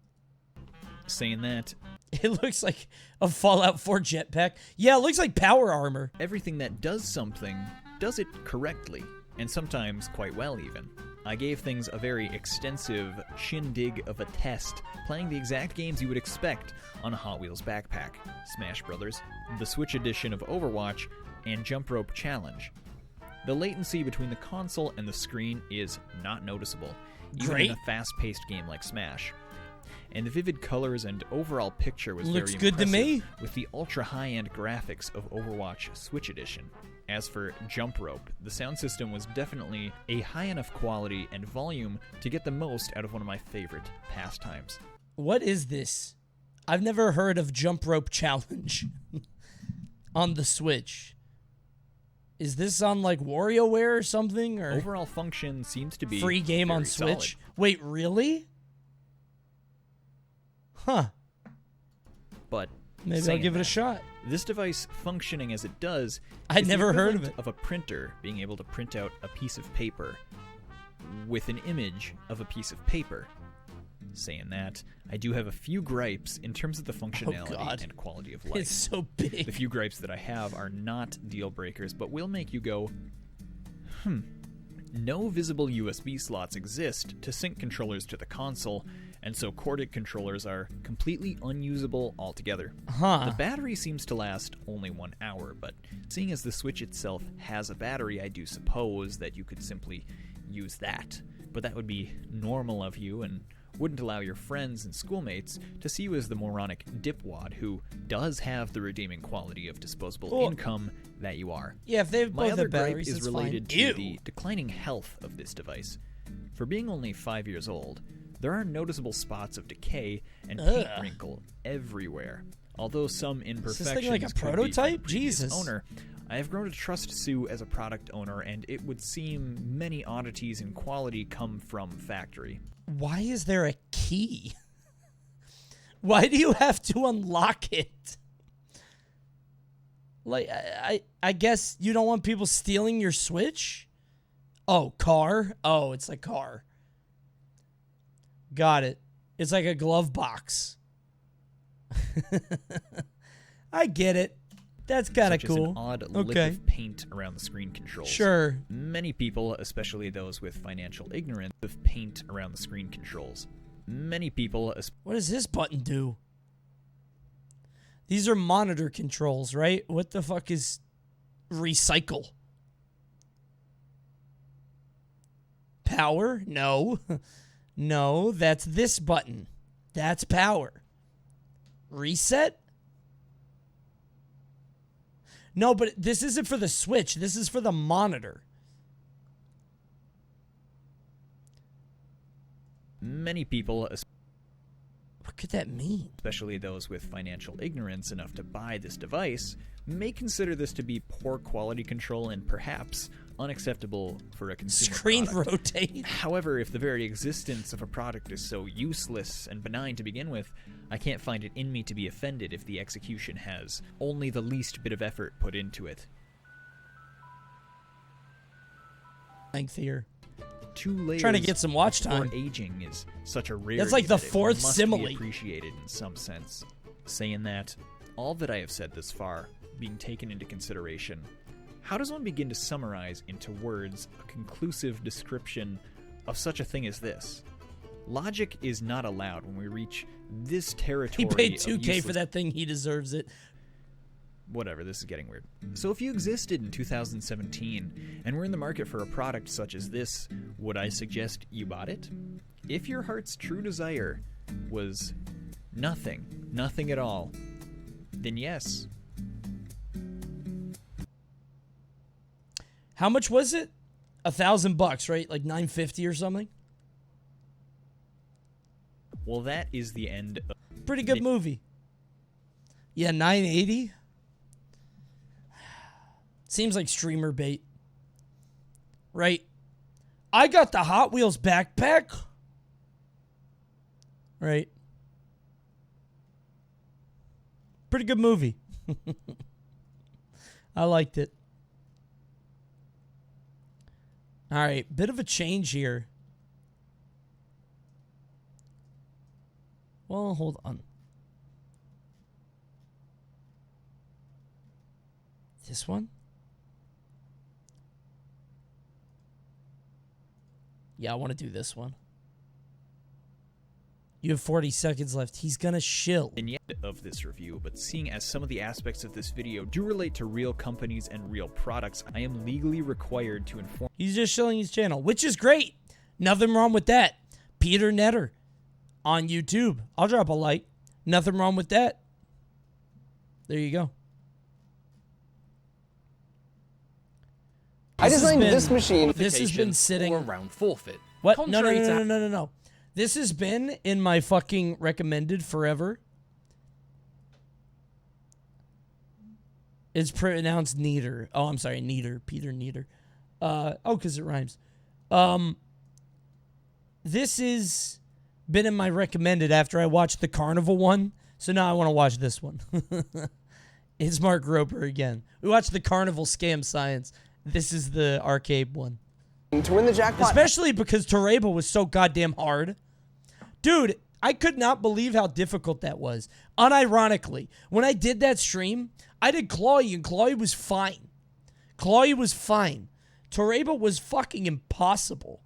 Saying that, it looks like a Fallout 4 jetpack. Yeah, it looks like power armor. Everything that does something does it correctly, and sometimes quite well even. I gave things a very extensive shindig of a test, playing the exact games you would expect on a Hot Wheels backpack: Smash Brothers, the Switch edition of Overwatch, and Jump Rope Challenge. The latency between the console and the screen is not noticeable, even in a fast-paced game like Smash. And the vivid colors and overall picture was Looks very good to impressive me. with the ultra-high-end graphics of Overwatch Switch Edition. As for Jump Rope, the sound system was definitely a high enough quality and volume to get the most out of one of my favorite pastimes. What is this? I've never heard of Jump Rope Challenge on the Switch. Is this on, like, WarioWare or something? Or overall function seems to be free game on Switch? solid. Wait, really? Huh. But maybe I'll saying give it a that, shot. This device functioning as it does, I'd is the never heard of equivalent it. of a printer being able to print out a piece of paper with an image of a piece of paper. Saying that, I do have a few gripes in terms of the functionality and quality of life. It's so big. The few gripes that I have are not deal breakers, but will make you go, No visible USB slots exist to sync controllers to the console, and so corded controllers are completely unusable altogether. Huh. The battery seems to last only 1 hour, but seeing as the Switch itself has a battery, I do suppose that you could simply use that. But that would be normal of you and wouldn't allow your friends and schoolmates to see you as the moronic dipwad who does have the redeeming quality of disposable income that you are. Yeah, if they have My both other the batteries, gripe is it's related fine. to Ew. the declining health of this device. For being only 5 years old, there are noticeable spots of decay and paint Ugh. wrinkle everywhere. Although some Is imperfections this thing like a could be from prototype? the previous Jesus. owner, I have grown to trust Sue as a product owner, and it would seem many oddities in quality come from factory. Why is there a key? Why do you have to unlock it? Like, I guess you don't want people stealing your Switch? Oh, car? Oh, it's a car. Got it. It's like a glove box. I get it. That's kind of Such as cool. an odd okay. lip of paint around the screen controls. Sure. Many people, especially those with financial ignorance, of paint around the screen controls. Many people... What does this button do? These are monitor controls, right? What the fuck is recycle? Power? No. No, that's this button. That's power. Reset? No, but this isn't for the Switch. This is for the monitor. Many people... What could that mean? Especially those with financial ignorance enough to buy this device, may consider this to be poor quality control and perhaps unacceptable for a consumer Screen product. rotate. However, if the very existence of a product is so useless and benign to begin with, I can't find it in me to be offended if the execution has only the least bit of effort put into it. Length here. 2 layers Trying to get some watch before time. aging is such a rarity. That's like the that it fourth must simile. be appreciated in some sense. Saying that, all that I have said this far being taken into consideration, how does one begin to summarize into words a conclusive description of such a thing as this? Logic is not allowed when we reach this territory. He paid of $2K for useless- that thing. He deserves it. Whatever, this is getting weird. So if you existed in 2017 and were in the market for a product such as this, would I suggest you bought it? If your heart's true desire was nothing at all, then yes. How much was it? $1,000, right? Like $950 or something. Well, that is the end of... Pretty good movie. Yeah, $980. Seems like streamer bait. Right? I got the Hot Wheels backpack. Right? Pretty good movie. I liked it. All right, bit of a change here. Well, hold on. This one? Yeah, I want to do this one. You have 40 seconds left. He's gonna shill. And yet of this review, but seeing as some of the aspects of this video do relate to real companies and real products, I am legally required to inform. He's just shilling his channel, which is great. Nothing wrong with that. Peter Netter on YouTube. I'll drop a like. Nothing wrong with that. There you go. I designed this machine. This has been sitting around forfeit. What? No. This has been in my fucking recommended forever. It's pronounced Neater. Oh, I'm sorry, Neater. Peter Neater. Because it rhymes. This has been in my recommended after I watched the Carnival one. So now I want to watch this one. It's Mark Roper again. We watched the Carnival Scam Science. This is the arcade one. To win the jackpot. Especially because Toreba was so goddamn hard. Dude, I could not believe how difficult that was. Unironically, when I did that stream, I did Chloe, and Chloe was fine. Chloe was fine. Toreba was fucking impossible.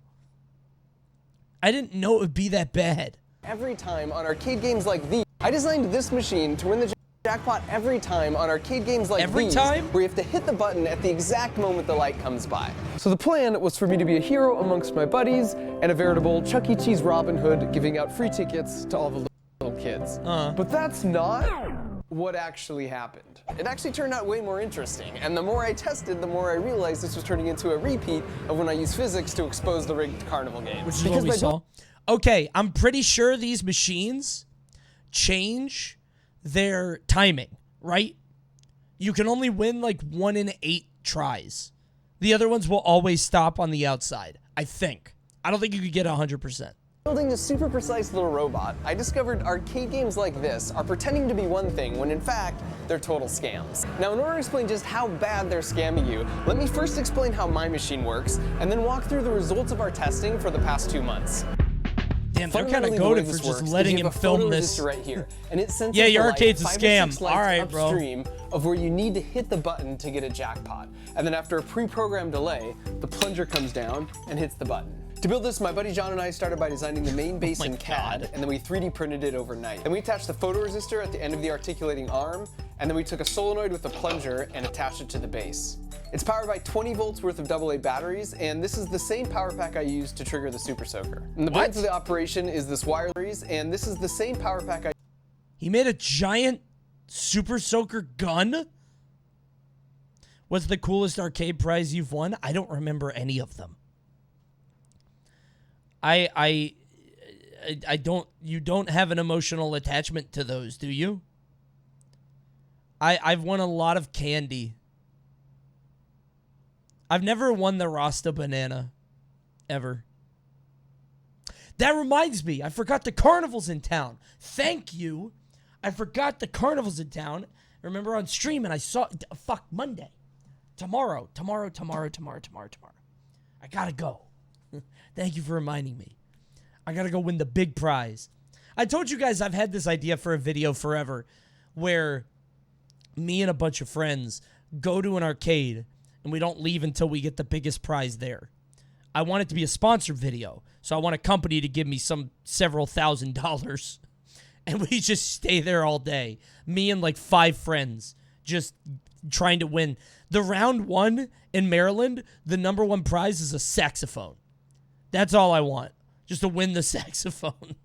I didn't know it would be that bad. Every time on arcade games like these. I designed this machine to win the jackpot every time on arcade games like these, where you have to hit the button at the exact moment the light comes by. So the plan was for me to be a hero amongst my buddies and a veritable Chuck E. Cheese Robin Hood giving out free tickets to all the little kids. But that's not what actually happened. It actually turned out way more interesting, and the more I tested, the more I realized this was turning into a repeat of when I used physics to expose the rigged carnival game. Which is what we saw. Okay, I'm pretty sure these machines change their timing, right? You can only win like 1 in 8 tries. The other ones will always stop on the outside, I think. I don't think you could get 100%. Building a super precise little robot, I discovered arcade games like this are pretending to be one thing when in fact, they're total scams. Now in order to explain just how bad they're scamming you, let me first explain how my machine works, and then walk through the results of our testing for the past 2 months. Damn, they're kind of goated for just letting him film this. Right here, and it senses yeah, your the arcade's a light 5 or scam. 6 lights All right, bro. upstream of where you need to hit the button to get a jackpot. And then after a pre-programmed delay, the plunger comes down and hits the button. To build this, my buddy John and I started by designing the main base in CAD, and then we 3D printed it overnight. Then we attached the photoresistor at the end of the articulating arm, and then we took a solenoid with a plunger and attached it to the base. It's powered by 20 volts worth of AA batteries, and this is the same power pack I used to trigger the Super Soaker. And the brains of the operation is this wireless, and this is the same power pack I... He made a giant Super Soaker gun? What's the coolest arcade prize you've won? I don't remember any of them. I don't, you don't have an emotional attachment to those, do you? I've won a lot of candy. I've never won the Rasta banana. Ever. That reminds me, I forgot the carnival's in town. Thank you. I forgot the carnival's in town. I remember on stream and I saw, fuck, Monday. Tomorrow. I gotta go. Thank you for reminding me. I gotta go win the big prize. I told you guys I've had this idea for a video forever where me and a bunch of friends go to an arcade and we don't leave until we get the biggest prize there. I want it to be a sponsored video, so I want a company to give me several $1,000s, and we just stay there all day. Me and like 5 friends just trying to win. The round 1 in Maryland, the #1 prize is a saxophone. That's all I want, just to win the saxophone.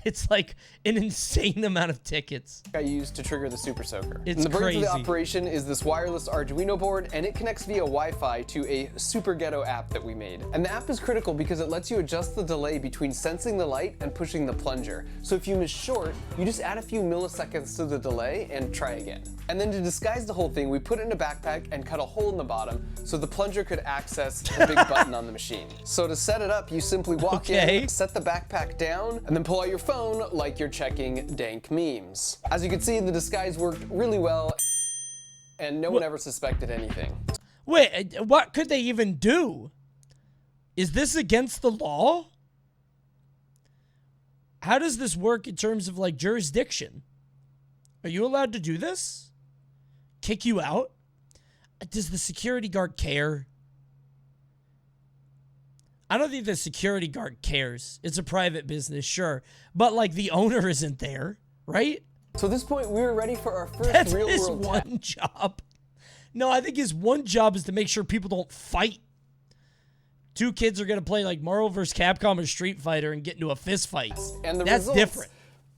It's like an insane amount of tickets. I used to trigger the Super Soaker. It's and the brains crazy. of the operation is this wireless Arduino board, and it connects via Wi-Fi to a super ghetto app that we made. And the app is critical because it lets you adjust the delay between sensing the light and pushing the plunger. So if you miss short, you just add a few milliseconds to the delay and try again. And then to disguise the whole thing, we put it in a backpack and cut a hole in the bottom so the plunger could access the big button on the machine. So to set it up, you simply walk in, set the backpack down, and then pull out your phone like you're checking dank memes. As you can see, the disguise worked really well, and no one ever suspected anything. Wait, what could they even do? Is this against the law? How does this work in terms of, like, jurisdiction? Are you allowed to do this? Kick you out? Does the security guard care? I don't think the security guard cares. It's a private business, sure. But, like, the owner isn't there, right? So at this point, we were ready for our first real-world test. That's his one job. No, I think his one job is to make sure people don't fight. Two kids are going to play, like, Marvel vs. Capcom or Street Fighter and get into a fist fight. And the That's different.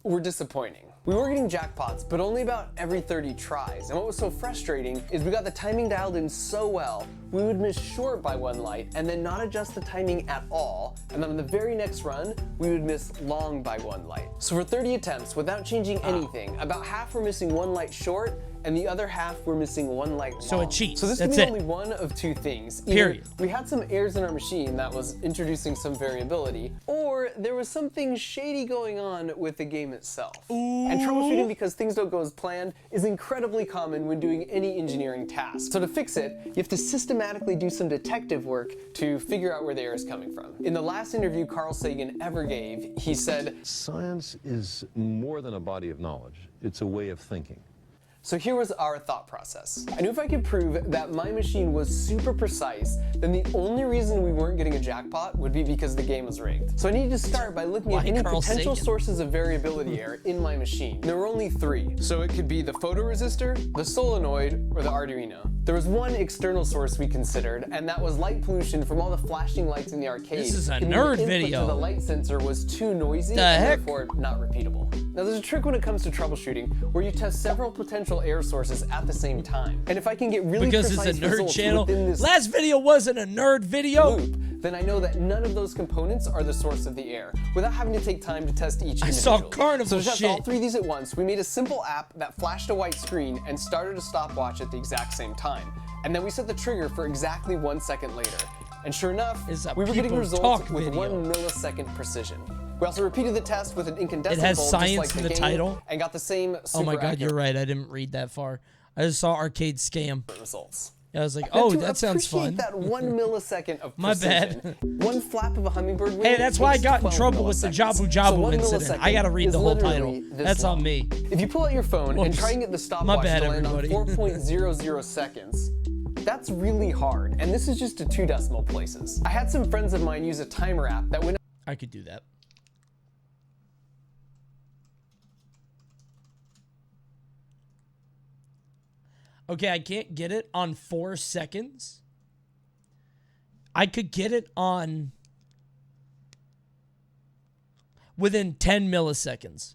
Were disappointing. We were getting jackpots, but only about every 30 tries. And what was so frustrating is we got the timing dialed in so well, we would miss short by one light and then not adjust the timing at all. And then on the very next run, we would miss long by one light. So for 30 attempts, without changing anything, about half were missing one light short, and the other half were missing one light long. So it cheats. So this That's could be it. only one of two things. Either Period. we had some errors in our machine that was introducing some variability, or there was something shady going on with the game itself. And troubleshooting because things don't go as planned is incredibly common when doing any engineering task. So to fix it, you have to systematically do some detective work to figure out where the error is coming from. In the last interview Carl Sagan ever gave, he said, "Science is more than a body of knowledge. It's a way of thinking." So here was our thought process. I knew if I could prove that my machine was super precise, then the only reason we weren't getting a jackpot would be because the game was rigged. So I needed to start by looking at any potential sources of variability error in my machine. There were only three. So it could be the photoresistor, the solenoid, or the Arduino. There was one external source we considered, and that was light pollution from all the flashing lights in the arcade. This is a Meaning nerd the input video. to the light sensor was too noisy The and heck? therefore not repeatable. Now there's a trick when it comes to troubleshooting where you test several potential error sources at the same time. And if I can get really Because precise it's a nerd results channel. within this Last video wasn't a nerd video. loop, then I know that none of those components are the source of the error, without having to take time to test each I saw individually. carnival So to test all shit. three of these at once, we made a simple app that flashed a white screen and started a stopwatch at the exact same time. And then we set the trigger for exactly 1 second later. And sure enough, we were getting people results talk with video. 1 millisecond precision. We also repeated the test with an incandescent It has bulb, science just like in the game, title? and got the same super Oh my god, accurate you're right. I didn't read that far. I just saw arcade scam. results. I was like, Now, oh, to that sounds appreciate fun. that 1 millisecond of My precision, bad. one flap of a hummingbird wing Hey, that's why I takes got in 12 trouble with the milliseconds. Jabu So Jabu 1 incident. I millisecond gotta read is the whole literally title. this That's long. on me. If you pull out your phone and Whoops. try and get the My stopwatch bad, to land everybody. on 4.00 seconds, that's really hard. And this is just to 2 decimal places. I had some friends of mine use a timer app that went I could do that. Okay, I can't get it on 4 seconds. I could get it on within 10 milliseconds.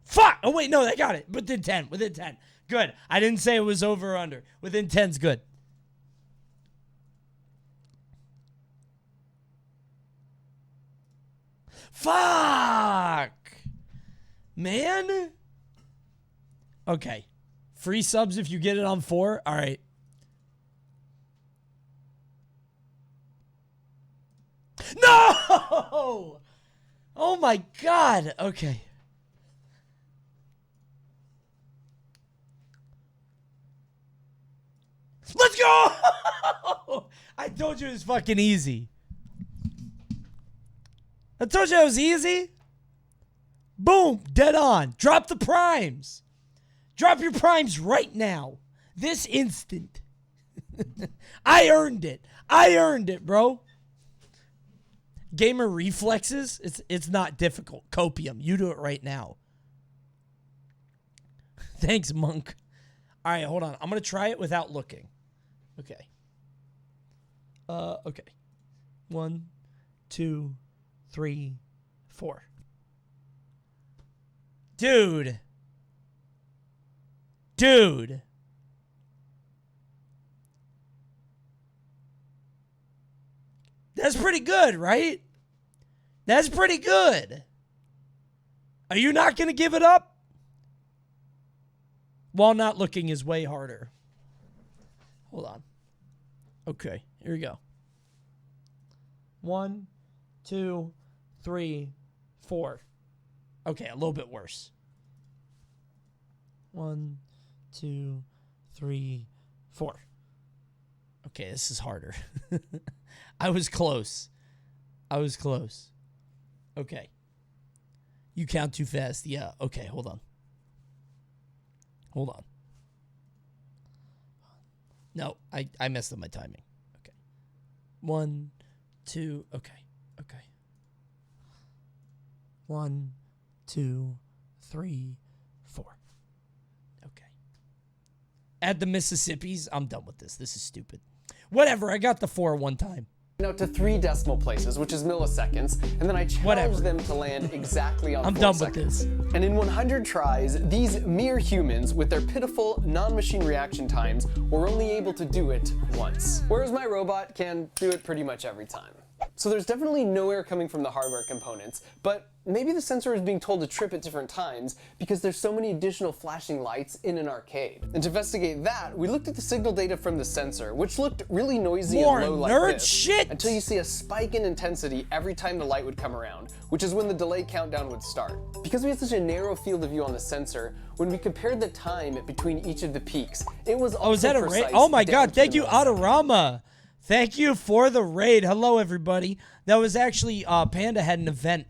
Fuck! Oh, wait, no, I got it. Within 10. Within 10. Good. I didn't say it was over or under. Within 10's good. Fuck! Man? Okay. Free subs if you get it on 4? All right. No! Oh my god. Okay. Let's go! I told you it was fucking easy. I told you it was easy. Boom, dead on. Drop the primes. Drop your primes right now. This instant. I earned it. I earned it, bro. Gamer reflexes, it's not difficult. Copium, you do it right now. Thanks, Monk. All right, hold on. I'm going to try it without looking. Okay. Okay. 1, 2, 3, 4. Dude. Dude. That's pretty good, right? That's pretty good. Are you not going to give it up? While not looking is way harder. Hold on. Okay, here we go. 1, 2, 3, 4. Okay, a little bit worse. 1, 2, 3, 4. Okay, this is harder. I was close. Okay. You count too fast. Yeah, okay, hold on. No, I messed up my timing. Okay. 1, 2, okay. 1, 2, 3, 4. Okay. Add the Mississippis. I'm done with this. This is stupid. Whatever, I got the 4 one time. Out to 3 decimal places, which is milliseconds, and then I challenge them to land exactly on 4 done seconds. with this. And in 100 tries, these mere humans, with their pitiful non-machine reaction times, were only able to do it once. Whereas my robot can do it pretty much every time. So there's definitely no error coming from the hardware components, but maybe the sensor is being told to trip at different times because there's so many additional flashing lights in an arcade. And to investigate that, we looked at the signal data from the sensor, which looked really noisy and low like this, until you see a spike in intensity every time the light would come around, which is when the delay countdown would start. Because we had such a narrow field of view on the sensor, when we compared the time between each of the peaks, it was also is that a raid? Oh my god, thank you, Adorama. Thank you for the raid. Hello, everybody. That was actually, Panda had an event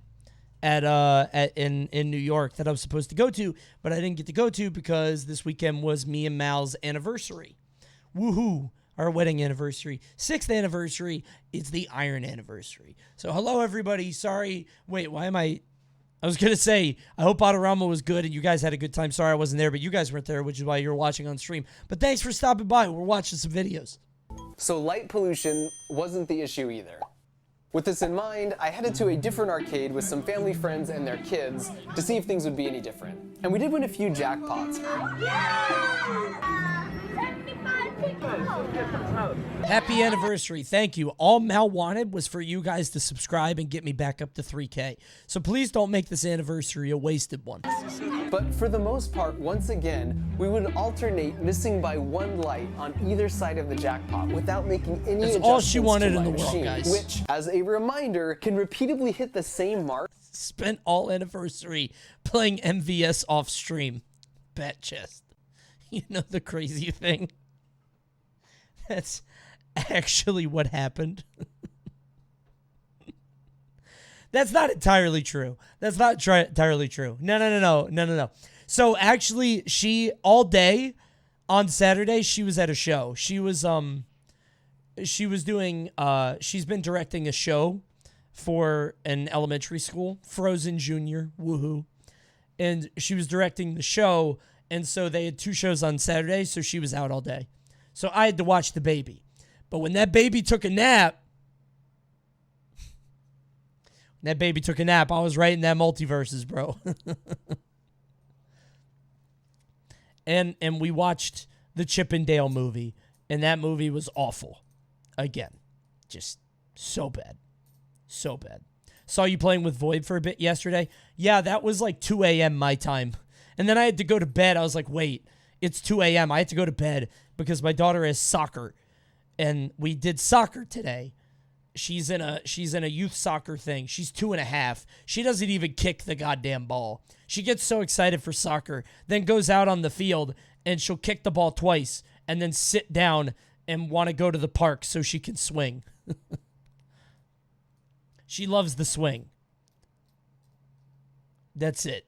in New York that I was supposed to go to, but I didn't get to go to because this weekend was me and Mal's anniversary. Woohoo. Our wedding anniversary. 6th anniversary. It's the Iron anniversary. So hello, everybody. Sorry. Wait, why am I was going to say, I hope Adorama was good and you guys had a good time. Sorry I wasn't there, but you guys weren't there, which is why you're watching on stream. But thanks for stopping by. We're watching some videos. So light pollution wasn't the issue either. With this in mind, I headed to a different arcade with some family friends and their kids to see if things would be any different. And we did win a few jackpots. Happy anniversary. Thank you. All Mal wanted was for you guys to subscribe and get me back up to 3K. So please don't make this anniversary a wasted one. But for the most part, once again, we would alternate missing by 1 light on either side of the jackpot without making any adjustments. That's all she wanted to in my the world, machine, guys. which, as a reminder, can repeatedly hit the same mark. Spent all anniversary playing MVS off stream. Bat chest. You know the crazy thing? That's actually what happened. That's not entirely true. That's not entirely true. No. So actually, she all day on Saturday she was at a show. She was doing she's been directing a show for an elementary school, Frozen Junior, woohoo. And she was directing the show, and so they had 2 shows on Saturday, so she was out all day. So I had to watch the baby. But when that baby took a nap, I was right in that multiverses, bro. and we watched the Chip and Dale movie, and that movie was awful. Again, just so bad. So bad. Saw you playing with Void for a bit yesterday. Yeah, that was like 2 a.m. my time. And then I had to go to bed. I was like, wait, it's 2 a.m. I had to go to bed because my daughter has soccer. And we did soccer today. She's in a youth soccer thing. She's 2.5. She doesn't even kick the goddamn ball. She gets so excited for soccer, then goes out on the field and she'll kick the ball twice and then sit down and want to go to the park so she can swing. She loves the swing. That's it.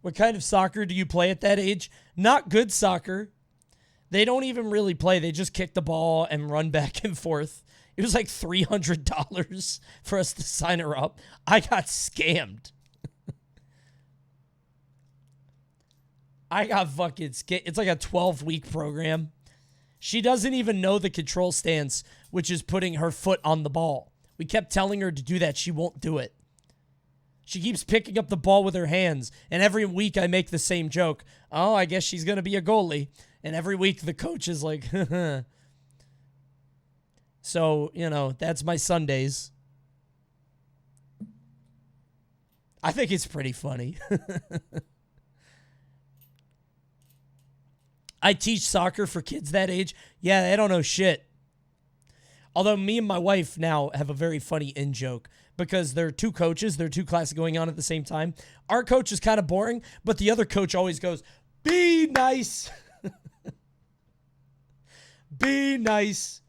What kind of soccer do you play at that age? Not good soccer. They don't even really play. They just kick the ball and run back and forth. It was like $300 for us to sign her up. I got scammed. I got fucking scammed. It's like a 12-week program. She doesn't even know the control stance, which is putting her foot on the ball. We kept telling her to do that. She won't do it. She keeps picking up the ball with her hands. And every week I make the same joke. Oh, I guess she's going to be a goalie. And every week the coach is like, So, you know, that's my Sundays. I think it's pretty funny. I teach soccer for kids that age. Yeah, they don't know shit. Although me and my wife now have a very funny in-joke because there are two coaches. There are two classes going on at the same time. Our coach is kind of boring, but the other coach always goes, be nice. Be nice.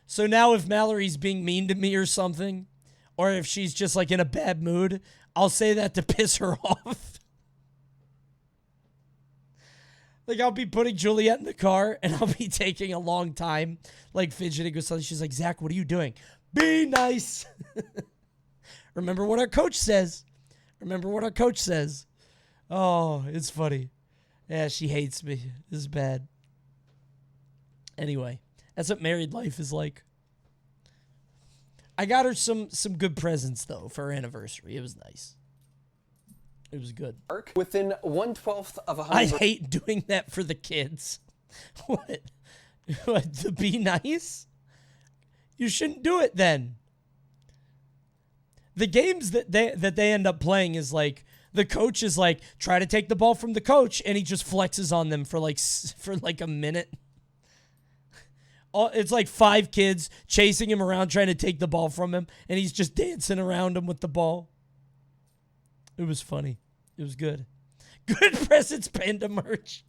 So now if Mallory's being mean to me or something, or if she's just like in a bad mood, I'll say that to piss her off. Like, I'll be putting Juliet in the car, and I'll be taking a long time, like, fidgeting with something. She's like, Zach, what are you doing? Be nice. Remember what our coach says. Remember what our coach says. Oh, it's funny. Yeah, she hates me. This is bad. Anyway, that's what married life is like. I got her some good presents, though, for her anniversary. It was nice. It was good. Within 1/12 of a I hundred. hate doing that for the kids. What? What? To be nice? You shouldn't do it then. The games that they end up playing is like the coach is like, try to take the ball from the coach, and he just flexes on them for like a minute. It's like 5 kids chasing him around trying to take the ball from him, and he's just dancing around him with the ball. It was funny. It was good. Good presents, Panda merch.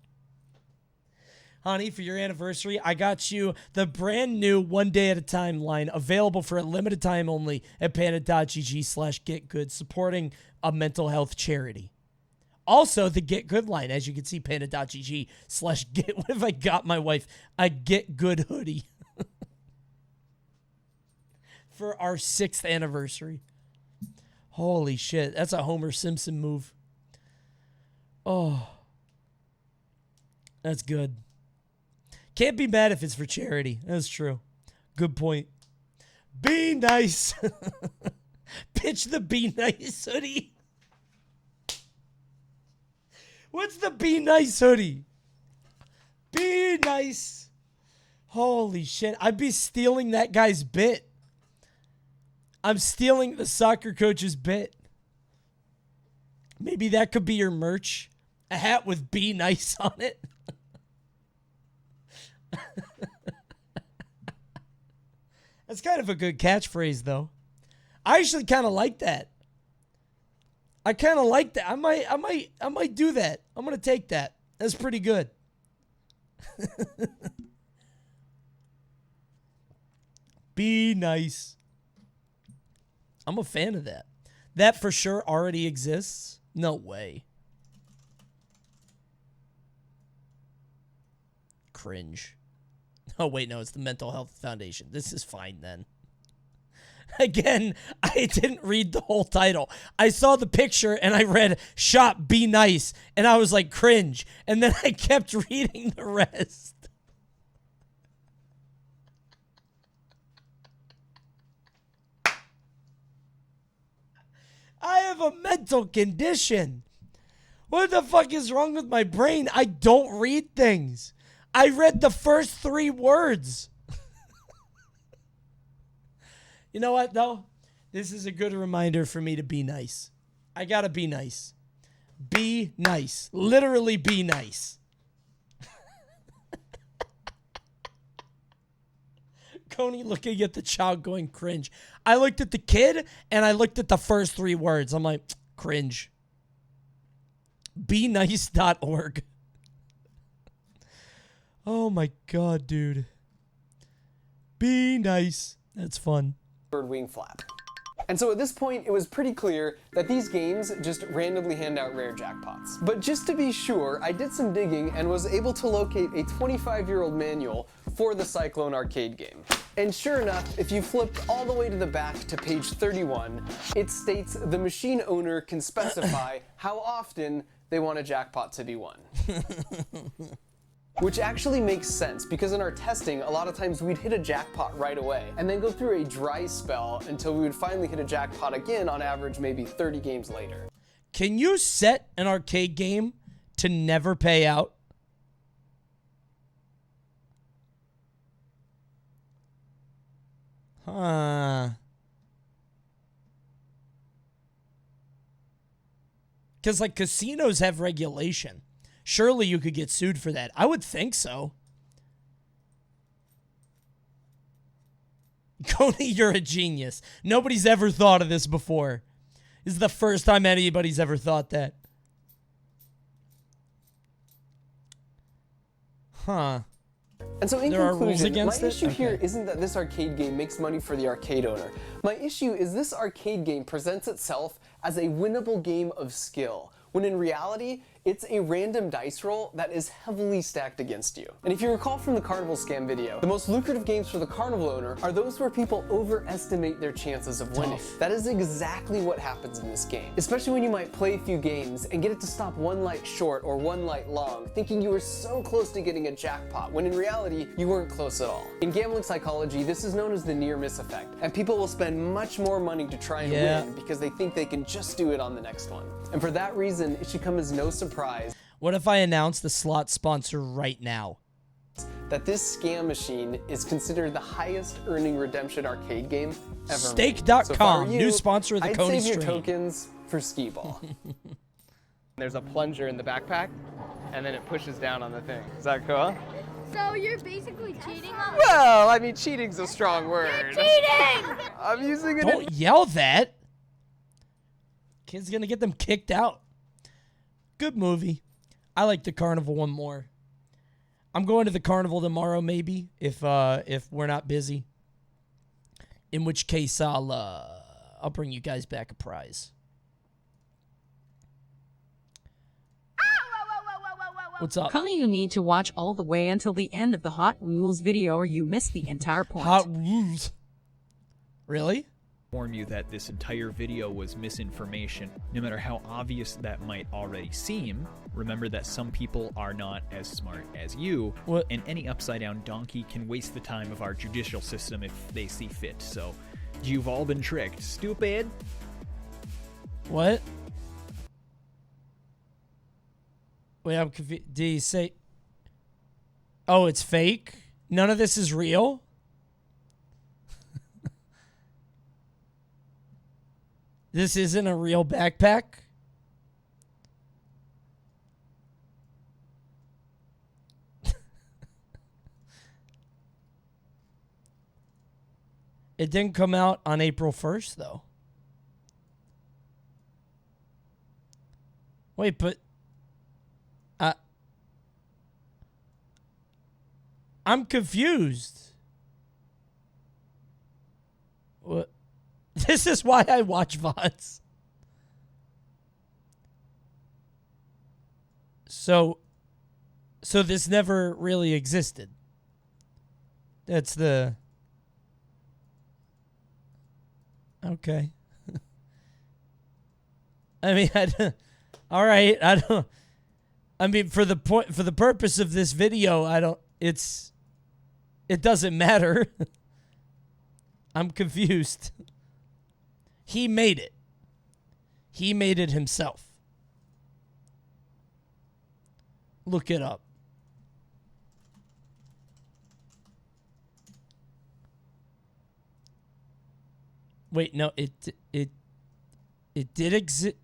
Honey, for your anniversary, I got you the brand new One Day at a Time line, available for a limited time only at panda.gg/getgood, supporting a mental health charity. Also, the Get Good line, as you can see, panda.gg/get. What if I got my wife a Get Good hoodie for our 6th anniversary? Holy shit, that's a Homer Simpson move. Oh, that's good. Can't be mad if it's for charity. That's true. Good point. Be nice. Pitch the Be Nice hoodie. What's the Be Nice hoodie? Be nice. Holy shit. I'd be stealing that guy's bit. I'm stealing the soccer coach's bit. Maybe that could be your merch. A hat with Be Nice on it. That's kind of a good catchphrase, though. I actually kind of like that. I kind of like that. I might do that. I'm gonna take that. That's pretty good. Be nice. I'm a fan of that. That for sure already exists. No way. Cringe. Oh, wait, no, it's the Mental Health Foundation. This is fine then. Again, I didn't read the whole title. I saw the picture and I read shop Be Nice and I was like cringe. And then I kept reading the rest. I have a mental condition. What the fuck is wrong with my brain? I don't read things. I read the first 3 words. You know what, though? This is a good reminder for me to be nice. I gotta be nice. Be nice. Literally be nice. Coney looking at the child going cringe. I looked at the kid and I looked at the first 3 words. I'm like, cringe. BeNice.org. Oh my god, dude. Be nice. That's fun. Wing flap. And so at this point, it was pretty clear that these games just randomly hand out rare jackpots. But just to be sure, I did some digging and was able to locate a 25-year-old manual for the Cyclone arcade game. And sure enough, if you flip all the way to the back to page 31, it states the machine owner can specify how often they want a jackpot to be won. Which actually makes sense, because in our testing, a lot of times we'd hit a jackpot right away, and then go through a dry spell until we would finally hit a jackpot again, on average maybe 30 games later. Can you set an arcade game to never pay out? Huh. Because, like, casinos have regulation. Surely you could get sued for that. I would think so. Coney, you're a genius. Nobody's ever thought of this before. This is the first time anybody's ever thought that. Huh. And so in there conclusion, my against issue it? here Okay. isn't that this arcade game makes money for the arcade owner. My issue is this arcade game presents itself as a winnable game of skill, when in reality, it's a random dice roll that is heavily stacked against you. And if you recall from the Carnival scam video, the most lucrative games for the Carnival owner are those where people overestimate their chances of winning. That is exactly what happens in this game, especially when you might play a few games and get it to stop one light short or one light long, thinking you were so close to getting a jackpot, when in reality, you weren't close at all. In gambling psychology, this is known as the near miss effect, and people will spend much more money to try and win because they think they can just do it on the next one. And for that reason, it should come as no surprise. What if I announce the slot sponsor right now? That this scam machine is considered the highest earning redemption arcade game ever. Stake.com, new sponsor of the Coney I'd save your stream. tokens for skee ball. There's a plunger in the backpack, and then it pushes down on the thing. Is that cool? So you're basically cheating on me? Well, I mean, cheating's a strong word. You're cheating! I'm using it. Don't yell that. Kid's gonna get them kicked out. Good movie. I like the Carnival one more. I'm going to the Carnival tomorrow, maybe, if we're not busy. In which case, I'll bring you guys back a prize. What's up? Coney, you need to watch all the way until the end of the Hot Wheels video or you miss the entire point. Hot Wheels. Really? Inform you that this entire video was misinformation. No matter how obvious that might already seem, remember that some people are not as smart as you, and any upside-down donkey can waste the time of our judicial system if they see fit. So, you've all been tricked. Stupid! What? Wait, I'm confused. Did he say... Oh, it's fake? None of this is real? This isn't a real backpack? It didn't come out on April 1st, though. Wait, but... I'm confused. What? This is why I watch VODs. So this never really existed. That's the... Okay. I mean, all right. I mean, for the purpose of this video, it doesn't matter. I'm confused. He made it. He made it himself. Look it up. Wait, no, it did exist.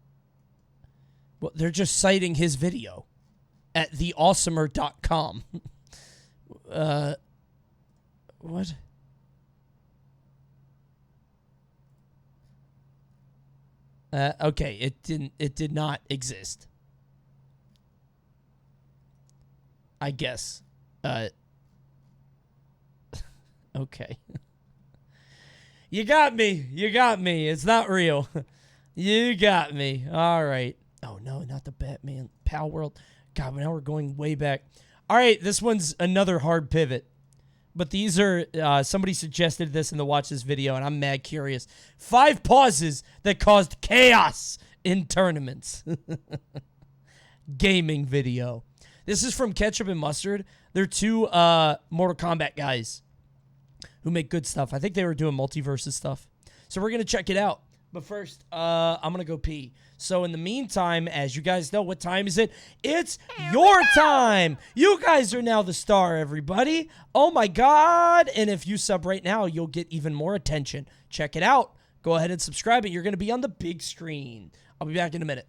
Well, they're just citing his video at theawesomer.com. What? Okay, it did not exist. I guess. Okay. You got me. You got me. It's not real. You got me. All right. Oh, no, not the Batman. Palworld. God, now we're going way back. All right, this one's another hard pivot. But these are, somebody suggested this in the Watch This video, and I'm mad curious. 5 pauses that caused chaos in tournaments. Gaming video. This is from Ketchup and Mustard. They're 2 Mortal Kombat guys who make good stuff. I think they were doing multiverses stuff. So we're going to check it out. But first, I'm going to go pee. So in the meantime, as you guys know, what time is it? It's your time. You guys are now the star, everybody. Oh, my God. And if you sub right now, you'll get even more attention. Check it out. Go ahead and subscribe. You're going to be on the big screen. I'll be back in a minute.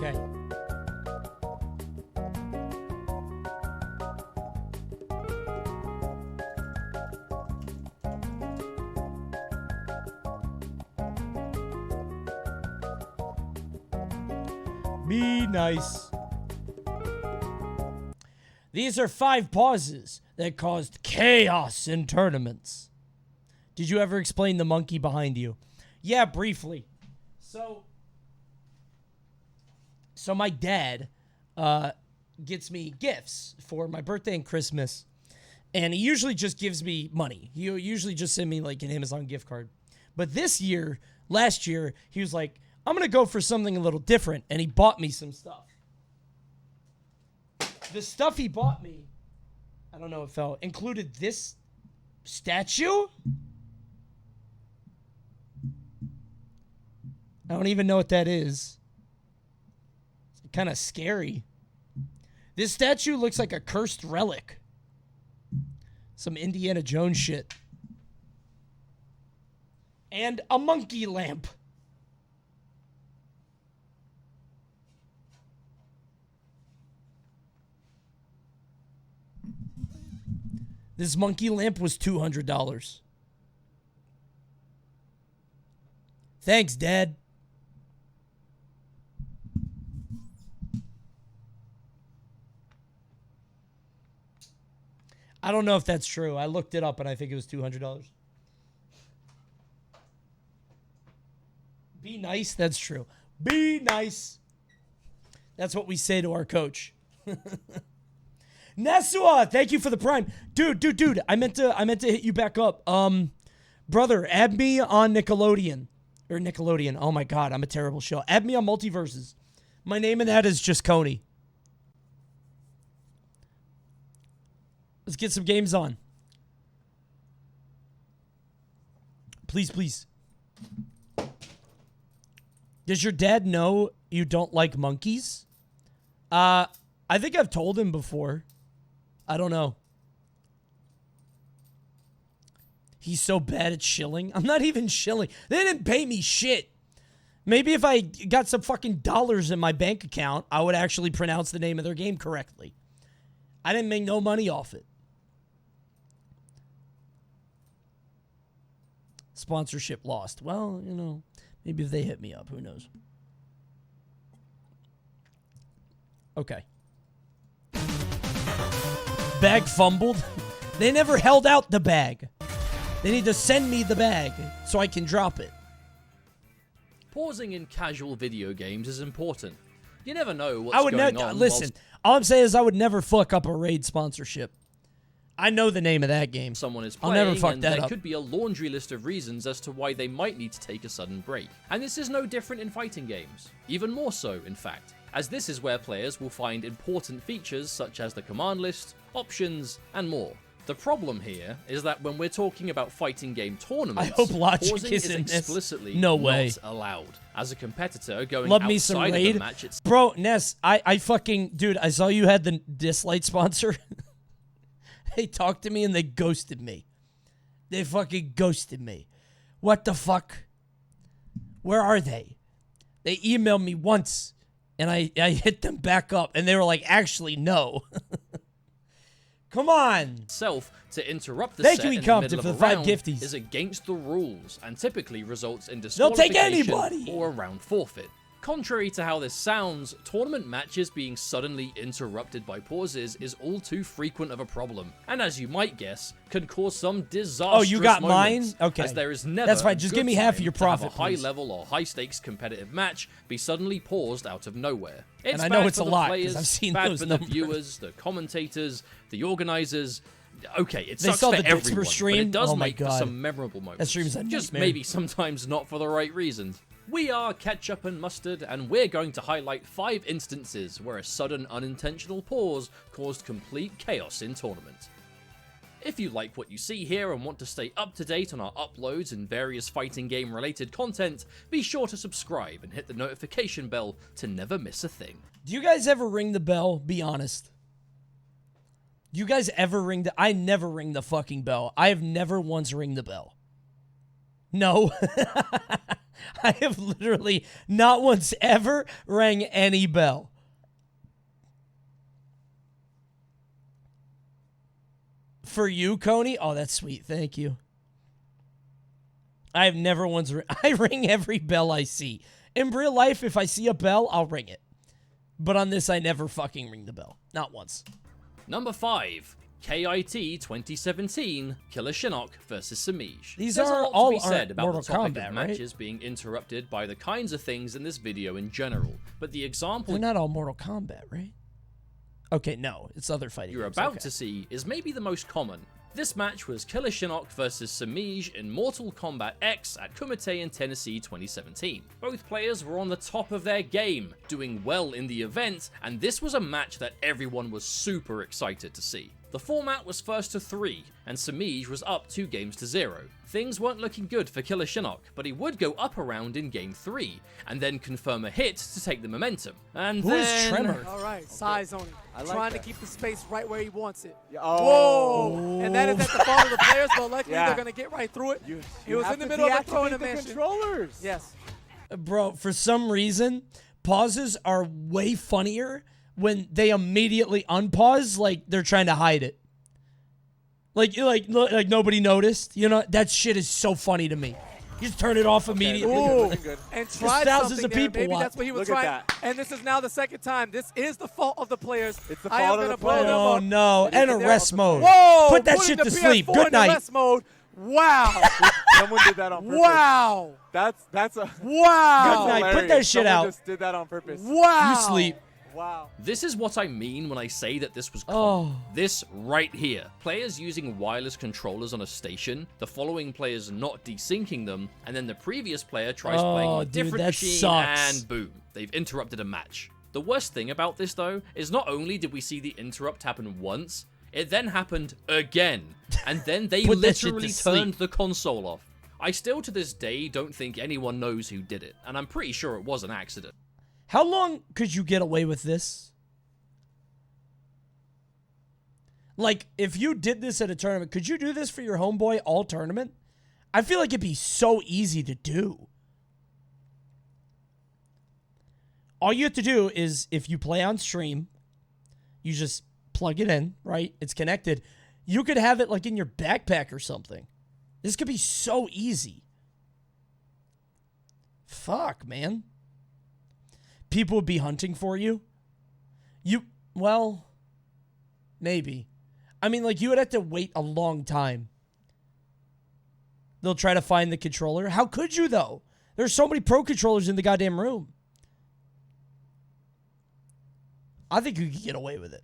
Okay. Be nice. These are 5 pauses that caused chaos in tournaments. Did you ever explain the monkey behind you? Yeah, briefly. So my dad gets me gifts for my birthday and Christmas. And he usually just gives me money. He usually just send me like an Amazon gift card. But last year, he was like, I'm going to go for something a little different. And he bought me some stuff. The stuff he bought me, I don't know if it fell, included this statue. I don't even know what that is. It's kind of scary. This statue looks like a cursed relic. Some Indiana Jones shit. And a monkey lamp. This monkey lamp was $200. Thanks, Dad. I don't know if that's true. I looked it up and I think it was $200. Be nice. That's true. Be nice. That's what we say to our coach. Nesua, thank you for the prime. Dude, I meant to hit you back up. Brother, add me on Nickelodeon. Or Nickelodeon. Oh my god, I'm a terrible show. Add me on Multiverses. My name in that is just Coney. Let's get some games on. Please, please. Does your dad know you don't like monkeys? I think I've told him before. I don't know. He's so bad at shilling. I'm not even shilling. They didn't pay me shit. Maybe if I got some fucking dollars in my bank account, I would actually pronounce the name of their game correctly. I didn't make no money off it. Sponsorship lost. Well, you know, maybe if they hit me up, who knows? Okay. Bag fumbled. They never held out the bag. They need to send me the bag so I can drop it. Pausing in casual video games is important. You never know what's I would going never on. listen. All I'm saying is I would never fuck up a raid sponsorship. I know the name of that game. Someone is I'll playing, never fuck and that there up. could be a laundry list of reasons as to why they might need to take a sudden break. And this is no different in fighting games. Even more so, in fact, as this is where players will find important features such as the command list, options, and more. The problem here is that when we're talking about fighting game tournaments, I hope logic pausing is is in this. explicitly No not way. allowed. As a competitor going Love outside me some of raid. the match itself. Bro, Ness, I fucking... Dude, I saw you had the Dislight sponsor. They talked to me and they ghosted me. They fucking ghosted me. What the fuck? Where are they? They emailed me once and I hit them back up and they were like, actually, no. Come on. To interrupt the Thank set you, in the Compton, middle for of the a 5 round gifties. is against the rules and typically results in They'll take disqualification anybody. or a round forfeit. Contrary to how this sounds, tournament matches being suddenly interrupted by pauses is all too frequent of a problem, and as you might guess, can cause some disastrous Oh, you got moments, mine? Okay. as there is never That's fine. a Just good give me half of time your to have profit, a high please. level or high stakes competitive match be suddenly paused out of nowhere. And It's I know bad it's for a the lot, 'cause players, I've seen bad those for numbers. the viewers, the commentators, the organizers. Okay, it They sucks saw for the bits per everyone, stream? but it does Oh my make for God. some memorable moments. That stream's a Just nightmare. maybe sometimes not for the right reasons. We are Ketchup and Mustard, and we're going to highlight 5 instances where a sudden unintentional pause caused complete chaos in tournament. If you like what you see here and want to stay up to date on our uploads and various fighting game related content, be sure to subscribe and hit the notification bell to never miss a thing. Do you guys ever ring the bell? Be honest. Do you guys ever ring the... I never ring the fucking bell. I have never once ring the bell. No. I have literally not once ever rang any bell. For you, Coney? Oh, that's sweet. Thank you. I have never once... I ring every bell I see. In real life, if I see a bell, I'll ring it. But on this, I never fucking ring the bell. Not once. Number 5. KIT 2017 Killer Shinnok vs. Samij. These There's are a lot all to be said about Mortal the topic Kombat, of right? matches being interrupted by the kinds of things in this video in general, but the example They're not all Mortal Kombat, right? Okay, no. It's other fighting you're games. about Okay. to see is maybe the most common. This match was Killer Shinnok vs. Samij in Mortal Kombat X at Kumite in Tennessee 2017. Both players were on the top of their game, doing well in the event, and this was a match that everyone was super excited to see. The format was first to 3, and Samij was up 2-0. Things weren't looking good for Killer Shinnok, but he would go up a round in game 3, and then confirm a hit to take the momentum. And Who is then... Tremor? All right, size on him. I like Trying that. to keep the space right where he wants it. Oh. Whoa! And that is at the fault of the players, but luckily Yeah. they're going to get right through it. He was have in the to middle of a deactivate throwing the dimension. controllers. Yes. Bro, for some reason, pauses are way funnier when they immediately unpause, like they're trying to hide it. Like nobody noticed. You know, that shit is so funny to me. You just turn it off immediately. Ooh, and try thousands something of there. people Maybe watch. that's what he was Look at trying. And this is now the second time. This is the fault of the players. It's the I am fault of gonna the blow players. them Oh up. no, and a rest mode. Whoa! Put that putting shit the to sleep. PS4 Good in the night. rest mode. Wow. Someone did that on purpose. Wow. That's a Wow. Good night. Put that hilarious. shit Someone out. just did that on purpose. Wow. You sleep. Wow. This is what I mean when I say that this was Oh. This right here. Players using wireless controllers on a station, the following players not desyncing them, and then the previous player tries Oh, playing on a dude, different that machine, sucks. and boom, they've interrupted a match. The worst thing about this, though, is not only did we see the interrupt happen once, it then happened again, and then they Put that shit to literally sleep. turned the console off. I still to this day don't think anyone knows who did it, and I'm pretty sure it was an accident. How long could you get away with this? Like, if you did this at a tournament, could you do this for your homeboy all tournament? I feel like it'd be so easy to do. All you have to do is, if you play on stream, you just plug it in, right? It's connected. You could have it, like, in your backpack or something. This could be so easy. Fuck, man. People would be hunting for you. Well, maybe. I mean, like, you would have to wait a long time. They'll try to find the controller. How could you, though? There's so many pro controllers in the goddamn room. I think you could get away with it.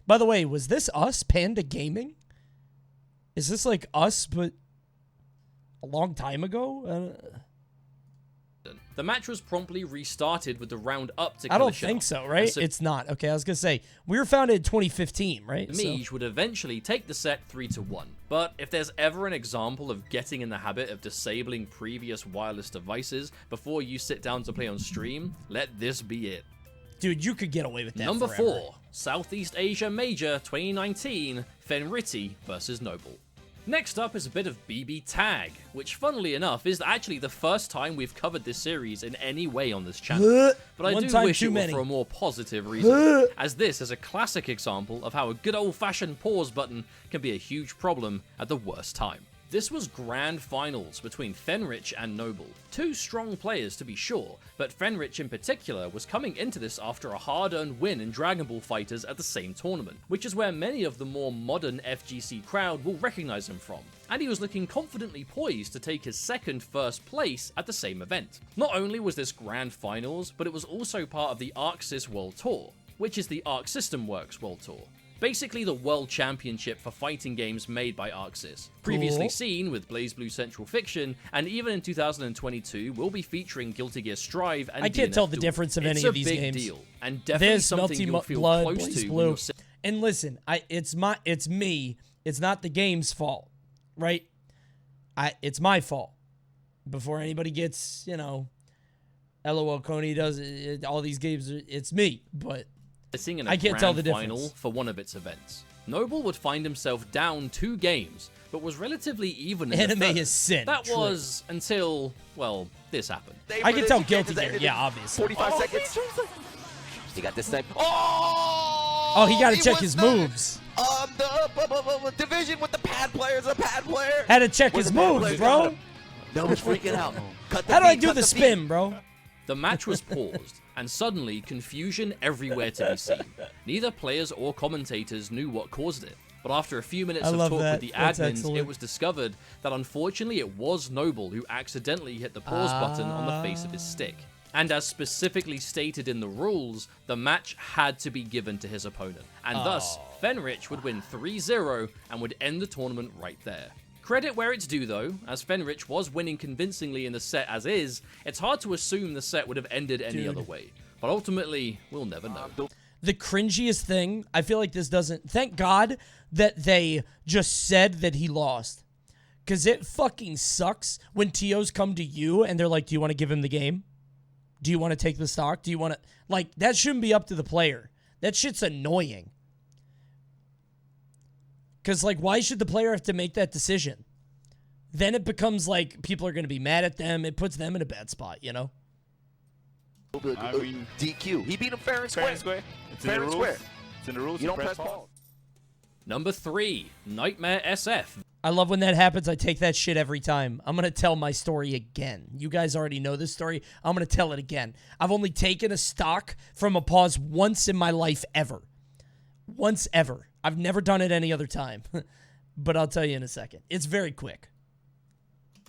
By the way, was this us, Panda Gaming? Is this like us, but a long time ago? The match was promptly restarted with the round up to I don't think so, right? It's not. Okay, I was going to say, we were founded in 2015, right? Samij would eventually take the set 3-1. But if there's ever an example of getting in the habit of disabling previous wireless devices before you sit down to play on stream, let this be it. Dude, you could get away with that Number forever. 4, Southeast Asia Major 2019, Fenriti versus Noble. Next up is a bit of BB Tag, which funnily enough is actually the first time we've covered this series in any way on this channel. But I do wish it were for a more positive reason, as this is a classic example of how a good old-fashioned pause button can be a huge problem at the worst time. This was grand finals between Fenrich and Noble. Two strong players to be sure, but Fenrich in particular was coming into this after a hard-earned win in Dragon Ball FighterZ at the same tournament, which is where many of the more modern FGC crowd will recognize him from. And he was looking confidently poised to take his second first place at the same event. Not only was this grand finals, but it was also part of the ArcSys World Tour, which is the Arc System Works World Tour. Basically the world championship for fighting games made by ArcSys. Previously seen with BlazBlue Central Fiction, and even in 2022 will be featuring Guilty Gear Strive and I can't tell the difference of any of these games. It's a big deal, and definitely something you'll feel close to when you're And listen, it's me. It's not the game's fault, right? It's my fault. Before anybody gets, LOL Coney does it, all these games, it's me, but I can't tell the difference. Final for one of its events. Noble would find himself down 2 games, but was relatively even in Anime the third. is sin. That was until, well, this happened. I can tell Guilty Gear, yeah, obviously. 45 seconds. He got this thing. Oh, he got to check his moves. The division with the pad players, a pad player. Had to check his moves, bro. Noble's freaking out. How do I do the spin, bro? The match was paused, and suddenly confusion everywhere to be seen. Neither players or commentators knew what caused it. But after a few minutes of talk with the admins, it was discovered that unfortunately it was Noble who accidentally hit the pause button on the face of his stick. And as specifically stated in the rules, the match had to be given to his opponent. And thus, Fenrich would win 3-0 and would end the tournament right there. Credit where it's due though, as Fenrich was winning convincingly in the set as is, it's hard to assume the set would have ended any other way. But ultimately, we'll never know. The cringiest thing, I feel like this doesn't... Thank God that they just said that he lost. Because it fucking sucks when TOs come to you and they're like, do you want to give him the game? Do you want to take the stock? Do you want to... Like, that shouldn't be up to the player. That shit's annoying. Because, like, why should the player have to make that decision? Then it becomes like people are going to be mad at them. It puts them in a bad spot, I mean, DQ. He beat him fair and square. It's in the rules. It's in the rules. You don't press pause. Number 3, Nightmare SF. I love when that happens. I take that shit every time. I'm going to tell my story again. You guys already know this story. I'm going to tell it again. I've only taken a stock from a pause once in my life ever. Once ever. I've never done it any other time. But I'll tell you in a second. It's very quick.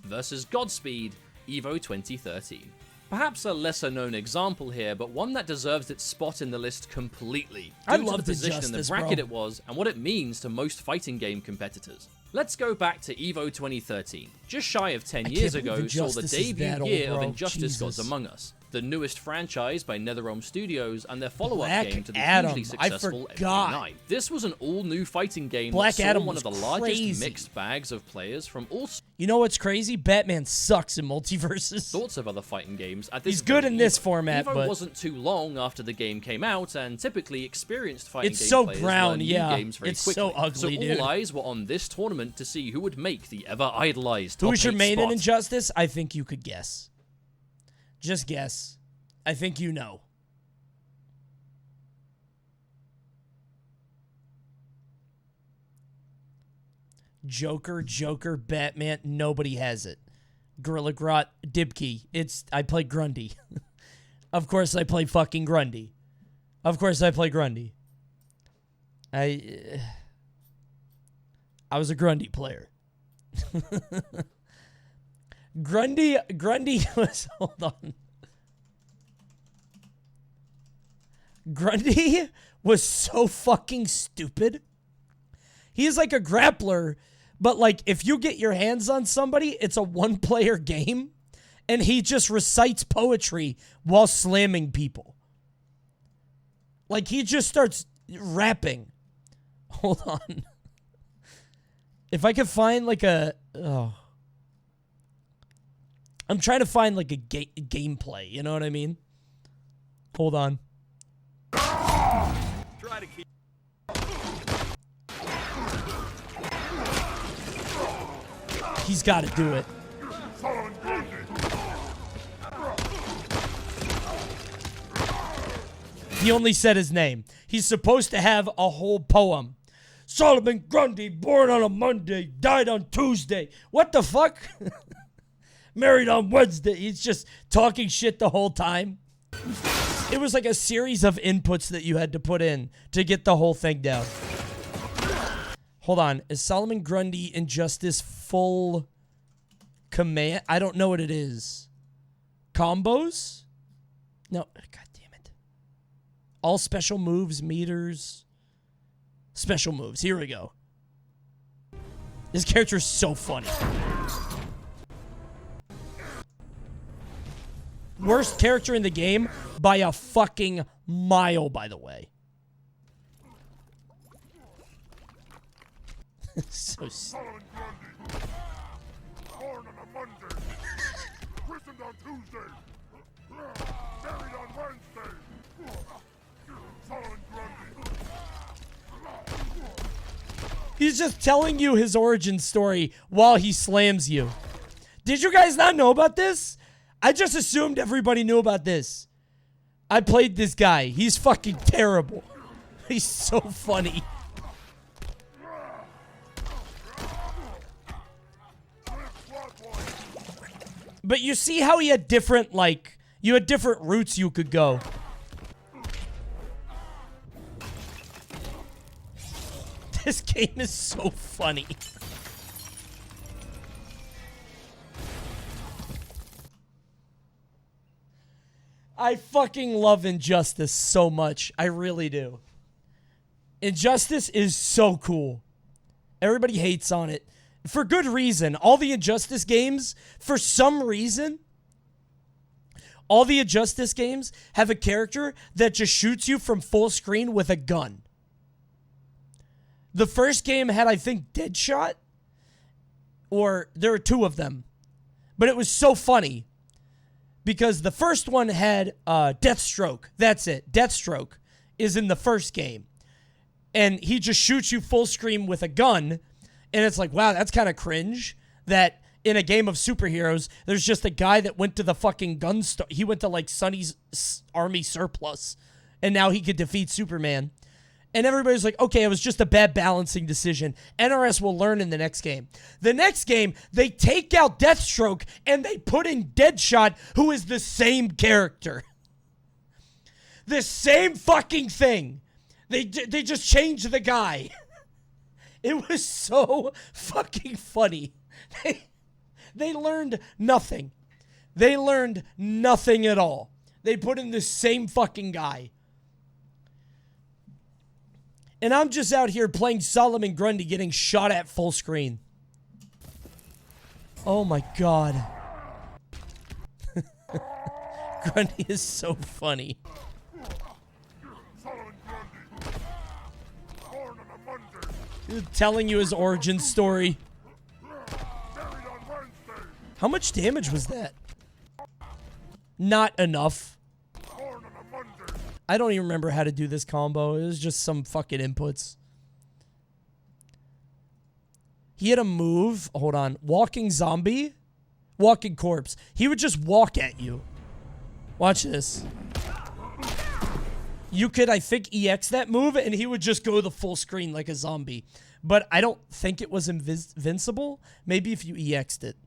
Versus Godspeed, EVO 2013. Perhaps a lesser-known example here, but one that deserves its spot in the list completely. I Due love to the position in the bracket it was, and what it means to most fighting game competitors. Let's go back to EVO 2013. Just shy of 10 years ago saw the debut year of Injustice Gods Among Us. the newest franchise by NetherRealm Studios and their follow-up Black game to the Adam. hugely successful I forgot. MV9. This was an all-new fighting game Black that saw Adam one of the was largest crazy. mixed bags of players from all You know what's crazy? Batman sucks in multiverses. sorts of other fighting games at this He's good very in this Evo. format, Evo but wasn't too long after the game came out, and typically experienced fighting It's game so players brown, learn new yeah. games very It's quickly. so ugly, dude. all eyes were on this tournament to see who would make the ever-idolized Who top is your 8 main in spot. Injustice? I think you could guess. Just guess. I think you know. Joker, Batman, nobody has it. Gorilla Grodd, Dibkey. I play Grundy. Of course I play fucking Grundy. Of course I play Grundy. I was a Grundy player. Grundy was, hold on. Grundy was so fucking stupid. He's like a grappler, but like if you get your hands on somebody, it's a one-player game, and he just recites poetry while slamming people. Like he just starts rapping. Hold on. If I could find like a... Oh. I'm trying to find like a gameplay, you know what I mean? Hold on. Try to keep. He's got to do it. He only said his name. He's supposed to have a whole poem. Solomon Grundy, born on a Monday, died on Tuesday. What the fuck? Married on Wednesday. He's just talking shit the whole time. It was like a series of inputs that you had to put in to get the whole thing down. Hold on. Is Solomon Grundy Injustice full command? I don't know what it is. Combos? No. God damn it. All special moves, meters. Special moves. Here we go. This character is so funny. Worst character in the game by a fucking mile, by the way. So Solomon Grundy. Born on a Monday. Christened on Tuesday. Married on Wednesday. Solomon Grundy. He's just telling you his origin story while he slams you. Did you guys not know about this? I just assumed everybody knew about this. I played this guy. He's fucking terrible. He's so funny. But you see how he had different, like, you had different routes you could go. This game is so funny. I fucking love Injustice so much. I really do. Injustice is so cool. Everybody hates on it. For good reason. All the Injustice games, for some reason, all the Injustice games have a character that just shoots you from full screen with a gun. The first game had, I think, Deadshot. Or there were two of them. But it was so funny. Because the first one had Deathstroke. That's it. Deathstroke is in the first game. And he just shoots you full screen with a gun. And it's like, wow, that's kind of cringe. That in a game of superheroes, there's just a guy that went to the fucking gun store. He went to like Sonny's army surplus. And now he could defeat Superman. And everybody's like, okay, it was just a bad balancing decision. NRS will learn in the next game. The next game, they take out Deathstroke and they put in Deadshot, who is the same character. The same fucking thing. They just changed the guy. It was so fucking funny. They learned nothing. They learned nothing at all. They put in the same fucking guy. And I'm just out here playing Solomon Grundy getting shot at full screen. Oh my god. Grundy is so funny. He's telling you his origin story. How much damage was that? Not enough. I don't even remember how to do this combo. It was just some fucking inputs. He had a move. Hold on. Walking zombie. Walking corpse. He would just walk at you. Watch this. You could, I think, EX that move, and he would just go the full screen like a zombie. But I don't think it was invincible. Maybe if you EX'd it.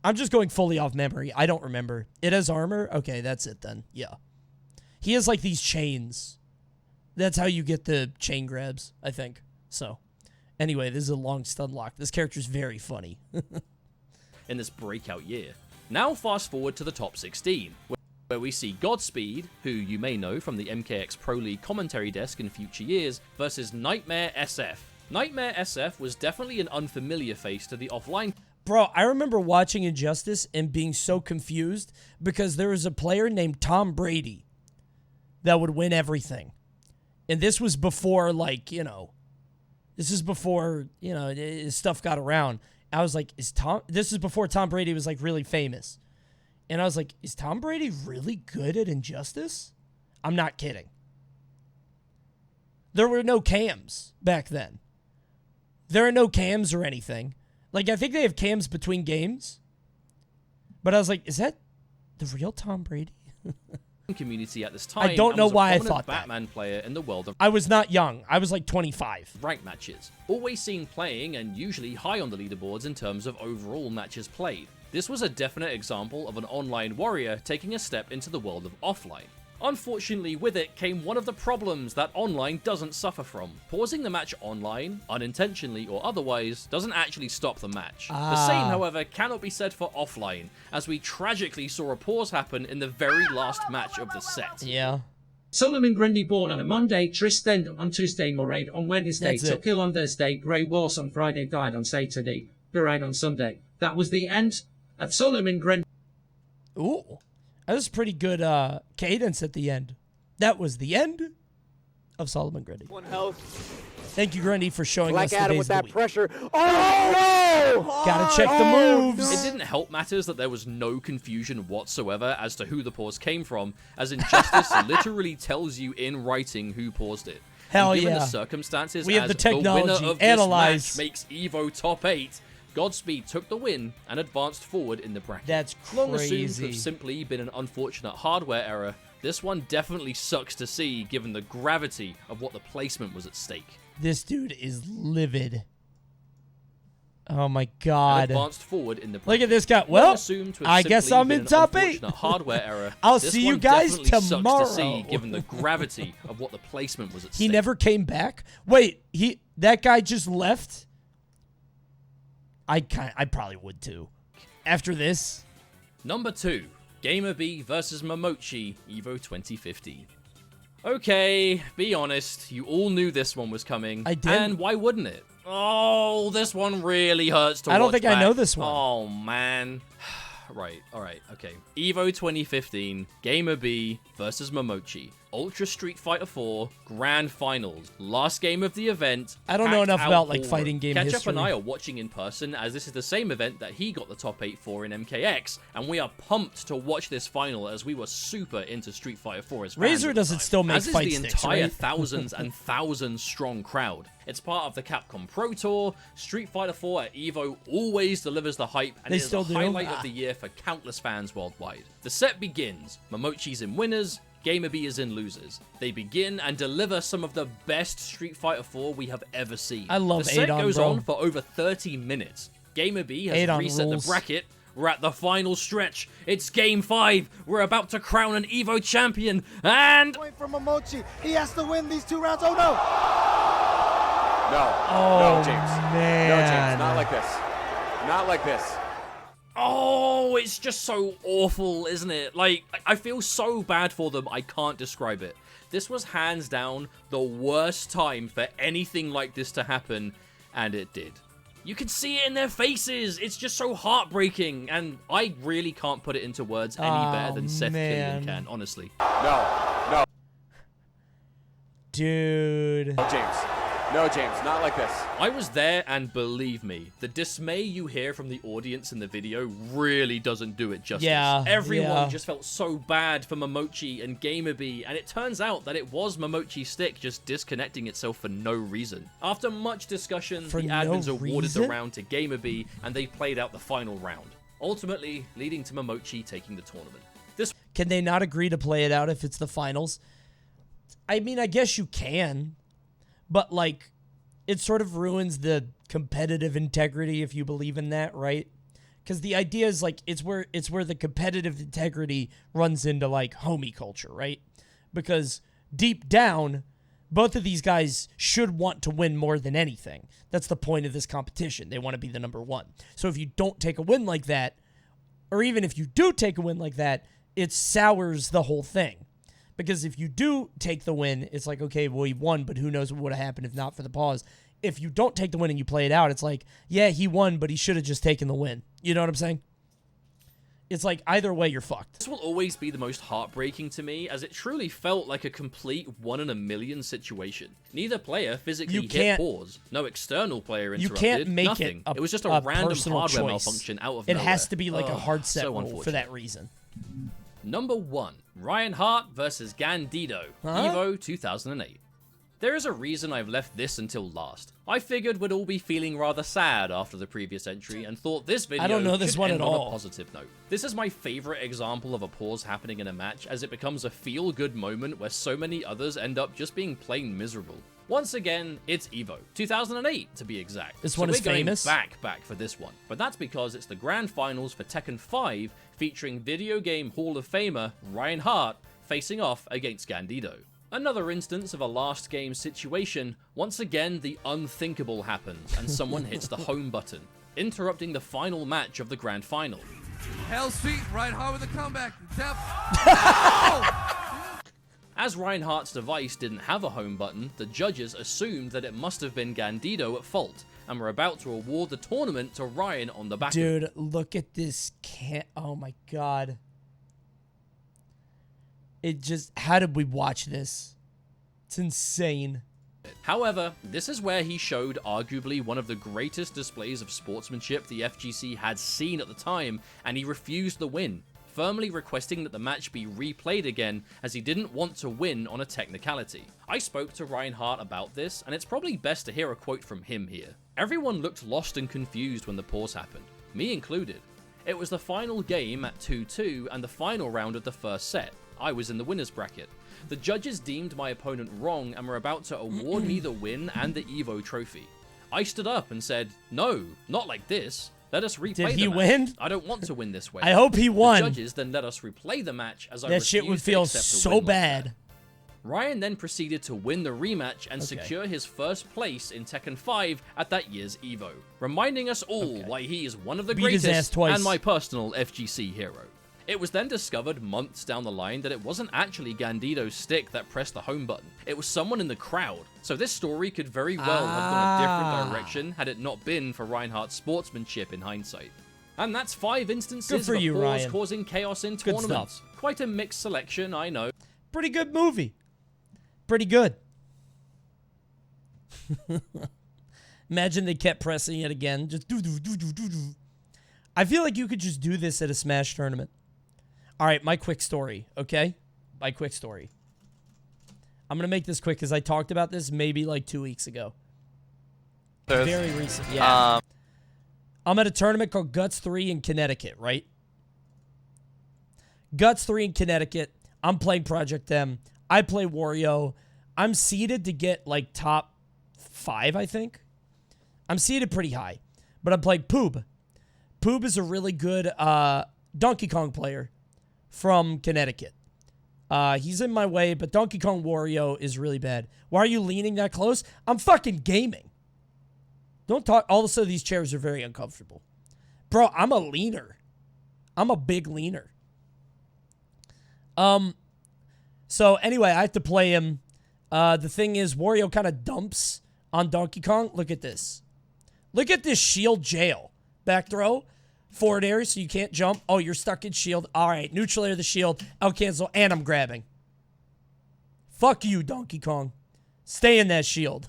I'm just going fully off memory. I don't remember. It has armor? Okay, that's it then. Yeah. He has, like, these chains. That's how you get the chain grabs, I think. So, anyway, this is a long stun lock. This character's very funny. In this breakout year. Now fast forward to the top 16, where we see Godspeed, who you may know from the MKX Pro League commentary desk in future years, versus Nightmare SF. Nightmare SF was definitely an unfamiliar face to the offline. Bro, I remember watching Injustice and being so confused because there was a player named Tom Brady that would win everything. And this was before, like, you know, this is before, you know, his stuff got around. I was like, this is before Tom Brady was, like, really famous. And I was like, is Tom Brady really good at Injustice? I'm not kidding. There were no cams back then. There are no cams or anything. Like, I think they have cams between games. But I was like, is that the real Tom Brady? Community at this time. I don't know why I thought Batman player in the world of I was not young. I was like 25. Rank matches. Always seen playing and usually high on the leaderboards in terms of overall matches played. This was a definite example of an online warrior taking a step into the world of offline. Unfortunately, with it came one of the problems that online doesn't suffer from. Pausing the match online, unintentionally or otherwise, doesn't actually stop the match. The same, however, cannot be said for offline, as we tragically saw a pause happen in the very last match of the set. Yeah. Solomon Grundy born on a Monday, Tristan on Tuesday, Moraid on Wednesday, Tukil on Thursday, Grey Wars on Friday, died on Saturday, Buried on Sunday. That was the end of Solomon Grundy. Ooh. That was pretty good cadence at the end. That was the end of Solomon Grundy. One health. Thank you, Grundy, for showing Black us the Adam days with of that the week. pressure. Oh! Gotta check the moves. It didn't help matters that there was no confusion whatsoever as to who the pause came from, as Injustice literally tells you in writing who paused it. Hell and given yeah. the circumstances, We have as the technology. winner of Analyze. this match makes Evo top 8, Godspeed took the win and advanced forward in the bracket. That's Long assumed to crazy. have simply been an unfortunate hardware error, this one definitely sucks to see given the gravity of what the placement was at stake. This dude is livid. Oh my god. Advanced forward in the Look at this guy. Well, assumed to have I guess simply I'm been in an top 8. unfortunate hardware error. I'll This see you one guys definitely tomorrow. Sucks to see given the gravity of what the placement was at He stake. never came back? Wait, that guy just left? I probably would too. After this. Number 2, Gamer B versus Momochi, Evo 2015. Okay, be honest, you all knew this one was coming. I did. And why wouldn't it? Oh, this one really hurts to watch I don't think back. I know this one. Oh, man. Right, alright, okay. Evo 2015, Gamer B versus Momochi. Ultra Street Fighter 4 Grand Finals. Last game of the event. I don't know enough packed about out like ballroom. fighting game Ketchup history. and I are watching in person as this is the same event that he got the top 8 for in MKX, and we are pumped to watch this final as we were super into Street Fighter 4 as fans Razer at the doesn't time. still make as is fight the sticks, entire right? thousands and thousands strong crowd. It's part of the Capcom Pro Tour. Street Fighter 4 at Evo always delivers the hype, and They it is still the do? highlight Ah. of the year for countless fans worldwide. The set begins. Momochi's in winners. Gamer B is in losers. They begin and deliver some of the best Street Fighter 4 we have ever seen. I love The set Adon, goes bro. on for over 30 minutes. Gamer B has Adon reset rules. the bracket. We're at the final stretch. It's game 5. We're about to crown an Evo champion. And Point from Momochi. He has to win these 2 rounds. Oh no! Oh, no, James. man. No, James. Not like this. Not like this. oh, it's just so awful, isn't it? Like, I feel so bad for them, I can't describe it. This was hands down the worst time for anything like this to happen, and it did. You can see it in their faces. It's just so heartbreaking, and I really can't put it into words any better than Seth Killian can, honestly. No. Dude. No, James. No, James, not like this. I was there, and believe me, the dismay you hear from the audience in the video really doesn't do it justice. Yeah, Everyone just felt so bad for Momochi and Gamerbee, and it turns out that it was Momochi's stick just disconnecting itself for no reason. After much discussion, the admins awarded the round to Gamerbee, and they played out the final round, ultimately leading to Momochi taking the tournament. Can they not agree to play it out if it's the finals? I mean, I guess you can. But, like, it sort of ruins the competitive integrity if you believe in that, right? Because the idea is, like, it's where the competitive integrity runs into, like, homie culture, right? Because deep down, both of these guys should want to win more than anything. That's the point of this competition. They want to be the number one. So if you don't take a win like that, or even if you do take a win like that, it sours the whole thing. Because if you do take the win, it's like, okay, well, he won, but who knows what would have happened if not for the pause. If you don't take the win and you play it out, it's like, yeah, he won, but he should have just taken the win. You know what I'm saying? It's like, either way, you're fucked. This will always be the most heartbreaking to me, as it truly felt like a complete 1 in a million situation. Neither player physically hit pause. No external player interrupted. You can't make nothing. it was just a random hardware choice. malfunction out of it nowhere. It has to be like a hard set so rule for that reason. Number 1. Ryan Hart versus Gandido, Evo 2008. There is a reason I've left this until last. I figured we'd all be feeling rather sad after the previous entry and thought this video should end on a positive note. This is my favorite example of a pause happening in a match, as it becomes a feel-good moment where so many others end up just being plain miserable. Once again, it's Evo 2008 to be exact. This one is famous. We're going back for this one, but that's because it's the grand finals for Tekken 5 featuring video game Hall of Famer Ryan Hart facing off against Gandido. Another instance of a last game situation. Once again, the unthinkable happens and someone hits the home button, interrupting the final match of the grand final. Hell's feet, Ryan Hart with a comeback. As Reinhardt's device didn't have a home button, the judges assumed that it must have been Gandido at fault, and were about to award the tournament to Ryan on the back. Dude, look at this oh my god. How did we watch this? It's insane. However, this is where he showed arguably one of the greatest displays of sportsmanship the FGC had seen at the time, and he refused the win, firmly requesting that the match be replayed again, as he didn't want to win on a technicality. I spoke to Ryan Hart about this, and it's probably best to hear a quote from him here. Everyone looked lost and confused when the pause happened, me included. It was the final game at 2-2 and the final round of the first set. I was in the winner's bracket. The judges deemed my opponent wrong and were about to award me the win and the Evo trophy. I stood up and said, "No, not like this. Let us replay the match. Did he win? I don't want to win this way." I hope he won. The judges then let us replay the match, as I that shit would feel so bad. Ryan then proceeded to win the rematch and secure his first place in Tekken 5 at that year's Evo, reminding us all why he is one of the greatest and my personal FGC hero. It was then discovered months down the line that it wasn't actually Gandido's stick that pressed the home button. It was someone in the crowd. So this story could very well have gone a different direction had it not been for Reinhardt's sportsmanship in hindsight. And that's 5 instances of a pause causing chaos in tournaments. Quite a mixed selection, I know. Pretty good movie. Pretty good. Imagine they kept pressing it again. Just do. I feel like you could just do this at a Smash tournament. All right, my quick story, okay? My quick story. I'm going to make this quick because I talked about this maybe like 2 weeks ago. Very recent, yeah. I'm at a tournament called Guts 3 in Connecticut, right? Guts 3 in Connecticut. I'm playing Project M. I play Wario. I'm seeded to get like top 5, I think. I'm seeded pretty high. But I'm playing Poob. Poob is a really good Donkey Kong player from Connecticut. He's in my way, but Donkey Kong Wario is really bad. Why are you leaning that close? I'm fucking gaming. Don't talk. Also, these chairs are very uncomfortable. Bro, I'm a leaner. I'm a big leaner. So anyway, I have to play him. The thing is, Wario kind of dumps on Donkey Kong. Look at this. Look at this shield jail. Back throw. Forward air, so you can't jump. Oh, you're stuck in shield. All right, neutral air the shield. Out cancel, and I'm grabbing. Fuck you, Donkey Kong. Stay in that shield.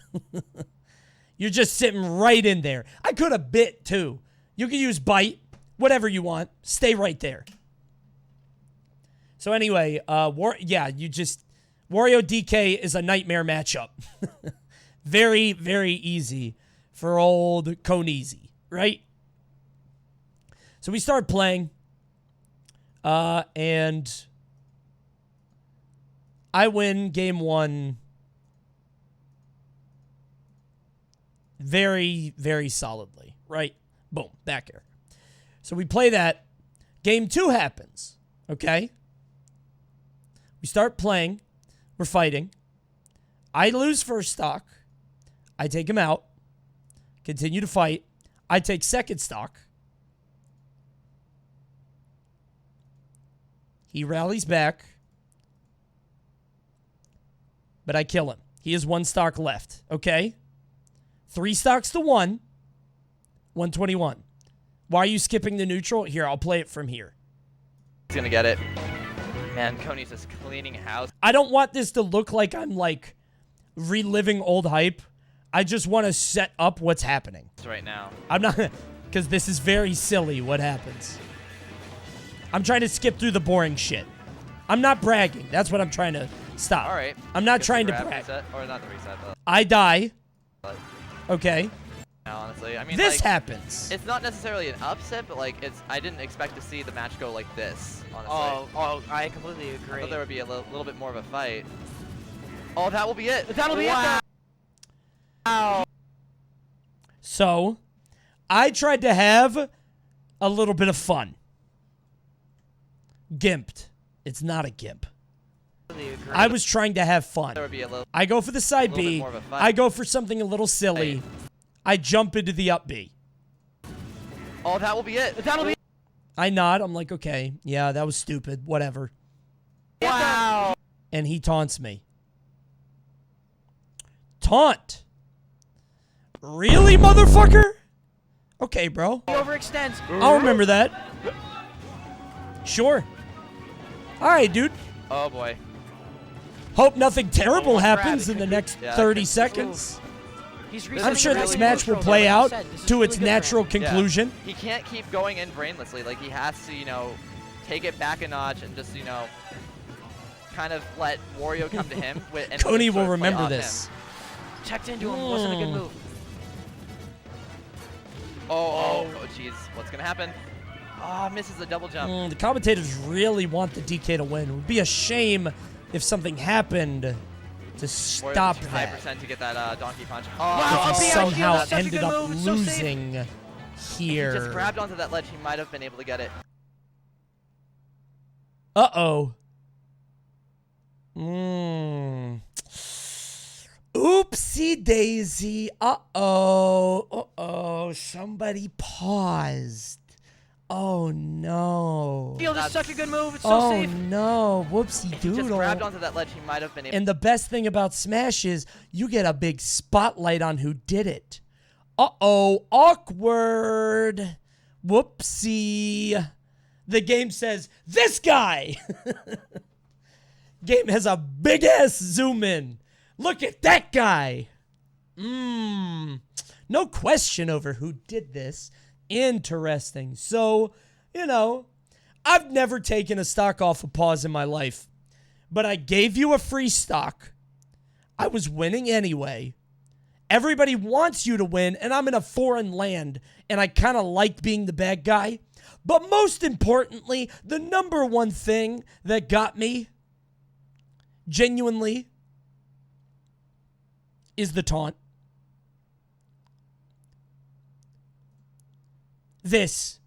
You're just sitting right in there. I could have bit, too. You can use bite. Whatever you want. Stay right there. So anyway, you just... Wario DK is a nightmare matchup. Very, very easy for old Coney, right? So we start playing, and I win game 1 very, very solidly, right? Boom, back air. So we play that. Game 2 happens, okay? We start playing. We're fighting. I lose first stock. I take him out. Continue to fight. I take second stock. He rallies back. But I kill him. He has 1 stock left. Okay? 3 stocks to 1. 121. Why are you skipping the neutral? Here, I'll play it from here. He's gonna get it. Man, Coney's just cleaning house. I don't want this to look like I'm, like, reliving old hype. I just want to set up what's happening. Right now. I'm not... Because this is very silly what happens. I'm trying to skip through the boring shit. I'm not bragging. That's what I'm trying to stop. All right. I'm not trying to brag. Reset, or not the reset, but... I die. Okay. No, honestly, I mean, this like, happens. It's not necessarily an upset, but like I didn't expect to see the match go like this. Honestly. Oh, I completely agree. I thought there would be a little bit more of a fight. Oh, that will be it. That'll be it. Wow. So, I tried to have a little bit of fun. Gimped. It's not a gimp. I was trying to have fun. I go for the side B. I go for something a little silly. Hey. I jump into the up B. Oh, that will be it. That'll be it. I nod. I'm like, okay, yeah, that was stupid. Whatever. Wow. And he taunts me. Taunt. Really, motherfucker? Okay, bro. He overextends. I'll remember that. Sure. All right, dude. Oh, boy. Hope nothing terrible happens in the next 30 seconds. I'm sure this match will play out to its natural conclusion. He can't keep going in brainlessly. Like, he has to, you know, take it back a notch and just, you know, kind of let Wario come to him. And Coney will remember this. Checked into him. Wasn't a good move. Oh, jeez. What's going to happen? Ah, misses the double jump. The commentators really want the DK to win. It would be a shame if something happened to stop that. 5% to get that donkey punch. If he somehow ended up losing here. If he just grabbed onto that ledge, he might have been able to get it. Uh-oh. Oopsie daisy. Uh-oh. Uh-oh. Somebody paused. Oh, no. Field is such a good move. It's so safe. Oh, no. Whoopsie doodle. If he just grabbed onto that ledge, he might have been able. And the best thing about Smash is you get a big spotlight on who did it. Uh-oh. Awkward. Whoopsie. The game says, this guy. Game has a big-ass zoom in. Look at that guy. No question over who did this. Interesting. So, you know, I've never taken a stock off a pause in my life, but I gave you a free stock. I was winning anyway. Everybody wants you to win, and I'm in a foreign land, and I kind of like being the bad guy. But most importantly, the number one thing that got me, genuinely, is the taunt. This.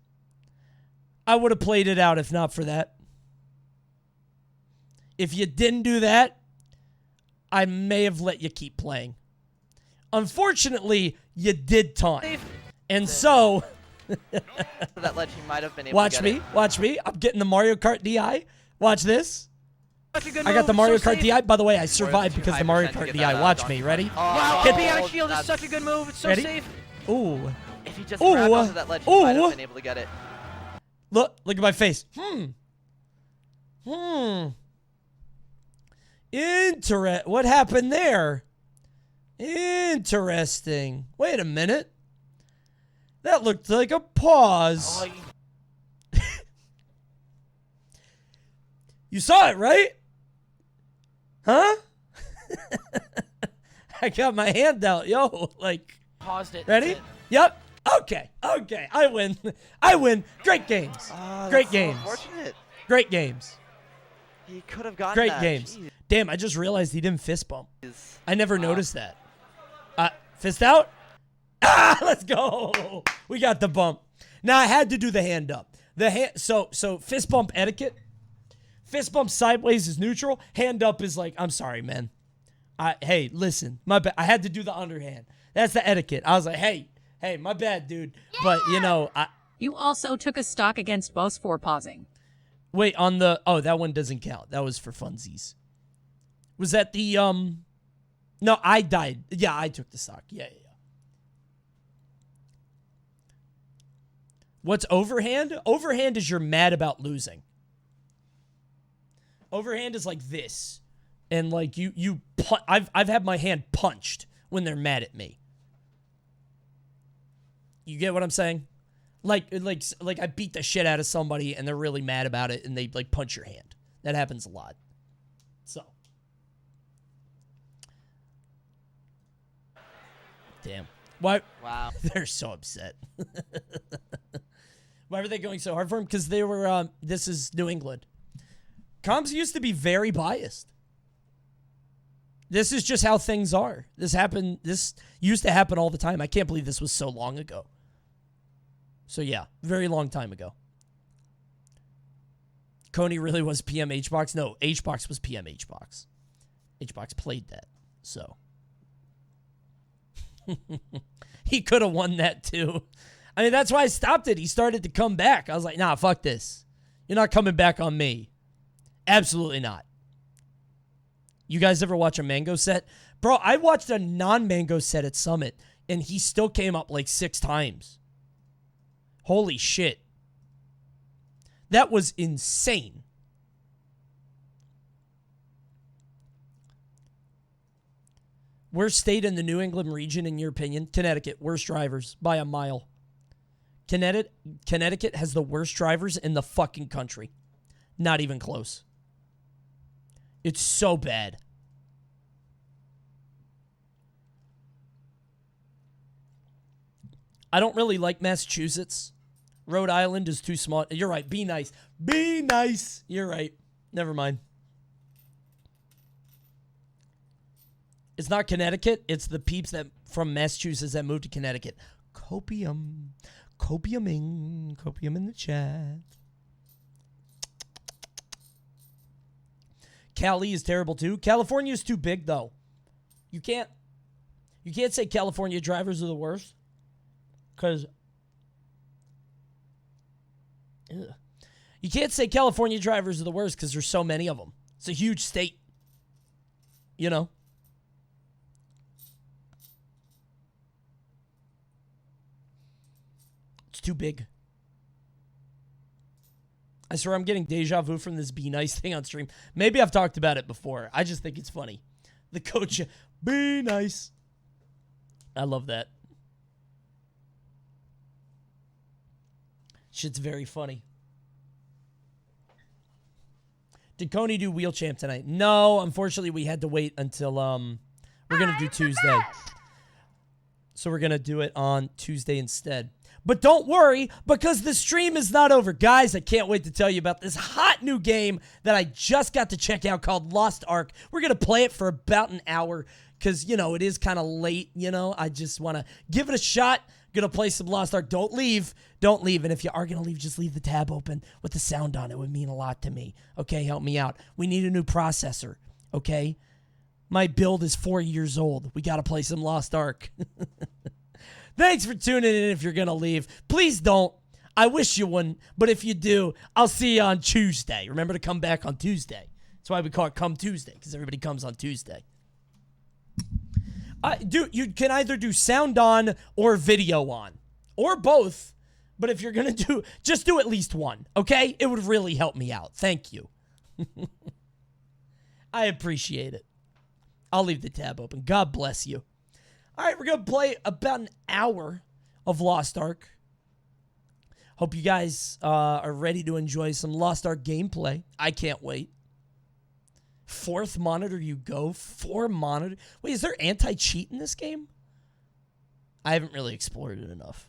I would have played it out if not for that. If you didn't do that, I may have let you keep playing. Unfortunately, you did taunt. And so... that ledge, he might have been able watch to me. get it. Watch me. I'm getting the Mario Kart DI. Watch this. I got the Mario Kart DI. By the way, I survived because the Mario Kart DI. Watch me. Ready? Wow, Hit being out of shield is such a good move. It's so Ready? safe. Ooh. If he just grabbed onto that ledge, he might have been able to get it. Look at my face. What happened there? Interesting. Wait a minute. That looked like a pause. You saw it, right? Huh? I got my hand out, yo. Like, paused it. Ready? Yep. Okay. I win. I win. Great games. Great games. So unfortunate. Great games. He could have gotten Great that. games. Jeez. Damn, I just realized he didn't fist bump. I never noticed that. Fist out? Let's go. We got the bump. Now I had to do the hand up. So fist bump etiquette. Fist bump sideways is neutral. Hand up is like, I'm sorry, man. Hey, listen, my bad. I had to do the underhand. That's the etiquette. I was like, hey, my bad, dude. Yeah! But you know, You also took a stock against both for pausing. Wait, on the that one doesn't count. That was for funsies. Was that the No, I died. Yeah, I took the stock. Yeah. What's overhand? Overhand is you're mad about losing. Overhand is like this. And like I've had my hand punched when they're mad at me. You get what I'm saying? Like I beat the shit out of somebody and they're really mad about it and they like punch your hand. That happens a lot. So. Damn. Why? Wow. They're so upset. Why were they going so hard for him? Because they were, this is New England. Comms used to be very biased. This is just how things are. This used to happen all the time. I can't believe this was so long ago. So yeah, very long time ago. Coney really was PM HBox? No, HBox was PM HBox. HBox played that, so. He could have won that too. I mean, that's why I stopped it. He started to come back. I was like, nah, fuck this. You're not coming back on me. Absolutely not. You guys ever watch a Mango set? Bro, I watched a non-Mango set at Summit, and he still came up like 6 times. Holy shit. That was insane. Worst state in the New England region, in your opinion? Connecticut. Worst drivers by a mile. Connecticut has the worst drivers in the fucking country. Not even close. It's so bad. I don't really like Massachusetts. Rhode Island is too small. You're right. Be nice. Be nice. You're right. Never mind. It's not Connecticut. It's the peeps that from Massachusetts that moved to Connecticut. Copium. Copiuming. Copium in the chat. Cali is terrible too. California is too big though. You can't say California drivers are the worst. Because you can't say California drivers are the worst because there's so many of them. It's a huge state. You know? It's too big. I swear I'm getting deja vu from this Be Nice thing on stream. Maybe I've talked about it before. I just think it's funny. The coach, Be Nice. I love that. Shit's very funny. Did Coney do Wheel Champ tonight? No, unfortunately we had to wait until we're gonna do Tuesday. So we're gonna do it on Tuesday instead. But don't worry, because the stream is not over. Guys, I can't wait to tell you about this hot new game that I just got to check out called Lost Ark. We're going to play it for about an hour because, you know, it is kind of late, you know. I just want to give it a shot. Going to play some Lost Ark. Don't leave. Don't leave. And if you are going to leave, just leave the tab open with the sound on. It would mean a lot to me. Okay, help me out. We need a new processor, okay? My build is 4 years old. We got to play some Lost Ark. Thanks for tuning in. If you're going to leave, please don't. I wish you wouldn't, but if you do, I'll see you on Tuesday. Remember to come back on Tuesday. That's why we call it Come Tuesday, because everybody comes on Tuesday. You can either do sound on or video on. Or both. But if you're going to just do at least one, okay? It would really help me out. Thank you. I appreciate it. I'll leave the tab open. God bless you. All right, we're going to play about an hour of Lost Ark. Hope you guys are ready to enjoy some Lost Ark gameplay. I can't wait. 4th monitor you go. 4 monitor. Wait, is there anti-cheat in this game? I haven't really explored it enough.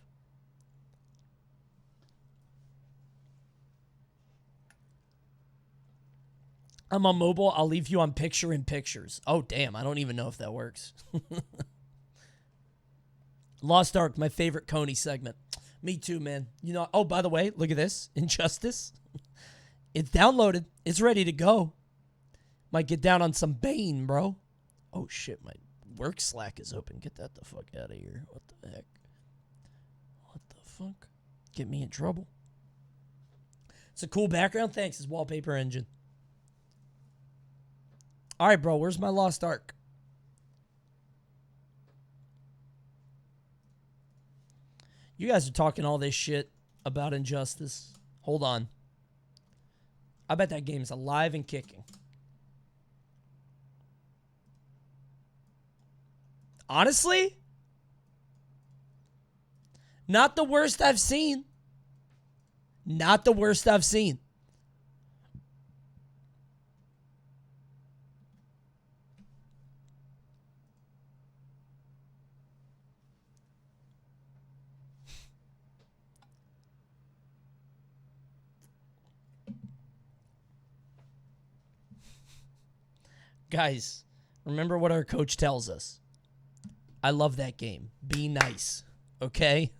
I'm on mobile. I'll leave you on picture in pictures. Oh, damn. I don't even know if that works. Lost Ark, my favorite Coney segment. Me too, man. You know, oh, by the way, look at this. Injustice. It's downloaded. It's ready to go. Might get down on some Bane, bro. Oh, shit. My work Slack is open. Get that the fuck out of here. What the heck? What the fuck? Get me in trouble. It's a cool background. Thanks. It's Wallpaper Engine. All right, bro. Where's my Lost Ark? You guys are talking all this shit about Injustice. Hold on. I bet that game's alive and kicking. Honestly? Not the worst I've seen. Not the worst I've seen. Guys, remember what our coach tells us. I love that game. Be nice, okay?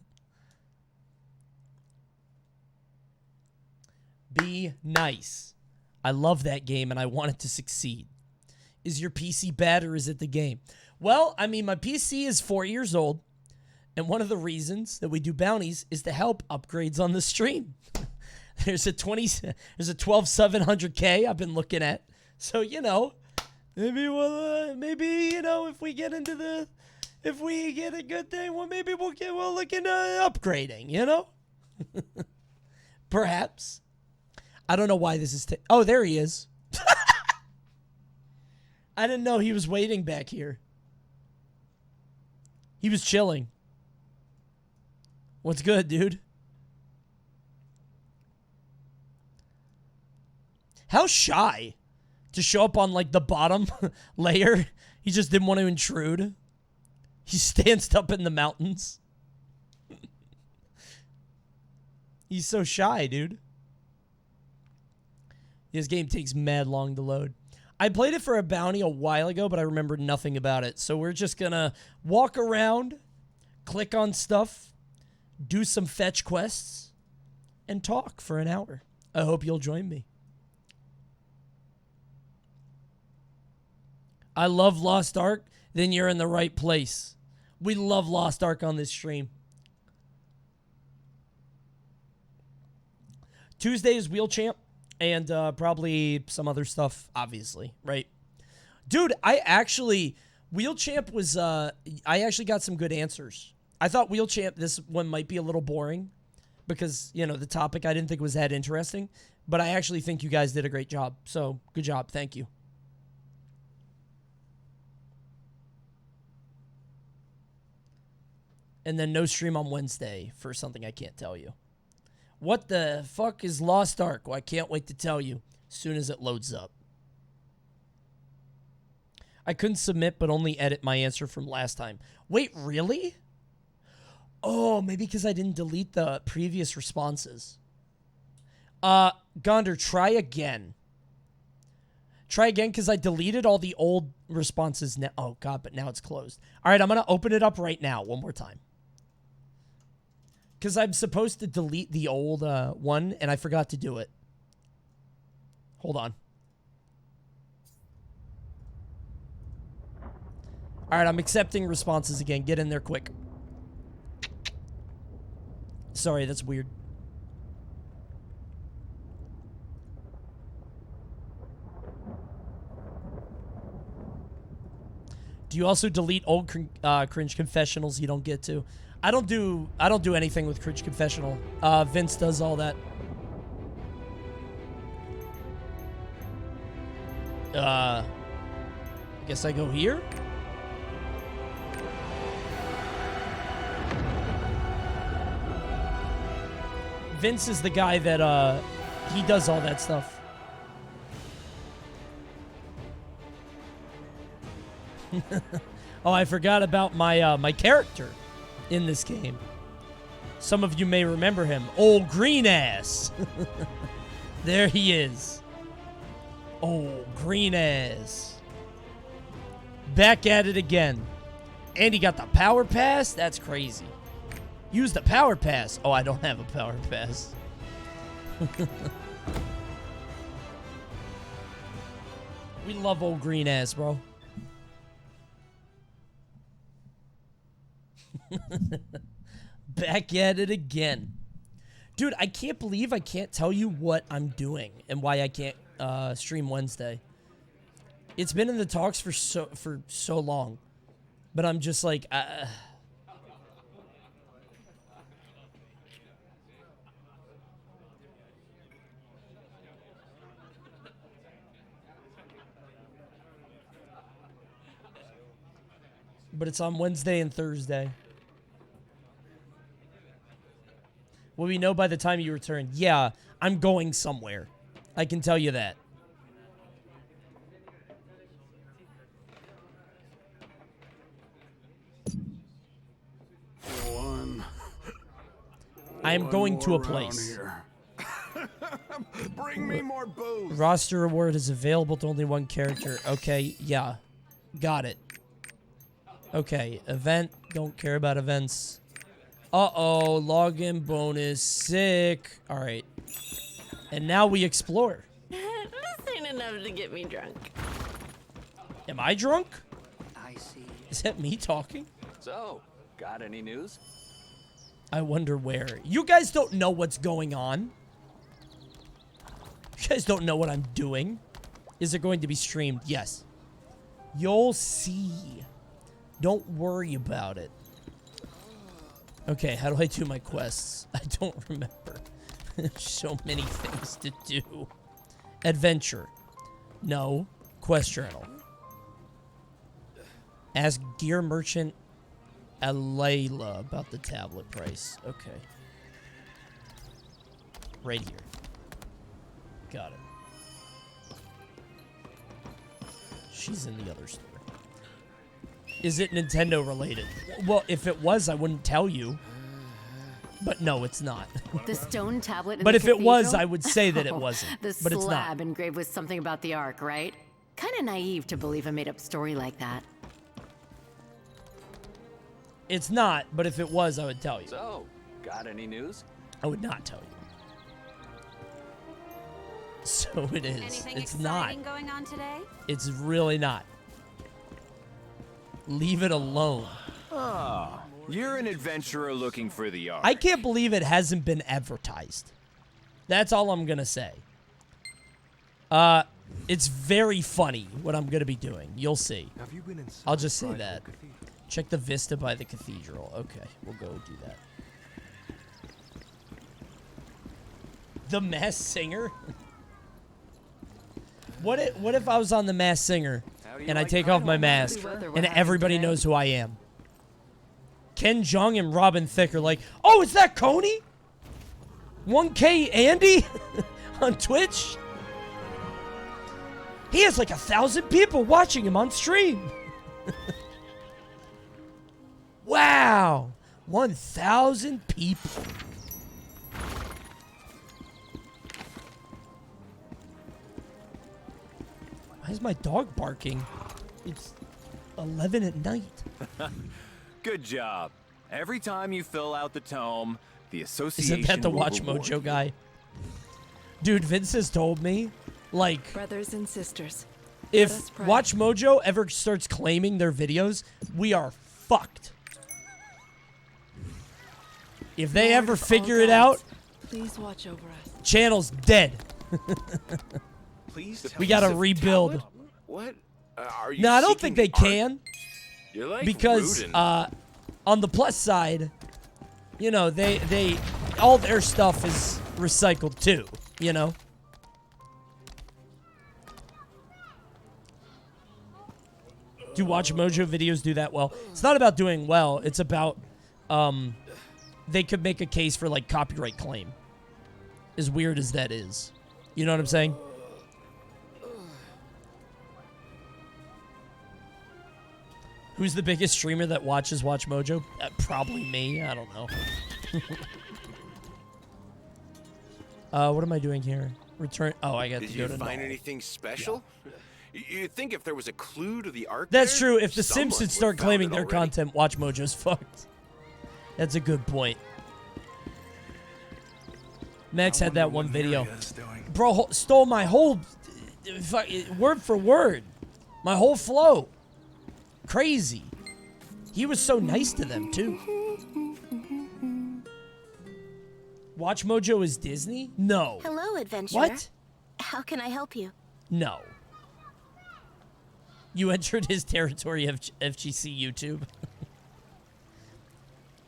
Be nice. I love that game and I want it to succeed. Is your PC bad or is it the game? Well, I mean, my PC is 4 years old, and one of the reasons that we do bounties is to help upgrades on the stream. There's a 12,700K I've been looking at. So, you know, maybe we'll, you know, if we get a good thing, well, maybe we'll look into upgrading, you know? Perhaps. I don't know why this is... oh, there he is. I didn't know he was waiting back here. He was chilling. What's good, dude? How shy to show up on, like, the bottom layer. He just didn't want to intrude. He stands up in the mountains. He's so shy, dude. This game takes mad long to load. I played it for a bounty a while ago, but I remember nothing about it. So we're just gonna walk around, click on stuff, do some fetch quests, and talk for an hour. I hope you'll join me. I love Lost Ark. Then you're in the right place. We love Lost Ark on this stream. Tuesday is Wheel Champ. And probably some other stuff, obviously, right? Dude, Wheel Champ was, I actually got some good answers. I thought Wheel Champ, this one might be a little boring because, you know, the topic I didn't think was that interesting. But I actually think you guys did a great job. So, good job. Thank you. And then no stream on Wednesday for something I can't tell you. What the fuck is Lost Ark? Well, I can't wait to tell you as soon as it loads up. I couldn't submit, but only edit my answer from last time. Wait, really? Oh, maybe because I didn't delete the previous responses. Gonder, try again. Try again because I deleted all the old responses now. Oh, God, but now it's closed. All right, I'm going to open it up right now one more time. Because I'm supposed to delete the old one, and I forgot to do it. Hold on. All right, I'm accepting responses again. Get in there quick. Sorry, that's weird. Do you also delete old cringe confessionals you don't get to? I don't do anything with Critch Confessional. Vince does all that. I guess I go here? Vince is the guy that, he does all that stuff. Oh, I forgot about my, my character in this game. Some of you may remember him. Old Green Ass. There he is. Oh, Green Ass. Back at it again. And he got the power pass? That's crazy. Use the power pass. Oh, I don't have a power pass. We love old Green Ass, bro. Back at it again. Dude, I can't believe I can't tell you what I'm doing and why I can't stream Wednesday. It's been in the talks for so long. But I'm just like but it's on Wednesday and Thursday. Will we know by the time you return? Yeah, I'm going somewhere. I can tell you that. I am going to a place. Bring me more booze. Roster reward is available to only one character. Okay, yeah. Got it. Okay, event. Don't care about events. Uh-oh, login bonus. Sick. All right. And now we explore. This ain't enough to get me drunk. Am I drunk? I see. Is that me talking? So, got any news? I wonder where. You guys don't know what's going on. You guys don't know what I'm doing. Is it going to be streamed? Yes. You'll see. Don't worry about it. Okay, how do I do my quests? I don't remember. There's so many things to do. Adventure. No. Quest journal. Ask Gear Merchant Alayla about the tablet price. Okay. Right here. Got it. She's in the other store. Is it Nintendo related? Well, if it was, I wouldn't tell you. But no, it's not. The stone tablet in But the if it was, cathedral? I would say that it wasn't. The But it's not. slab engraved with something about the Ark, right? Kind of naive to believe a made-up story like that. It's not, but if it was, I would tell you. So, got any news? I would not tell you. So it is. Anything It's exciting not. going on today? It's really not. Leave it alone. Ah, you're an adventurer looking for the Ark. I can't believe it hasn't been advertised. That's all I'm gonna say. It's very funny what I'm gonna be doing. You'll see. Have you been inside I'll just say Pride that. Cathedral? Check the vista by the cathedral. Okay, we'll go do that. The Masked Singer? What if I was on the Masked Singer and I take off my mask and everybody knows who I am? Ken Jeong and Robin Thicke are like, oh, is that Coney? 1K Andy on Twitch? He has like 1,000 people watching him on stream. Wow, 1,000 people. Why is my dog barking? It's 11 at night. Good job. Every time you fill out the tome, the association Isn't that the will Watch reward Mojo you. guy? Dude, Vince has told me, like, Brothers and sisters. if Watch Mojo ever starts claiming their videos, we are fucked. If they Lord ever of all figure it out, gods, please watch over us. channel's dead. Please We gotta rebuild. What? Are you No, I don't seeking think they art? can. You're like Because rude and- on the plus side, you know, they all their stuff is recycled too, you know? Do Watch Mojo videos do that well? It's not about doing well. It's about, they could make a case for, like, copyright claim. As weird as that is. You know what I'm saying? Who's the biggest streamer that watches Watch Mojo? Probably me. I don't know. What am I doing here? Return. Oh, I got to go to. Did you find anything special? Yeah. You'd think if there was a clue to the Ark. That's true. If the Simpsons start claiming their content, Watch Mojo's fucked. That's a good point. Max had that one video. Bro, stole my whole word for word. My whole flow. Crazy. He was so nice to them, too. Watch Mojo is Disney? No. Hello, adventurer. What? How can I help you? No. You entered his territory of FGC YouTube.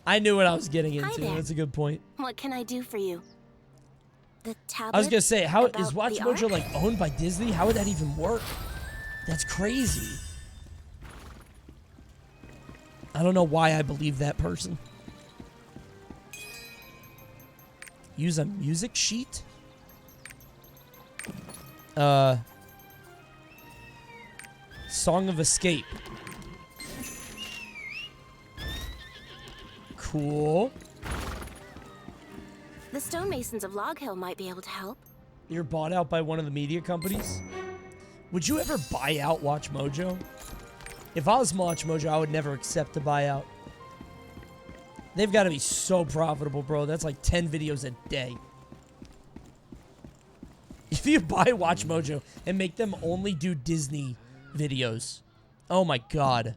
I knew what I was getting into. That's a good point. What can I do for you? The tablet. I was gonna say, how is Watch the Mojo Ark? like owned by Disney? How would that even work? That's crazy. I don't know why I believe that person. Use a music sheet? Song of Escape. Cool. The stonemasons of Log Hill might be able to help. You're bought out by one of the media companies? Would you ever buy out Watch Mojo? If I was Watch Mojo, I would never accept a buyout. They've got to be so profitable, bro. That's like 10 videos a day. If you buy Watch Mojo and make them only do Disney videos, oh my god.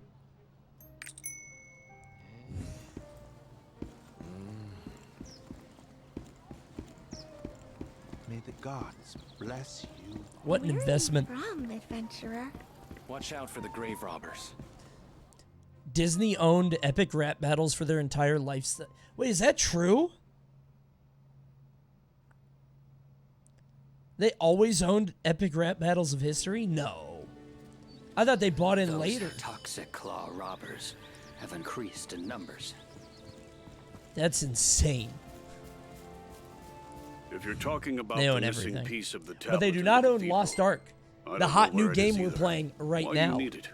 May the gods bless you. What an investment. From adventurer. Watch out for the grave robbers. Disney owned epic rap battles for their entire lifestyle. Wait, is that true? They always owned epic rap battles of history? No. I thought they bought in later. Toxic claw robbers have increased in numbers. That's insane. If you're talking about They own the missing everything. piece of the tablet, But they do in not the own cathedral, Lost Ark, I the don't hot know new where it is game we're either. playing right Why now. You need it?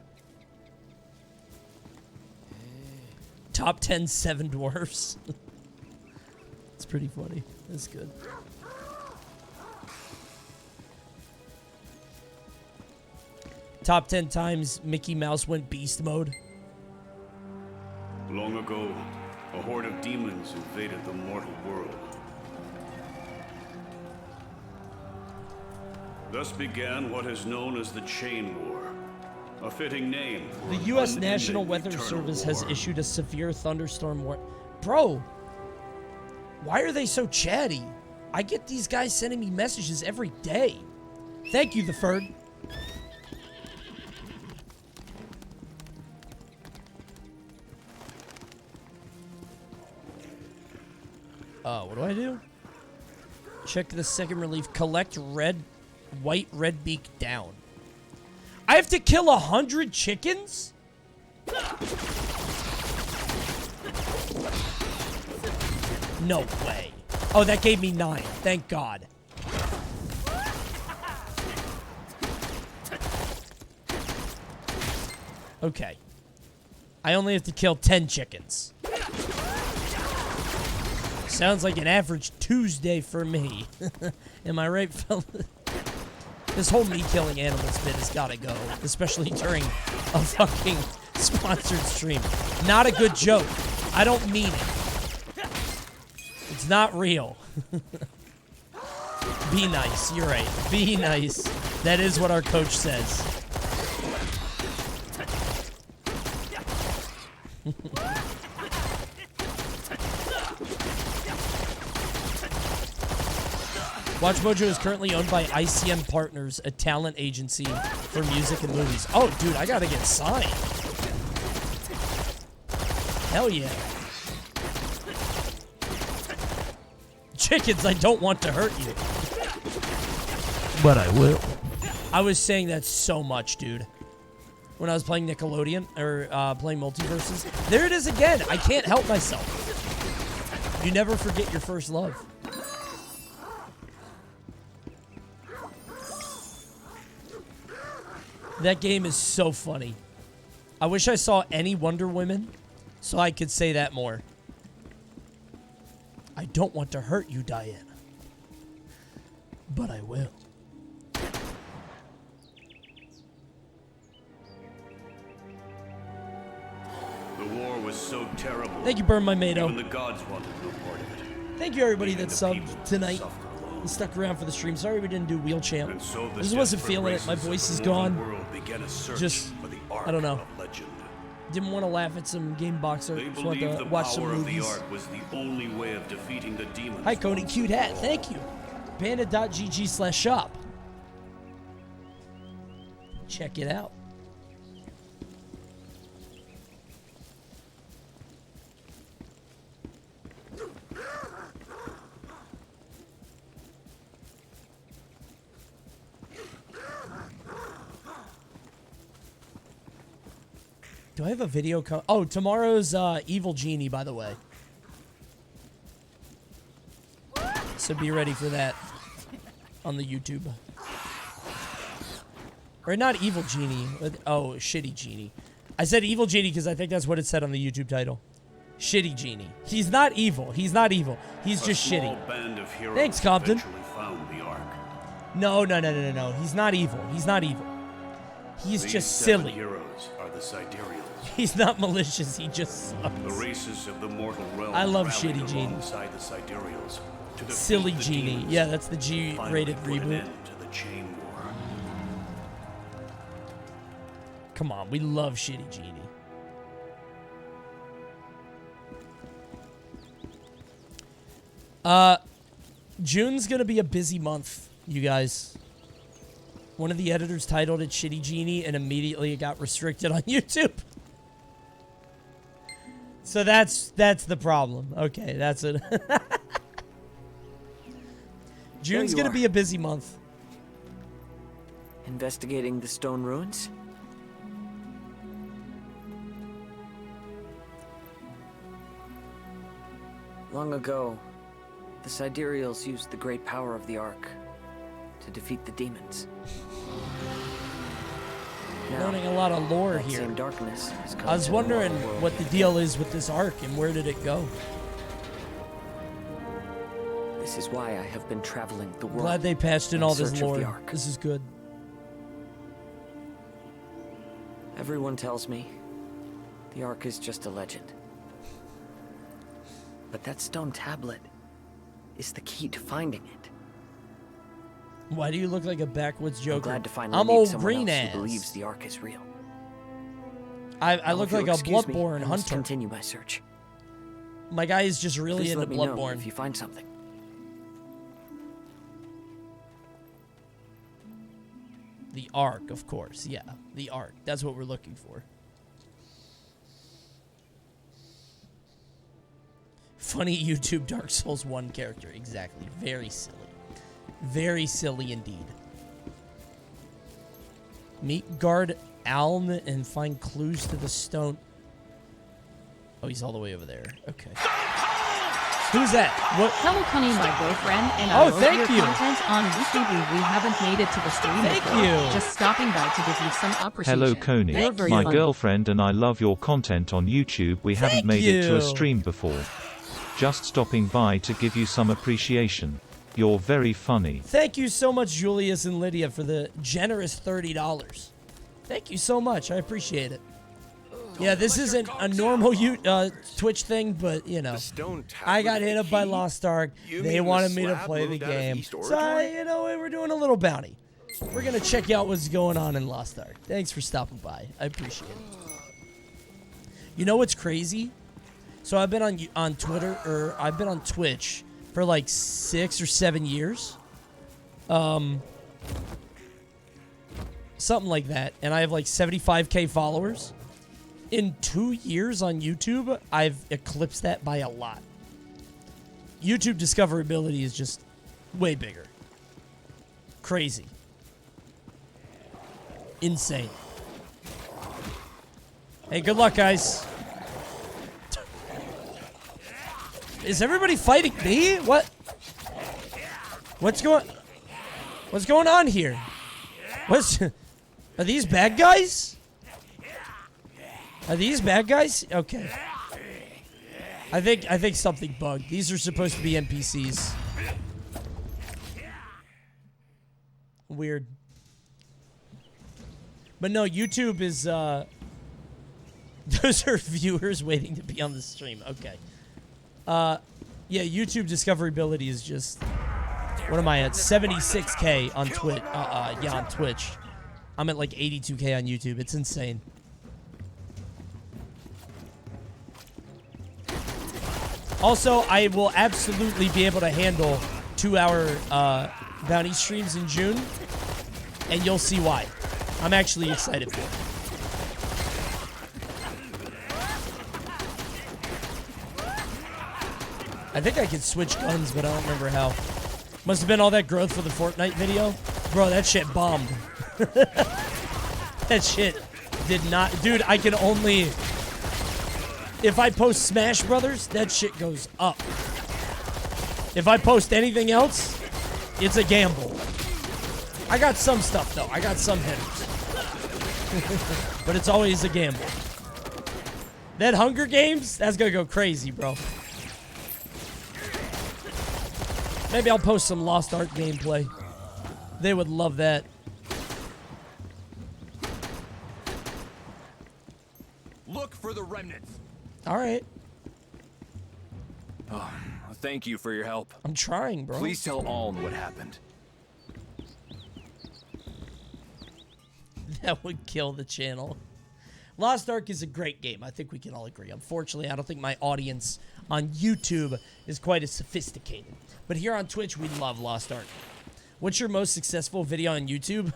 Top 10 Seven Dwarfs. It's pretty funny. That's good. Top 10 times Mickey Mouse went beast mode. Long ago, a horde of demons invaded the mortal world. Thus began what is known as the Chain War, a fitting name for The an U.S. unending National Weather eternal Service has war. issued a severe thunderstorm warning. Bro, why are they so chatty? I get these guys sending me messages every day. Thank you, the Ferd. What do I do? Check the second relief. Collect white red beak down. I have to kill 100 chickens? No way. Oh, that gave me 9. Thank God. Okay. I only have to kill 10 chickens. Sounds like an average Tuesday for me. Am I right, fella? This whole me killing animals bit has gotta go. Especially during a fucking sponsored stream. Not a good joke. I don't mean it. It's not real. Be nice. You're right. Be nice. That is what our coach says. Watch Mojo is currently owned by ICM Partners, a talent agency for music and movies. Oh, dude, I gotta get signed. Hell yeah. Chickens, I don't want to hurt you. But I will. I was saying that so much, dude. When I was playing Nickelodeon, or playing Multiverses. There it is again. I can't help myself. You never forget your first love. That game is so funny. I wish I saw any Wonder Women so I could say that more. I don't want to hurt you, Diana. But I will. The war was so terrible. Thank you, Burn My Mato. Even the gods wanted no part of it. Thank you, everybody that subbed tonight and stuck around for the stream. Sorry we didn't do Wheel Champ. So I just wasn't feeling it. My voice is gone. Just, I don't know. Didn't want to laugh at some game boxer. They Just wanted believed to the watch some power of the movies. Ark was the only way of defeating the demons. Hi, Coney. Cute hat. Thank you. Panda.gg/shop. Check it out. Do I have a video? Oh, tomorrow's Evil Genie, by the way. So be ready for that on the YouTube. Or not Evil Genie. Oh, Shitty Genie. I said Evil Genie because I think that's what it said on the YouTube title. Shitty Genie. He's not evil. He's not evil. He's just shitty. Band of heroes Thanks, Compton. eventually found the Ark. No. He's not evil. He's not evil. He's These just 7 silly. heroes are the Sidereals. He's not malicious. He just sucks. The races of the mortal realm. I love rallied Shitty Genie. alongside the Sidereals to defeat Silly the Genie. demons Yeah, that's the and G-rated finally put an reboot. end to the chain war. Come on, we love Shitty Genie. June's gonna be a busy month, you guys. One of the editors titled it Shitty Genie, and immediately it got restricted on YouTube. So that's the problem. Okay, that's it. June's gonna be a busy month. Investigating the stone ruins? Long ago, the Sidereals used the great power of the Ark to defeat the demons. Learning a lot of lore that here. same darkness has come I was to the wondering mortal world what the deal is with this Ark and where did it go. This is why I have been traveling the world. Glad they patched in all this search of the lore. Ark. This is good. Everyone tells me the Ark is just a legend. But that stone tablet is the key to finding it. Why do you look like a backwoods Joker? I'm glad to finally I'm meet old someone green else ass. who believes the Ark is real. I Now, look if you'll like a excuse me, Bloodborne I must hunter. continue my search. My guy is just really Please into let me know Bloodborne. if you find something. The Ark, of course. Yeah, the Ark. That's what we're looking for. Funny YouTube Dark Souls 1 character. Exactly. Very silly. Very silly indeed. Meet Guard Alm and find clues to the stone. Oh, he's all the way over there. Okay. Who's that? What? Hello, Coney, my boyfriend, and Oh, I love thank your you. content on YouTube. We haven't made it to the stream Thank before. you. Just stopping by to give you some appreciation. Hello, Coney. You're very My funny. girlfriend and I love your content on YouTube. We haven't made it to you. a stream before. Just stopping by to give you some appreciation. You're very funny. Thank you so much, Julius and Lydia, for the generous $30. Thank you so much. I appreciate it. Yeah, this isn't a normal Twitch thing, but, you know, I got hit up by Lost Ark. They wanted me to play the game. So, we're doing a little bounty. We're going to check out what's going on in Lost Ark. Thanks for stopping by. I appreciate it. You know what's crazy? So I've been on Twitter, or I've been on Twitch for like 6 or 7 years. Something like that. And I have like 75K followers. In 2 years on YouTube, I've eclipsed that by a lot. YouTube discoverability is just way bigger. Crazy. Insane. Hey, good luck, guys. Is everybody fighting me? What? What's going on here? Are these bad guys? Are these bad guys? Okay. I think something bugged. These are supposed to be NPCs. Weird. But no, YouTube is those are viewers waiting to be on the stream. Okay. Yeah, YouTube discoverability is just, what am I at? 76K on Twitch. Yeah, on Twitch. I'm at like 82K on YouTube. It's insane. Also, I will absolutely be able to handle 2-hour bounty streams in June, and you'll see why. I'm actually excited for it. I think I can switch guns, but I don't remember how. Must have been all that growth for the Fortnite video. Bro, that shit bombed. That shit did not... Dude, I can only... If I post Smash Brothers, that shit goes up. If I post anything else, it's a gamble. I got some stuff, though. I got some hitters. But it's always a gamble. That Hunger Games, that's gonna go crazy, bro. Maybe I'll post some Lost Ark gameplay. They would love that. Look for the remnants. All right. Oh, thank you for your help. I'm trying, bro. Please tell Aln what happened. That would kill the channel. Lost Ark is a great game. I think we can all agree. Unfortunately, I don't think my audience on YouTube is quite as sophisticated. But here on Twitch, we love Lost Ark. What's your most successful video on YouTube?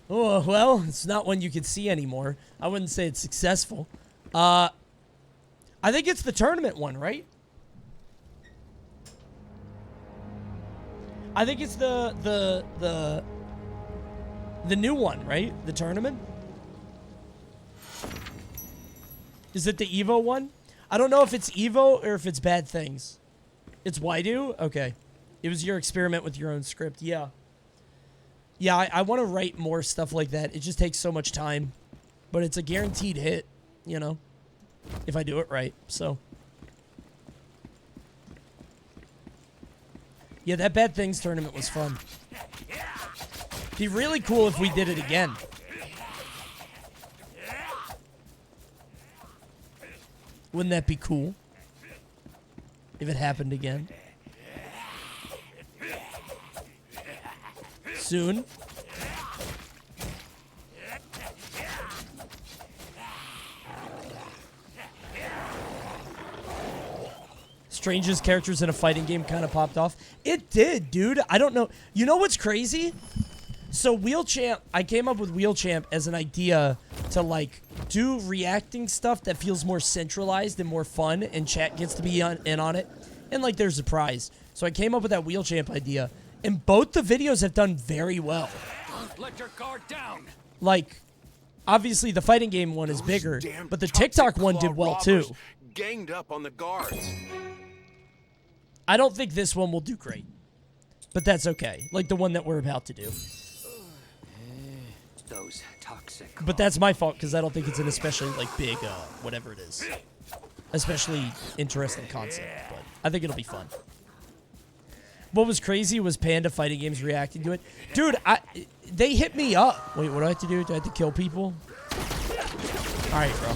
Oh, well, it's not one you can see anymore. I wouldn't say it's successful. I think it's the tournament one, right? I think it's the new one, right? The tournament? Is it the Evo one? I don't know if it's Evo or if it's Bad Things. It's Waidu? Okay. It was your experiment with your own script. Yeah. Yeah, I want to write more stuff like that. It just takes so much time. But it's a guaranteed hit, you know? If I do it right, so. Yeah, that Bad Things tournament was fun. It'd be really cool if we did it again. Wouldn't that be cool? If it happened again. Soon. Strangest characters in a fighting game kind of popped off. It did, dude. I don't know. You know what's crazy? So Wheel Champ, I came up with Wheel Champ as an idea to like do reacting stuff that feels more centralized and more fun, and chat gets to be in on it, and like there's a prize. So I came up with that Wheel Champ idea, and both the videos have done very well. Don't let your guard down. Like, obviously the fighting game one is bigger, but the TikTok one did well too. Ganged up on the guards. I don't think this one will do great, but that's okay. Like the one that we're about to do. Those toxic. But that's my fault because I don't think it's an especially like big, whatever it is, especially interesting concept. But I think it'll be fun. What was crazy was Panda Fighting Games reacting to it. Dude, they hit me up. Wait, what do I have to do? Do I have to kill people? All right, bro.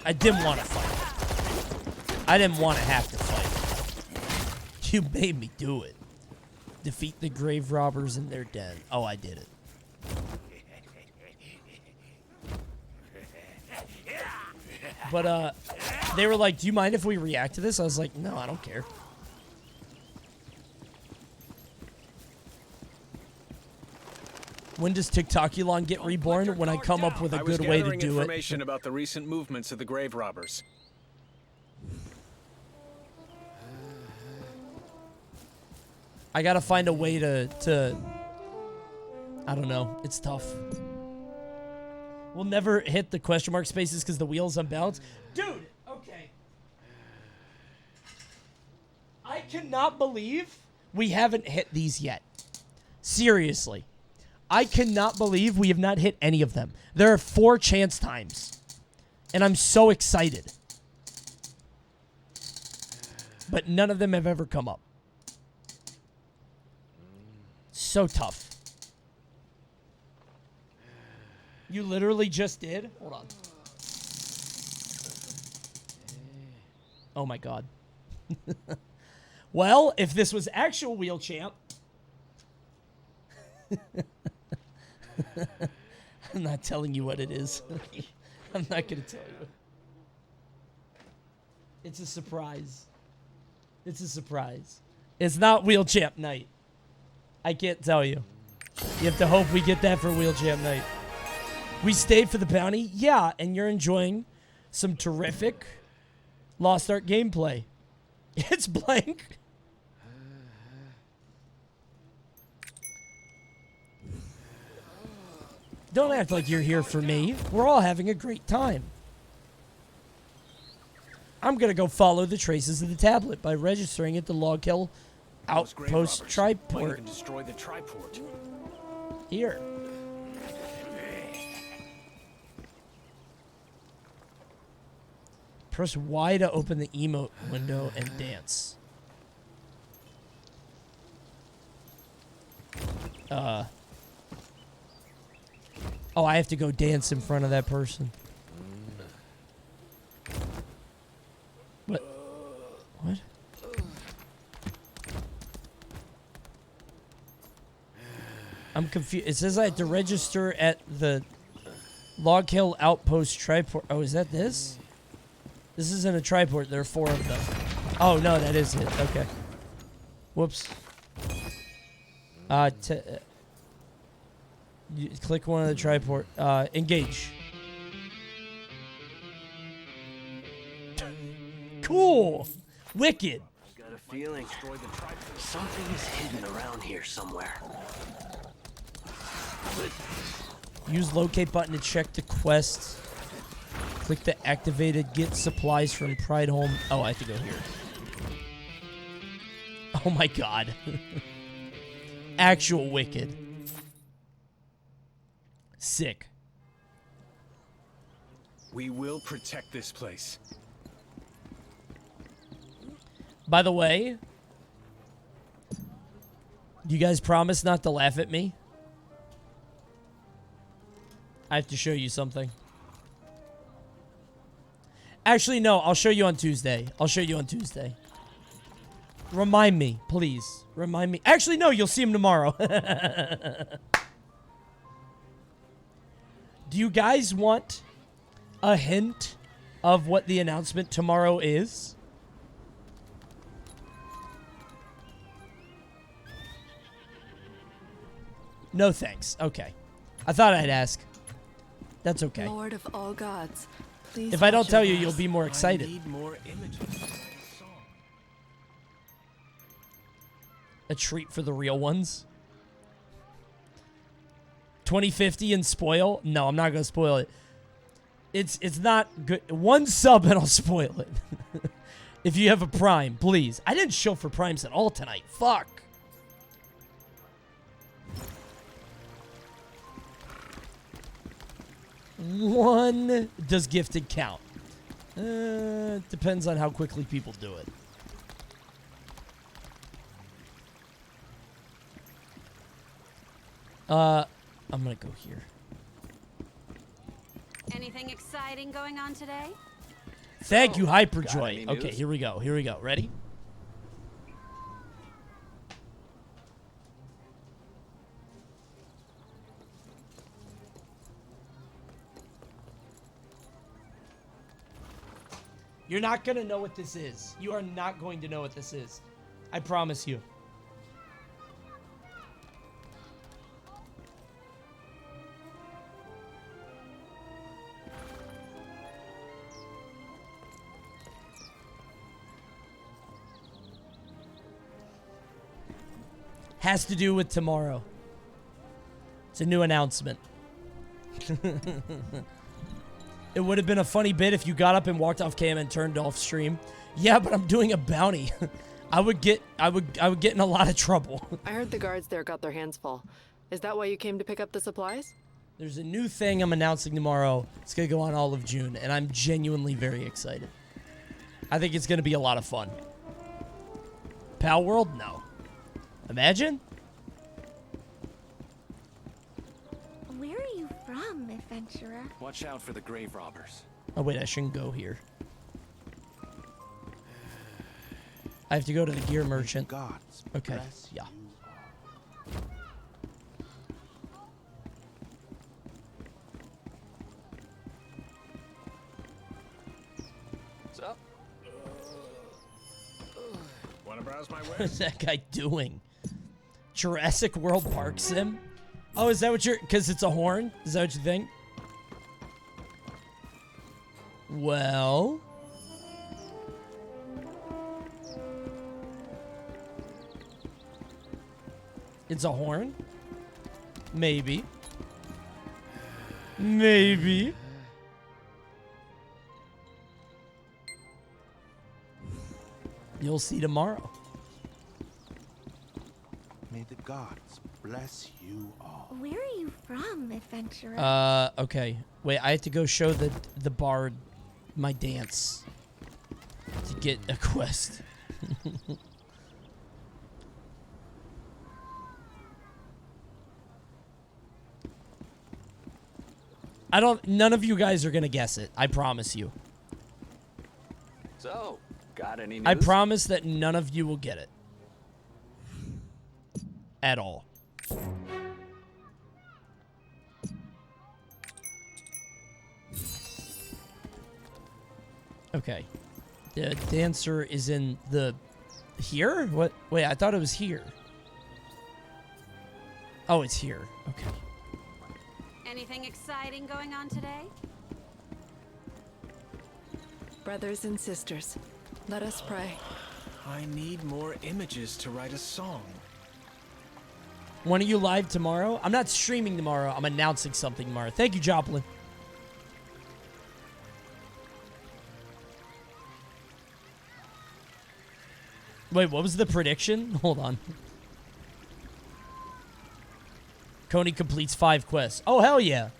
I didn't want to fight. I didn't want to have to fight. You made me do it. Defeat the grave robbers in their den. Oh, I did it. But, they were like, do you mind if we react to this? I was like, no, I don't care. When does TikTokulon get reborn? When I come up with a good way to do it. Information about the recent movements of the grave robbers. I gotta find a way to I don't know. It's tough. We'll never hit the question mark spaces because the wheel's unbalanced. Dude, okay. I cannot believe we haven't hit these yet. Seriously. I cannot believe we have not hit any of them. There are 4 chance times. And I'm so excited. But none of them have ever come up. So tough. You literally just did? Hold on. Oh my god. Well, if this was actual wheel champ... I'm not telling you what it is. I'm not going to tell you. It's a surprise. It's a surprise. It's not wheel champ night. I can't tell you. You have to hope we get that for wheel champ night. We stayed for the bounty? Yeah, and you're enjoying some terrific Lost Ark gameplay. It's blank. Don't act like you're here for me. We're all having a great time. I'm going to go follow the traces of the tablet by registering at the Log Hill Outpost Triport. Destroy the triport. Here. Press Y to open the emote window and dance. Oh, I have to go dance in front of that person. What? What? I'm confused. It says I have to register at the Log Hill Outpost Triport. Oh, is that this? This isn't a triport. There are 4 of them. Oh, no, that is it. Okay. Whoops. You click one of the triport. Engage. Cool. Wicked. I've got a feeling something is hidden around here somewhere. Use locate button to check the quest. Click the activated get supplies from Pride Home. Oh, I have to go here. Oh my god. Actual wicked. Sick. We will protect this place. By the way, you guys promise not to laugh at me? I have to show you something. Actually, no, I'll show you on Tuesday. I'll show you on Tuesday. Remind me, please. Remind me. Actually, no, you'll see him tomorrow. Do you guys want a hint of what the announcement tomorrow is? No thanks. Okay. I thought I'd ask. That's okay. Lord of all gods, please if I don't watch tell over you, us. you'll be more excited. I need more images. A treat for the real ones. 2050 and spoil? No, I'm not going to spoil it. It's not good. 1 sub and I'll spoil it. If you have a Prime, please. I didn't show for Primes at all tonight. Fuck. One. Does gifted count? Depends on how quickly people do it. I'm gonna go here. Anything exciting going on today? Thank you, Hyperjoy. got any Okay, news? here we go. Here we go. Ready? You're not gonna know what this is. You are not going to know what this is. I promise you. has to do with tomorrow. It's a new announcement. It would have been a funny bit if you got up and walked off cam and turned off stream. Yeah, but I'm doing a bounty. I would get in a lot of trouble. I heard the guards there got their hands full. Is that why you came to pick up the supplies? There's a new thing I'm announcing tomorrow. It's gonna go on all of June, and I'm genuinely very excited. I think it's gonna be a lot of fun. Palworld? No. Imagine? Where are you from, adventurer? Watch out for the grave robbers. Oh wait, I shouldn't go here. I have to go to the gear merchant. Okay, yeah. What's up? Wanna browse my What is that guy doing? Jurassic World Park Sim? Oh, is that what you're... Because it's a horn? Is that what you think? Well... It's a horn? Maybe. Maybe. You'll see tomorrow. May the gods bless you all. Where are you from, adventurer? Okay. Wait, I have to go show the bard my dance to get a quest. None of you guys are gonna guess it. I promise you. So, got any news? I promise that none of you will get it. At all. Okay. The dancer is in the... Here? What? Wait, I thought it was here. Oh, it's here. Okay. Anything exciting going on today? Brothers and sisters, let us pray. I need more images to write a song. When are you live tomorrow? I'm not streaming tomorrow. I'm announcing something tomorrow. Thank you, Joplin. Wait, what was the prediction? Hold on. Coney completes 5 quests. Oh, hell yeah.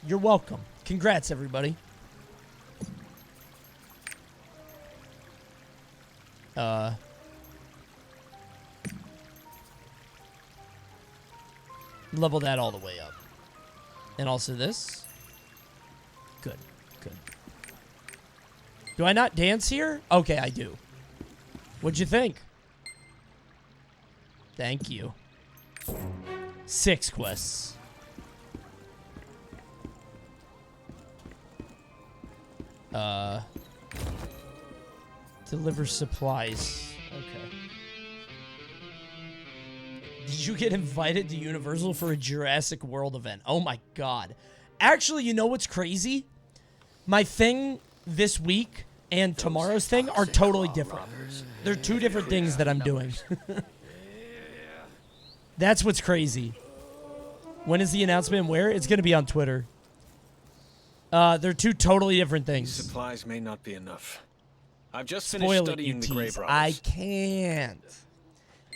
You're welcome. Congrats, everybody. Level that all the way up. And also this. Good, good. Do I not dance here? Okay, I do. What'd you think? Thank you. 6 quests. Deliver supplies. Okay. Did you get invited to Universal for a Jurassic World event? Oh my god. Actually, you know what's crazy? My thing this week and tomorrow's thing are totally different. They're 2 different things that I'm doing. That's what's crazy. When is the announcement? Where? It's going to be on Twitter. They're 2 totally different things. These supplies may not be enough. I've just Spoil finished it, studying you the grave tease. robbers. I can't.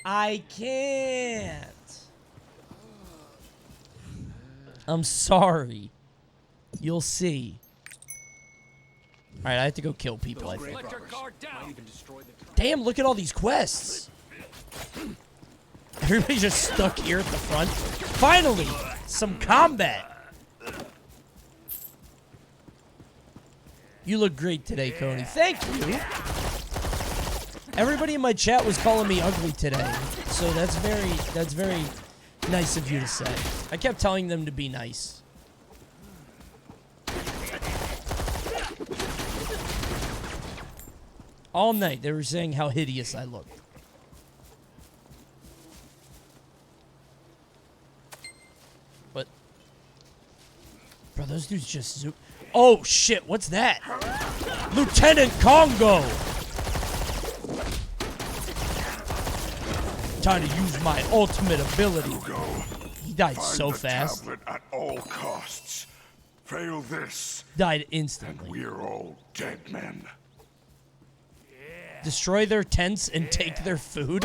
I can't. I'm sorry. You'll see. Alright, I have to go kill people, I think. Damn, look at all these quests. Everybody's just stuck here at the front. Finally, some combat. You look great today, Coney. Thank you. Everybody in my chat was calling me ugly today, so that's very nice of you to say. I kept telling them to be nice. All night they were saying how hideous I looked. But, bro, those dudes just zoom. Oh shit! What's that? Lieutenant Congo. time to use my ultimate ability. He died so fast. Tablet at all costs. Fail this. Died instantly. We're all dead men. Destroy their tents and take their food?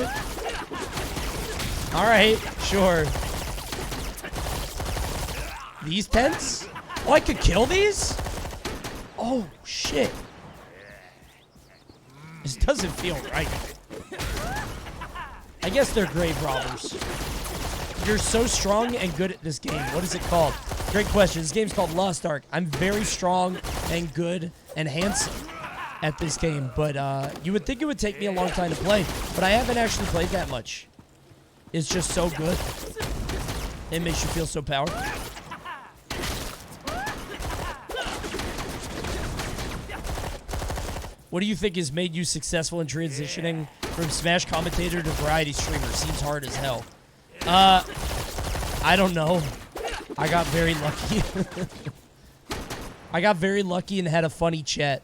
Alright, sure. These tents? Oh, I could kill these? Oh, shit. This doesn't feel right. I guess they're grave robbers. You're so strong and good at this game. What is it called? Great question. This game's called Lost Ark. I'm very strong and good and handsome at this game, but you would think it would take me a long time to play, but I haven't actually played that much. It's just so good. It makes you feel so powerful. What do you think has made you successful in transitioning from Smash commentator to variety streamer? Seems hard as hell. I don't know. I got very lucky. I got very lucky and had a funny chat.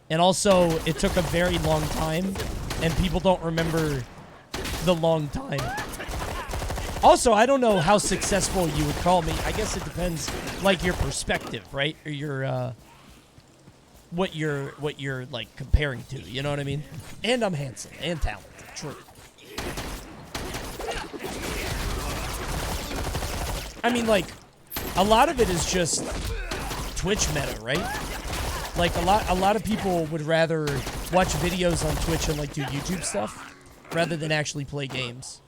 And also, it took a very long time, and people don't remember the long time. Also, I don't know how successful you would call me. I guess it depends, like, your perspective, right? Or your, what you're like comparing to, you know what I mean? And I'm handsome and talented. True. I mean, like, a lot of it is just Twitch meta, right? Like a lot of people would rather watch videos on Twitch and like do YouTube stuff rather than actually play games.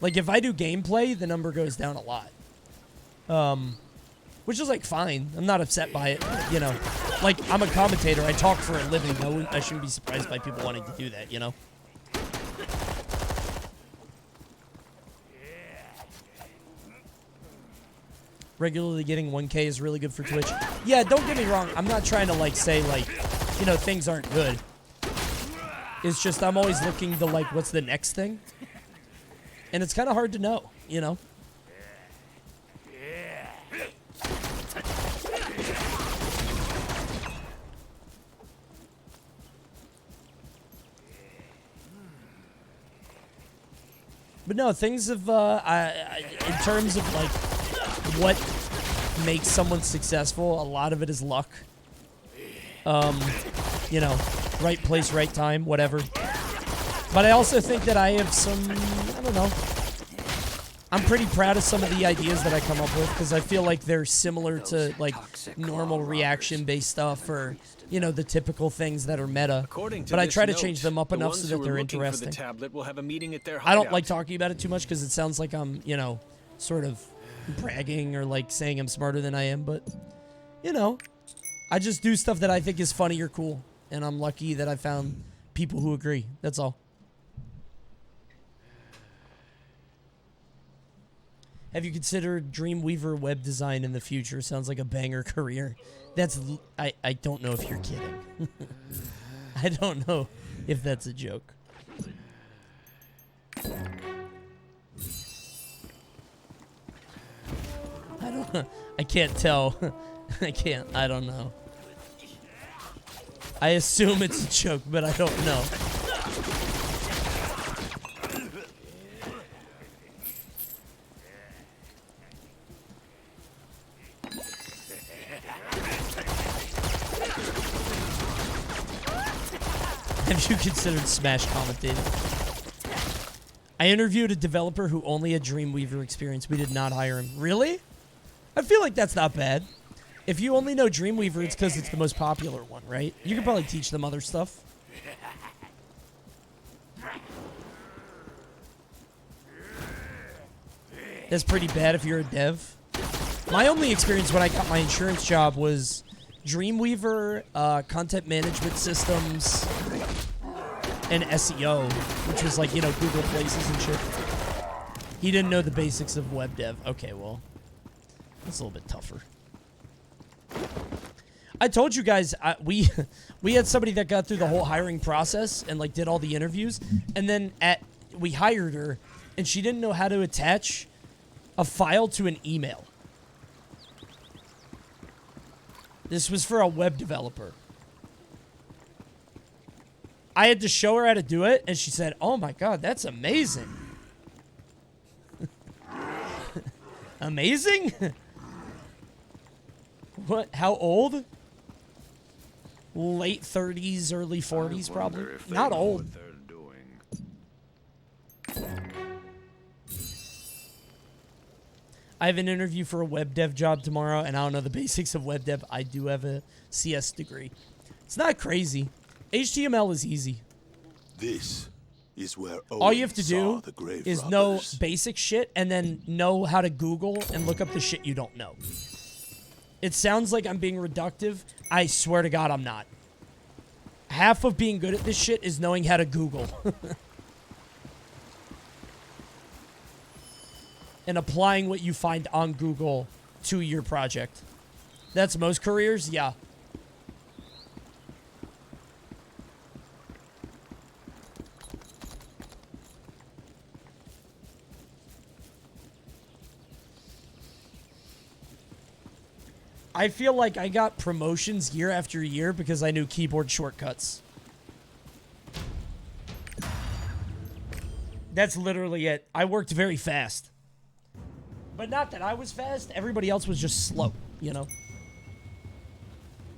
Like if I do gameplay, the number goes down a lot. Which is like fine. I'm not upset by it, you know. Like I'm a commentator, I talk for a living. I shouldn't be surprised by people wanting to do that, you know. Regularly getting 1K is really good for Twitch. Yeah, don't get me wrong. I'm not trying to like say like, you know, things aren't good. It's just I'm always looking to like, what's the next thing? And it's kind of hard to know, you know. But no, things of in terms of like what makes someone successful, a lot of it is luck. You know, right place, right time, whatever. But I also think that I have some, I don't know. I'm pretty proud of some of the ideas that I come up with because I feel like they're similar to like normal reaction-based stuff or, you know, the typical things that are meta. But I try to change them up enough so that they're interesting. I don't like talking about it too much because it sounds like I'm, you know, sort of bragging or like saying I'm smarter than I am, but you know, I just do stuff that I think is funny or cool, and I'm lucky that I found people who agree. That's all. Have you considered Dreamweaver web design in the future? Sounds like a banger career. That's I don't know if you're kidding. I don't know if that's a joke. I can't tell. I don't know. I assume it's a joke, but I don't know. Have you considered Smash commentating? I interviewed a developer who only had Dreamweaver experience. We did not hire him. Really? I feel like that's not bad. If you only know Dreamweaver, it's because it's the most popular one, right? You could probably teach them other stuff. That's pretty bad if you're a dev. My only experience when I got my insurance job was Dreamweaver, content management systems, and SEO, which was like, you know, Google Places and shit. He didn't know the basics of web dev. Okay, well, that's a little bit tougher. I told you guys, we had somebody that got through the whole hiring process and like did all the interviews, and then we hired her, and she didn't know how to attach a file to an email. This was for a web developer. I had to show her how to do it, and she said, "Oh my god, that's amazing." Amazing? What? How old? Late 30s, early 40s, probably. Not old. I have an interview for a web dev job tomorrow, and I don't know the basics of web dev. I do have a CS degree. It's not crazy. HTML is easy. This is where all you have to do is know basic shit and then know how to Google and look up the shit you don't know. It sounds like I'm being reductive. I swear to God, I'm not. Half of being good at this shit is knowing how to Google. And applying what you find on Google to your project. That's most careers, yeah. I feel like I got promotions year after year because I knew keyboard shortcuts. That's literally it. I worked very fast. But not that I was fast. Everybody else was just slow, you know?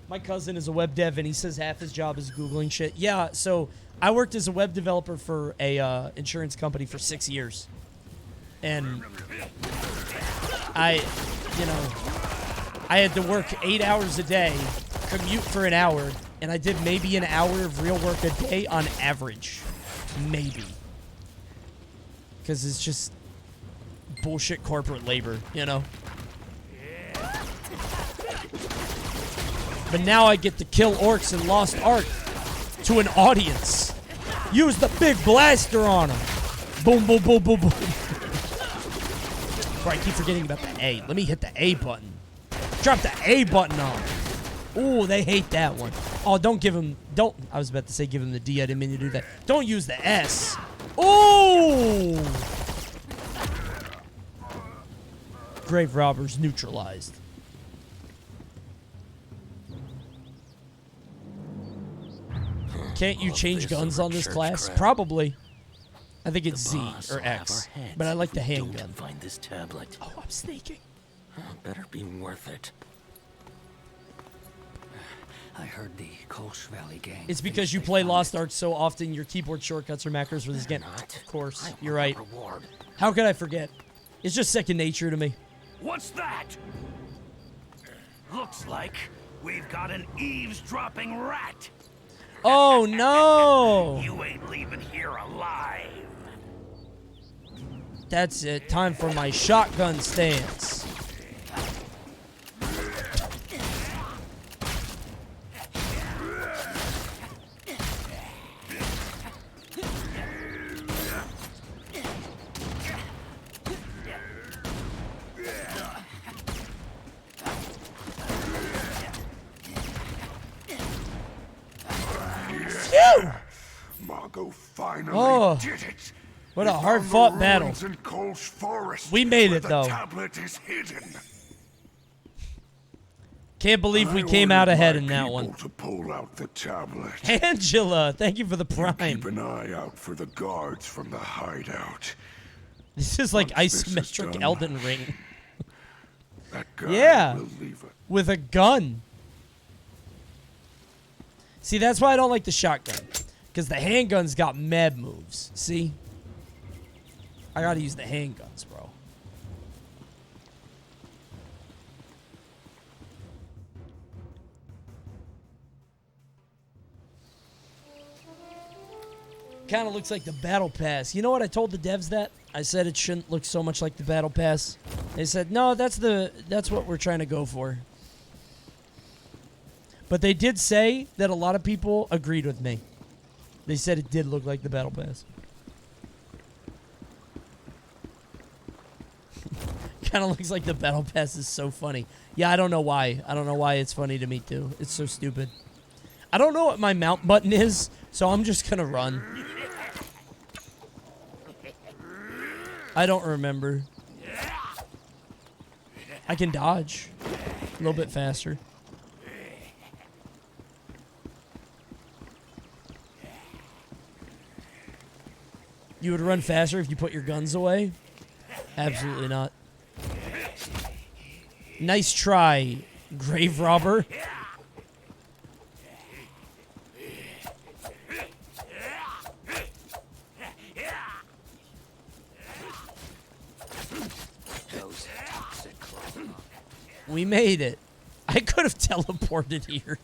My cousin is a web dev, and he says half his job is Googling shit. Yeah, so I worked as a web developer for a insurance company for 6 years. And I had to work 8 hours a day, commute for an hour, and I did maybe an hour of real work a day on average. Maybe. Because it's just bullshit corporate labor, you know? But now I get to kill orcs in Lost Ark to an audience. Use the big blaster on them. Boom, boom, boom, boom, boom. Bro, I keep forgetting about the A. Let me hit the A button. Drop the A button on. Ooh, they hate that one. Oh, don't give him... Don't... I was about to say give him the D. I didn't mean to do that. Don't use the S. Ooh! Grave robbers neutralized. Can't you change guns on this class? Probably. I think it's Z or X. But I like the handgun. Find this tablet. Oh, I'm sneaking. Better be worth it. I heard the Kolsch Valley gang. It's because you play Lost Ark so often, your keyboard shortcuts are macros for this game. Of course, you're right. How could I forget? It's just second nature to me. What's that? Looks like we've got an eavesdropping rat. Oh no! You ain't leaving here alive. That's it. Time for my shotgun stance. Margot finally did it. What a hard-fought battle. We made it, though. Tablet is hidden. Can't believe we came out ahead in that one. To pull out the tablet. Angela, thank you for the prime. Keep an eye out for the guards from the hideout. This is like isometric Elden Ring. That guy will leave it. With a gun. See, that's why I don't like the shotgun. Because the handgun's got mad moves. See? I gotta use the handguns, bro. Kind of looks like the battle pass. You know what? I told the devs that. I said it shouldn't look so much like the battle pass. They said, no, that's what we're trying to go for. But they did say that a lot of people agreed with me. They said it did look like the battle pass. Kind of looks like the battle pass is so funny. Yeah, I don't know why. I don't know why it's funny to me too. It's so stupid. I don't know what my mount button is, so I'm just gonna run. I don't remember. I can dodge a little bit faster. You would run faster if you put your guns away? Absolutely not. Nice try, grave robber. We made it. I could have teleported here.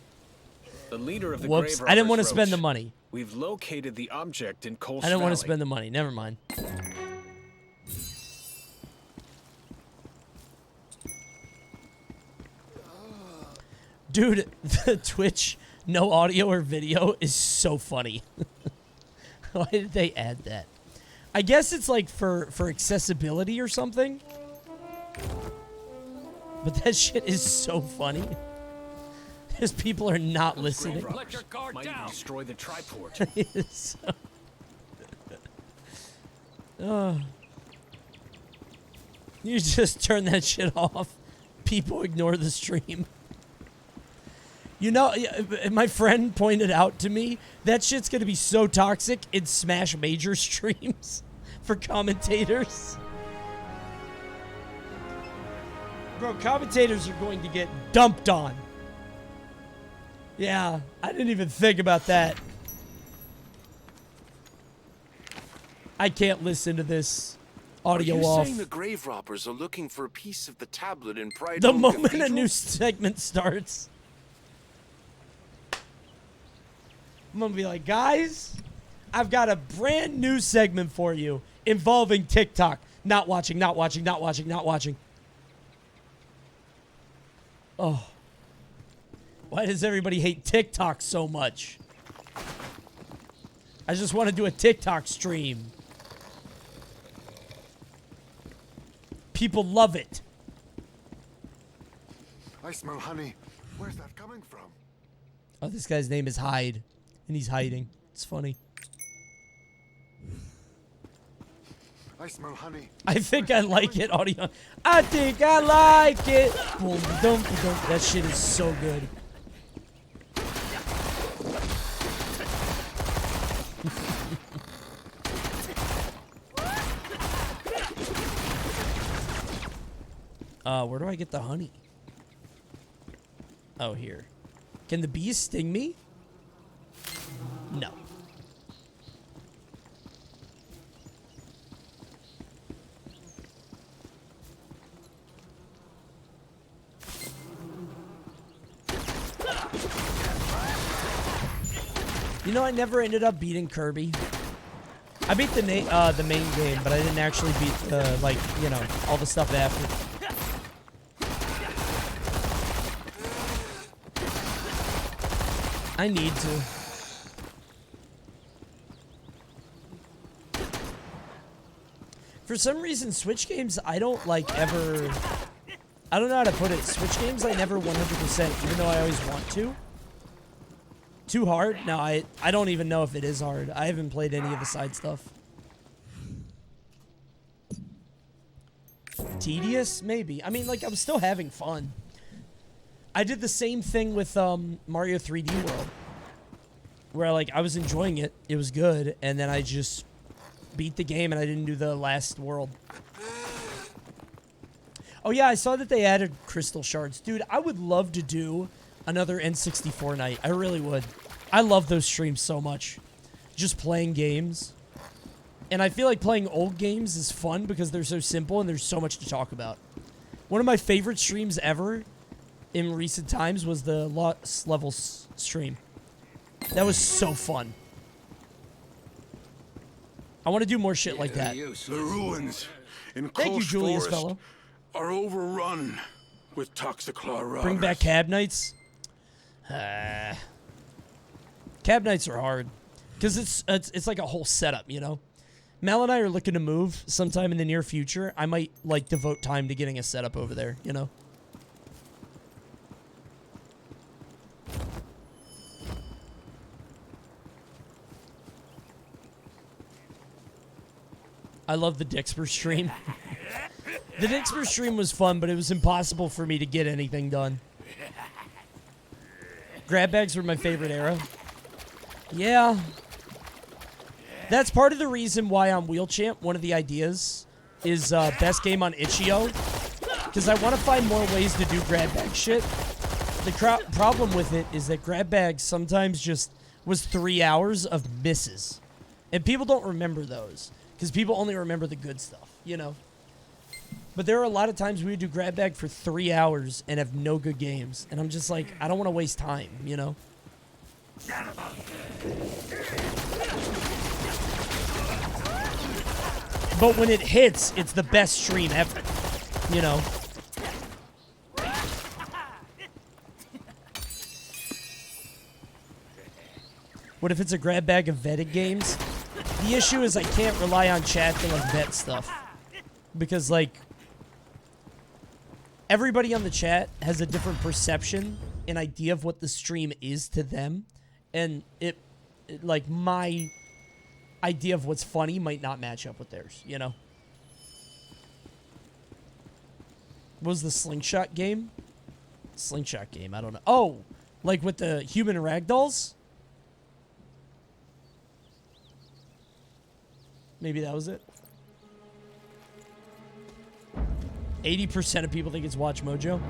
The leader of the Whoops, grave I didn't want to robbers spend the wrote, money. We've located the object in Coles I didn't want to Valley." spend the money. Never mind. Dude, the Twitch no audio or video is so funny. Why did they add that? I guess it's like for accessibility or something. But that shit is so funny. Because people are not listening. Let your guard might down. Destroy the triport. It's so... You just turn that shit off. People ignore the stream. You know, my friend pointed out to me, that shit's gonna be so toxic in Smash Major streams for commentators. Bro, commentators are going to get dumped on. Yeah, I didn't even think about that. I can't listen to this audio Are you off. saying the grave robbers are looking for a piece of the tablet in Pride The Room moment a Cathedral? new segment starts, I'm gonna be like, guys, I've got a brand new segment for you involving TikTok. Not watching, not watching, not watching, not watching. Oh. Why does everybody hate TikTok so much? I just want to do a TikTok stream. People love it. I smell honey. Where's that coming from? Oh, this guy's name is Hyde, and he's hiding. It's funny. I smell honey. I think I like it, audio. I think I like it. Boom, boom, boom. That shit is so good. Where do I get the honey? Oh, here. Can the bees sting me? No. You know, I never ended up beating Kirby. I beat the main game, but I didn't actually beat the, like, you know, all the stuff after. I need to. For some reason, Switch games, I don't, like, ever... I don't know how to put it. Switch games, I never 100%, even though I always want to. Too hard? No, I don't even know if it is hard. I haven't played any of the side stuff. Tedious? Maybe. I mean, like, I'm still having fun. I did the same thing with Mario 3D World. Where, like, I was enjoying it. It was good. And then I just beat the game and I didn't do the last world. Oh, yeah, I saw that they added crystal shards. Dude, I would love to do another N64 night. I really would. I love those streams so much. Just playing games. And I feel like playing old games is fun because they're so simple and there's so much to talk about. One of my favorite streams ever in recent times was the Lost Levels stream. That was so fun. I want to do more shit like that. The ruins in Thank you, Coles Julius Forest fellow. are overrun with Toxiclaw robbers. Bring back Cab Nights. Cab Nights are hard because it's like a whole setup, you know. Mel and I are looking to move sometime in the near future. I might like devote time to getting a setup over there, you know. I love the Dixper stream. The Dixper stream was fun, but it was impossible for me to get anything done. Grab bags were my favorite era. Yeah. That's part of the reason why on Wheel Champ, one of the ideas is best game on Itch.io. Because I want to find more ways to do grab bag shit. The problem with it is that grab bag sometimes just was 3 hours of misses. And people don't remember those. Because people only remember the good stuff, you know? But there are a lot of times we would do grab bag for 3 hours and have no good games. And I'm just like, I don't want to waste time, you know? But when it hits, it's the best stream ever, you know? What if it's a grab bag of vetted games? The issue is I can't rely on chat to like vet stuff. Because like, everybody on the chat has a different perception and idea of what the stream is to them. And it like my idea of what's funny might not match up with theirs, you know? What was the slingshot game? Slingshot game, I don't know. Oh, like with the human ragdolls? Maybe that was it. 80% of people think it's Watch Mojo.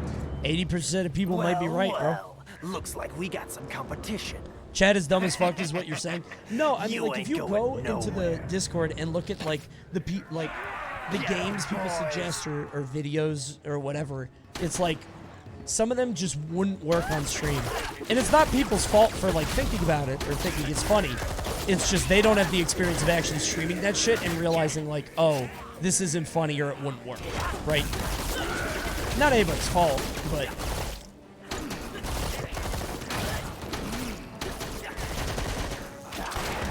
80% of people might be right, bro. Looks like we got some competition. Chat is dumb as fuck is what you're saying. No, I mean, You like, if ain't you go going into the Discord and look at, like, the games people suggest or videos or whatever, it's like, some of them just wouldn't work on stream. And it's not people's fault for, like, thinking about it or thinking it's funny. It's just they don't have the experience of actually streaming that shit and realizing, like, oh, this isn't funny or it wouldn't work, right? Not anybody's fault, but...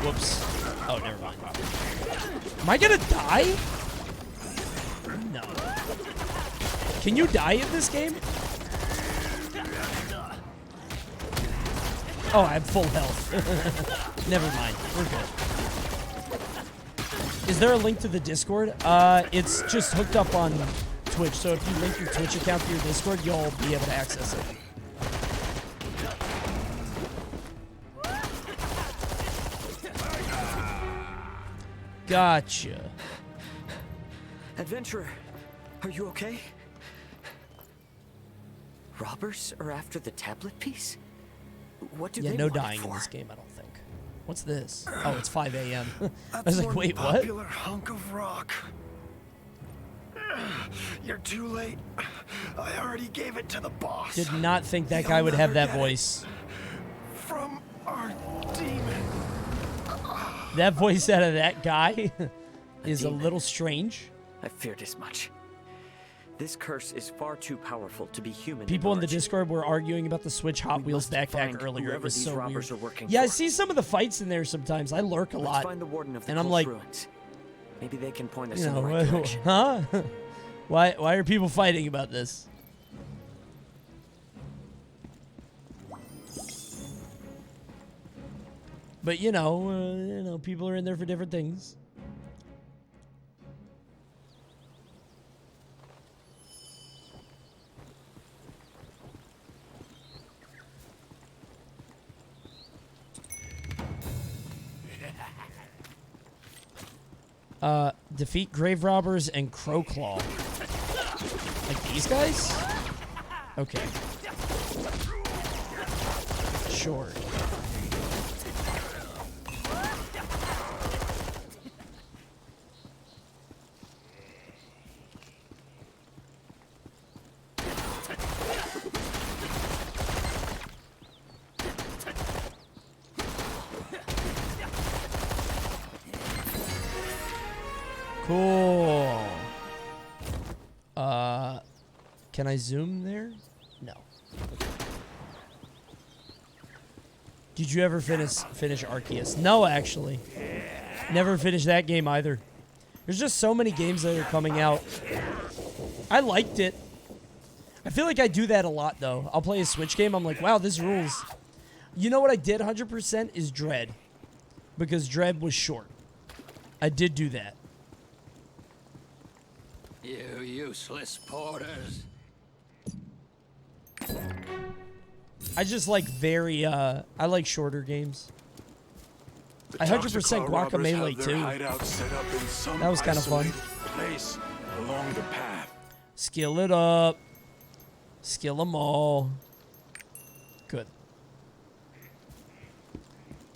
Whoops. Oh, never mind. Am I gonna die? No. Can you die in this game? Oh, I have full health. Never mind. We're good. Is there a link to the Discord? It's just hooked up on Twitch, so if you link your Twitch account to your Discord, you'll be able to access it. Gotcha. Adventurer, are you okay? Robbers are after the tablet piece? What do they no want it dying in for? this game, I don't think. What's this? Oh, it's 5 a.m. I was like, wait, what? Popular hunk of rock. You're too late. I already gave it to the boss. Did not think that guy would have that voice. From our demon. That voice out of that guy is a little strange. I feared as much. This curse is far too powerful to be human. People in the Discord were arguing about the Switch Hot Wheels backpack earlier. It was so weird. Yeah, I see some of the fights in there sometimes. I lurk a lot. Find the warden of the and I'm like, ruins. Maybe they can point us you in the know, right direction. huh? Why are people fighting about this? But you know, people are in there for different things. Defeat grave robbers and Crowclaw. Like these guys? Okay. Sure. Cool. Can I zoom there? No. Did you ever finish Arceus? No, actually. Never finished that game either. There's just so many games that are coming out. I liked it. I feel like I do that a lot, though. I'll play a Switch game. I'm like, wow, this rules. You know what I did 100% is Dread. Because Dread was short. I did do that. You useless porters. I just like I like shorter games. The I 100% Toxiclaw robbers have Guacamelee their too. hideout set up in some That was kind of fun. isolated place along the path. Skill it up. Skill them all. Good.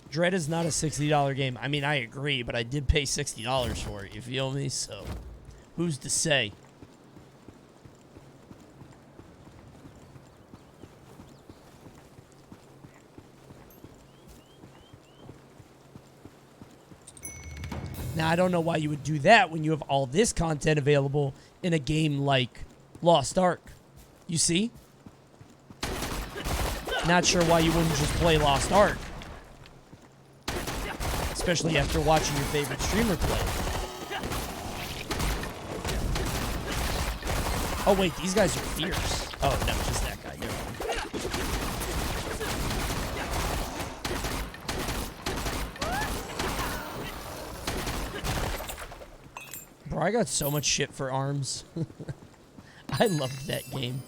Dread is not a $60 game. I mean, I agree, but I did pay $60 for it. You feel me? So, who's to say? Now, I don't know why you would do that when you have all this content available in a game like Lost Ark. You see? Not sure why you wouldn't just play Lost Ark. Especially after watching your favorite streamer play. Oh, wait, these guys are fierce. Oh, no, just that guy. Never mind. Bro, I got so much shit for arms. I loved that game.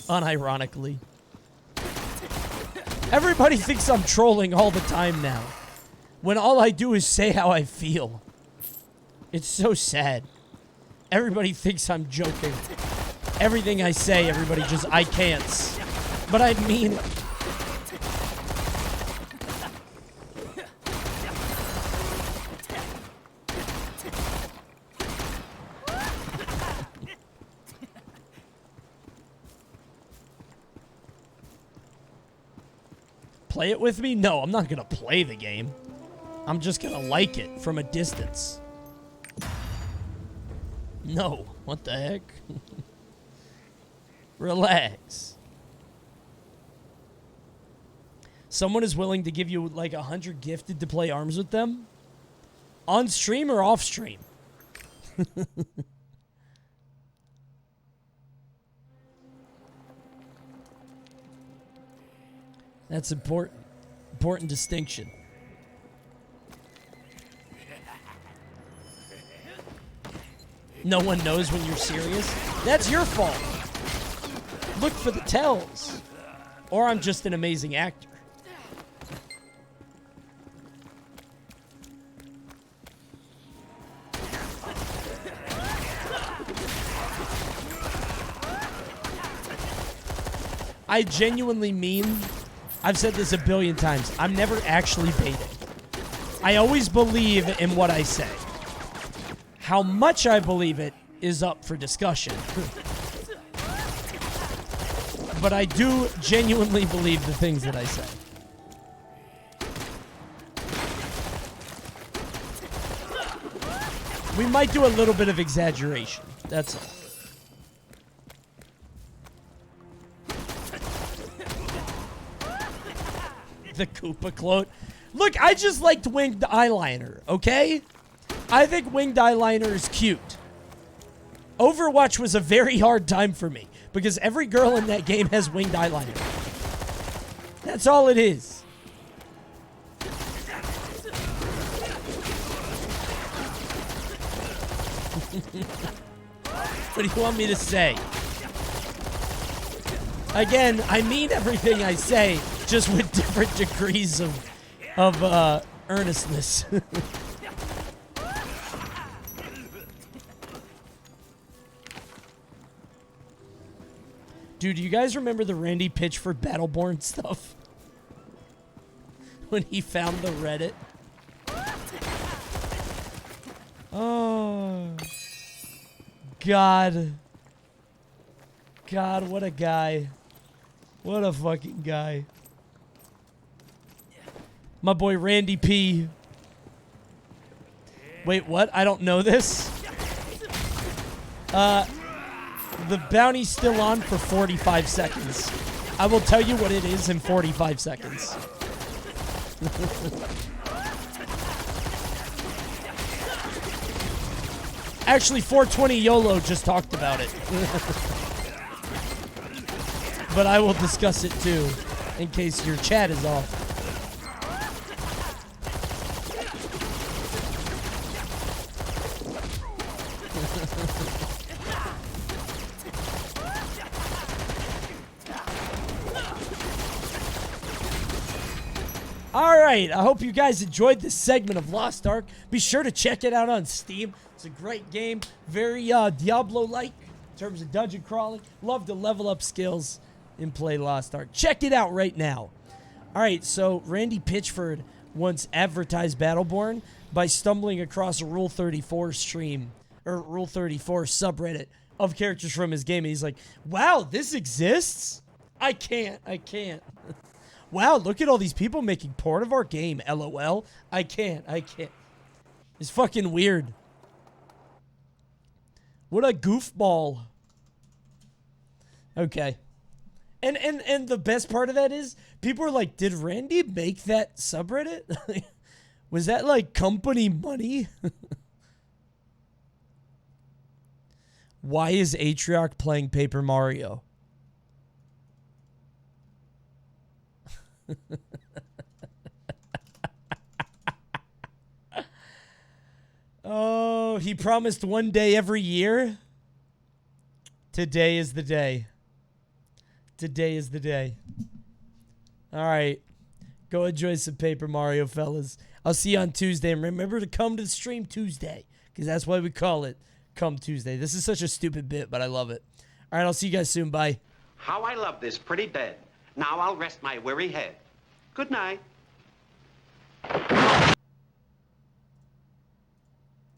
Unironically. Everybody thinks I'm trolling all the time now. When all I do is say how I feel. It's so sad. Everybody thinks I'm joking. Everything I say, everybody just, I can't. But I mean it. Play it with me? No, I'm not gonna play the game. I'm just gonna like it from a distance. No, what the heck? Relax. Someone is willing to give you like 100 gifted to play arms with them? On stream or off stream? That's important. Important distinction. No one knows when you're serious? That's your fault. Look for the tells. Or I'm just an amazing actor. I genuinely mean, I've said this a billion times, I'm never actually baiting. I always believe in what I say. How much I believe it is up for discussion. But I do genuinely believe the things that I say. We might do a little bit of exaggeration. That's all. The Koopa quote. Look, I just liked winged eyeliner, okay? I think winged eyeliner is cute. Overwatch was a very hard time for me because every girl in that game has winged eyeliner. That's all it is. What do you want me to say? Again, I mean everything I say, just with different degrees of earnestness. Dude, do you guys remember the Randy Pitchford Battleborn stuff? When he found the Reddit? Oh. God. God, what a guy. What a fucking guy. My boy Randy P. Wait, what? I don't know this. The bounty's still on for 45 seconds. I will tell you what it is in 45 seconds. Actually, 420 YOLO just talked about it. But I will discuss it too, in case your chat is off. All right, I hope you guys enjoyed this segment of Lost Ark. Be sure to check it out on Steam. It's a great game, very Diablo-like in terms of dungeon crawling. Love to level up skills and play Lost Ark. Check it out right now. All right, so Randy Pitchford once advertised Battleborn by stumbling across a Rule 34 stream, or Rule 34 subreddit of characters from his game, and he's like, wow, this exists? I can't. Wow, look at all these people making porn of our game, LOL. I can't. It's fucking weird. What a goofball. Okay. And the best part of that is, people are like, did Randy make that subreddit? Was that like company money? Why is Atrioc playing Paper Mario? Oh, he promised one day every year. Today is the day. Today is the day. All right. Go enjoy some Paper Mario, fellas. I'll see you on Tuesday. And remember to come to the stream Tuesday, because that's why we call it Come Tuesday. This is such a stupid bit, but I love it. All right, I'll see you guys soon. Bye. How I love this pretty bed. Now I'll rest my weary head. Good night.